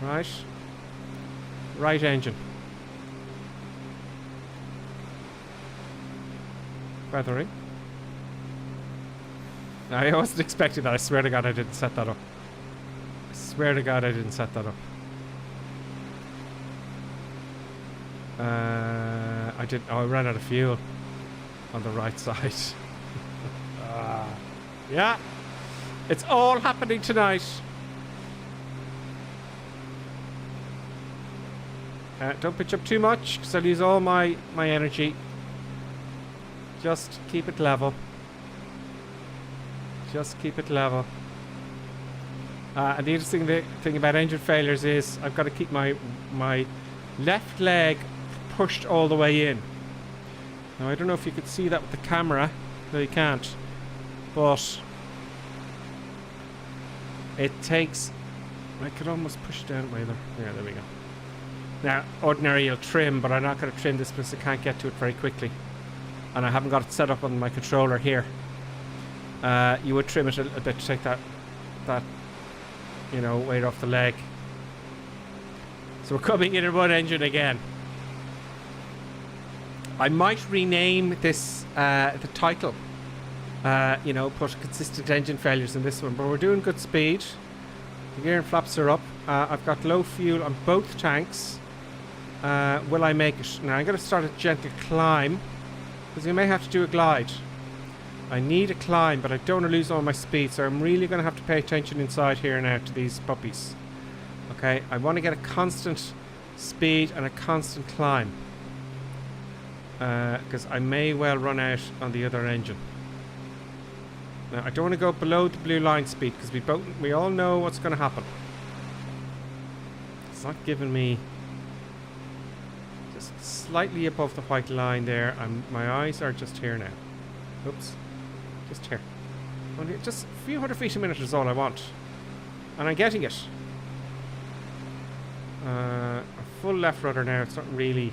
Right. Right engine. Weathering. I wasn't expecting that. I swear to God I didn't set that up. I swear to God I didn't set that up. I didn't. Oh, I ran out of fuel on the right side. Yeah. It's all happening tonight. Don't pitch up too much because I'll use all my energy. Just keep it level. Just keep it level. And the interesting thing about engine failures is I've got to keep my left leg pushed all the way in. Now I don't know if you could see that with the camera. No, you can't. But it takes... I could almost push it down either. Yeah, there we go. Now, ordinary you'll trim, but I'm not going to trim this because I can't get to it very quickly. And I haven't got it set up on my controller here. You would trim it a little bit to take that you know, weight off the leg. So we're coming in one engine again. I might rename this the title. You know, put consistent engine failures in this one, but we're doing good speed. The gear and flaps are up. I've got low fuel on both tanks. Will I make it? Now I'm going to start a gentle climb because we may have to do a glide. I need a climb, but I don't want to lose all my speed, so I'm really going to have to pay attention inside here now to these puppies. Okay, I want to get a constant speed and a constant climb. Because I may well run out on the other engine. Now, I don't want to go below the blue line speed because we all know what's going to happen. It's not giving me just slightly above the white line there, and my eyes are just here now. Oops, just here. Only just a few hundred feet a minute is all I want, and I'm getting it. A full left rudder now. It's not really.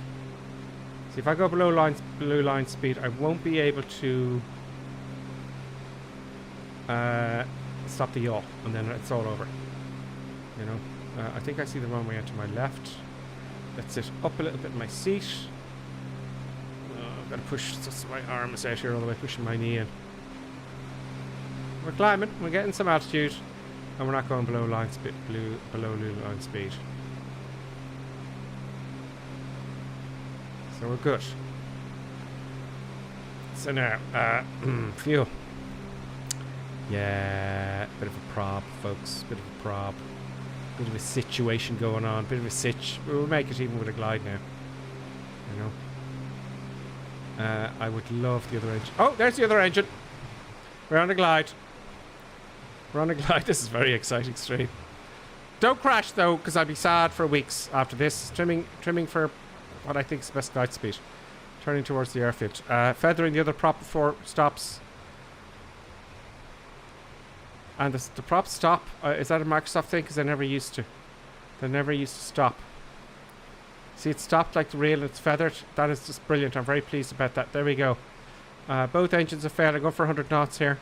See, if I go below blue line speed, I won't be able to stop the yaw, and then it's all over. You know, I think I see the runway out to my left. Let's sit up a little bit in my seat. I've got to push, just my arm is out here all the way, pushing my knee in. We're climbing, we're getting some altitude, and we're not going below line speed, below line speed. So we're good. So now, fuel. Yeah, bit of a prob, folks. Bit of a prob. Bit of a situation going on. Bit of a sitch. We'll make it even with a glide now. You know. I would love the other engine. Oh, there's the other engine. We're on a glide. We're on a glide. This is very exciting stream. Don't crash though, because I'll be sad for weeks after this. Trimming for what I think is the best glide speed. Turning towards the airfield. Feathering the other prop before stops. And the prop stop, is that a Microsoft thing? Because they never used to. They never used to stop. See, it stopped like the rail and it's feathered. That is just brilliant. I'm very pleased about that. There we go. Both engines have failed. I go for 100 knots here.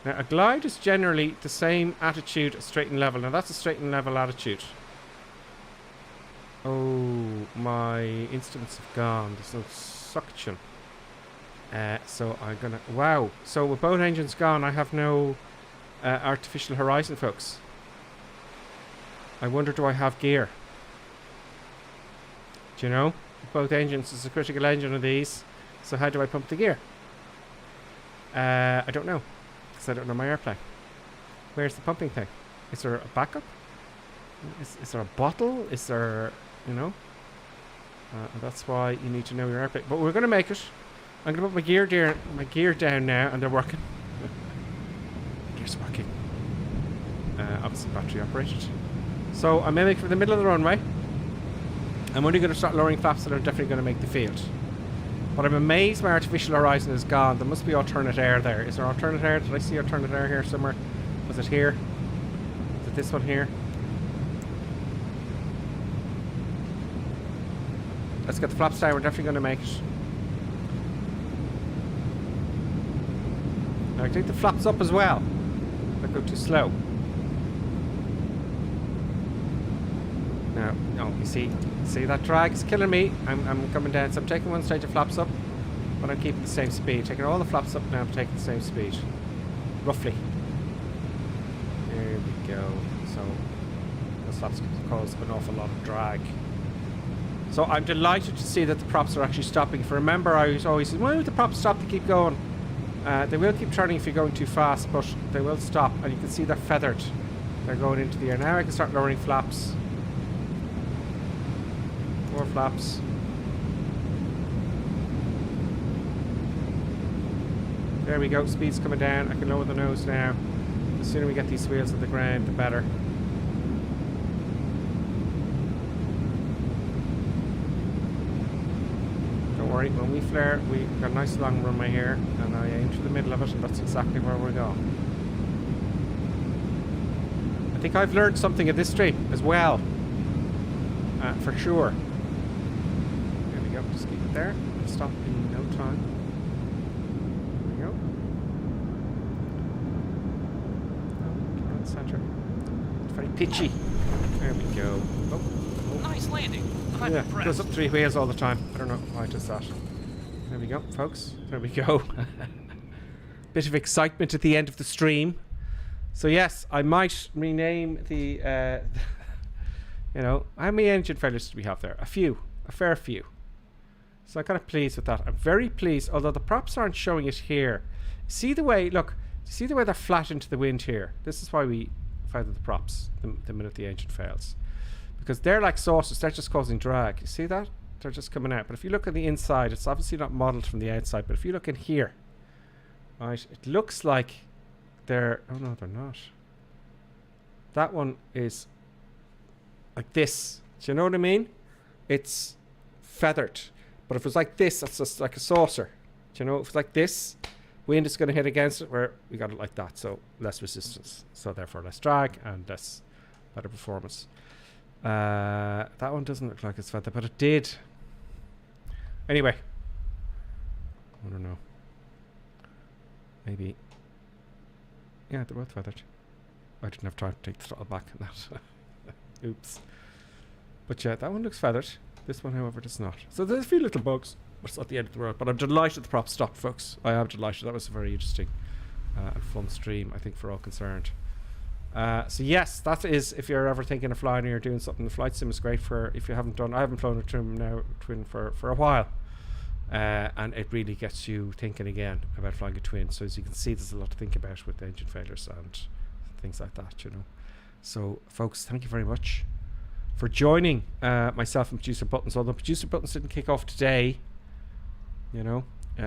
Now, a glide is generally the same attitude as straight and level. Now, that's a straight and level attitude. Oh, my instruments have gone. There's no suction. So I'm gonna... Wow. So with both engines gone, I have no artificial horizon, folks. I wonder, do I have gear? Do you know? Both engines is a critical engine of these. So how do I pump the gear? I don't know. Because I don't know my airplane. Where's the pumping thing? Is there a backup? Is there a bottle? Is there... You know? That's why you need to know your airplane. But we're going to make it. I'm going to put my gear down now, and they're working. The gear's working. Obviously battery operated. So I'm aiming for the middle of the runway. I'm only going to start lowering flaps that are definitely going to make the field. But I'm amazed my artificial horizon is gone. There must be alternate air there. Is there alternate air? Did I see alternate air here somewhere? Was it here? Is it this one here? Let's get the flaps down. We're definitely going to make it. Now I take the flaps up as well. They go too slow. Now, no, you see that drag is killing me. I'm coming down, so I'm taking one stage of flaps up, but I'm keeping the same speed. Taking all the flaps up now, I'm taking the same speed, roughly. There we go. So those flaps cause an awful lot of drag. So I'm delighted to see that the props are actually stopping. If you remember, I was always saying, why would the props stop to keep going? They will keep turning if you're going too fast, but they will stop, and you can see they're feathered. They're going into the air. Now I can start lowering flaps. More flaps. There we go. Speed's coming down. I can lower the nose now. The sooner we get these wheels on the ground, the better. Don't worry, when we flare, we got a nice long runway here, and I aim to the middle of it, and that's exactly where we're going. I think I've learned something at this stream as well, for sure. There we go, just keep it there. It'll stop in no time. There we go. Keep it in the centre. It's very pitchy. There we go. Oh. Nice landing. I'm Yeah, impressed. goes up 3 wheels all the time. I don't know why it does that. There we go, folks. There we go. Bit of excitement at the end of the stream. So yes, I might rename the, you know, how many engine failures do we have there? A few, a fair few. So I'm kind of pleased with that. I'm very pleased, although the props aren't showing it here. See the way, look, see the way they're flat into the wind here? This is why we feather the props the minute the engine fails. Because they're like saucers, they're just causing drag. You see that? They're just coming out. But if you look on the inside, it's obviously not modelled from the outside, but if you look in here, right, it looks like they're, oh no, they're not. That one is like this. Do you know what I mean? It's feathered. But if it was like this, that's just like a saucer. Do you know? If it's like this, wind is going to hit against it, where we got it like that. So less resistance. So therefore less drag and less better performance. That one doesn't look like it's feathered, but it did. Anyway. I don't know. Maybe. Yeah, they're both feathered. I didn't have time to take the throttle back on that. Oops. But yeah, that one looks feathered. This one, however, does not. So there's a few little bugs, but it's not the end of the world. But I'm delighted the prop stopped, folks. I am delighted. That was a very interesting and fun stream, I think, for all concerned. So yes, that is, if you're ever thinking of flying or you're doing something, the flight sim is great for, if you haven't done, I haven't flown a twin for a while. And it really gets you thinking again about flying a twin. So as you can see, there's a lot to think about with the engine failures and things like that, you know. So folks, thank you very much for joining myself and Producer Buttons. Although Producer Buttons didn't kick off today, you know,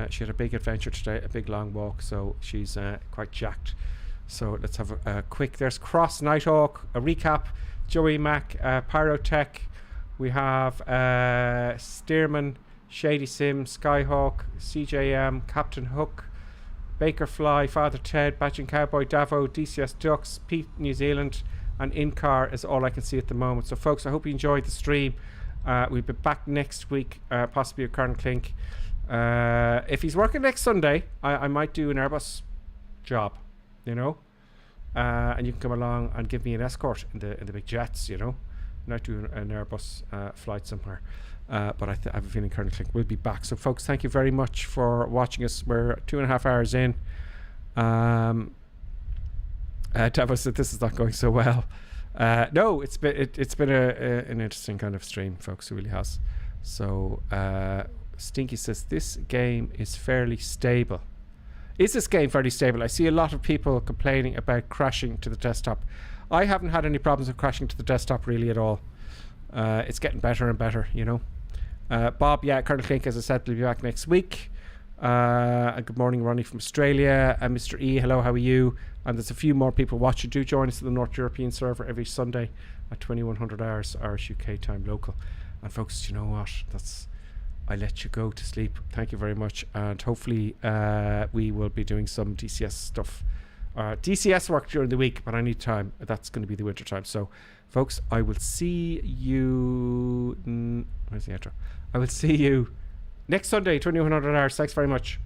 she had a big adventure today, a big long walk, so she's quite jacked. So let's have a quick, there's Cross, Nighthawk, a recap, Joey Mac, Pyrotech, we have Stearman, Shady Sim, Skyhawk, CJM, Captain Hook, Baker Fly, Father Ted, Badging Cowboy, Davo, DCS Ducks, Pete New Zealand, and In-Car is all I can see at the moment. So folks, I hope you enjoyed the stream. We'll be back next week, possibly with Colonel Clink. If he's working next Sunday, I might do an Airbus job, you know, and you can come along and give me an escort in the big jets, you know. I might do an Airbus flight somewhere. But I have a feeling Colonel Clink will be back. So folks, thank you very much for watching us. We're 2.5 hours in. Davos said this is not going so well. No, it's been an interesting kind of stream, folks. It really has. So Stinky says this game is fairly stable. Is this game fairly stable? I see a lot of people complaining about crashing to the desktop. I haven't had any problems with crashing to the desktop really at all. It's getting better and better, you know. Bob, yeah, Colonel Clink, as I said, will be back next week. And good morning, Ronnie from Australia. And Mr. E, hello, how are you? And there's a few more people watching. Do join us at the North European server every Sunday at 2100 hours Irish UK time local. And folks, you know what? I let you go to sleep. Thank you very much. And hopefully we will be doing some DCS stuff. DCS work during the week, but I need time. That's going to be the winter time. So folks, I will see you. Where's the intro? I will see you next Sunday, 2100 hours. Thanks very much.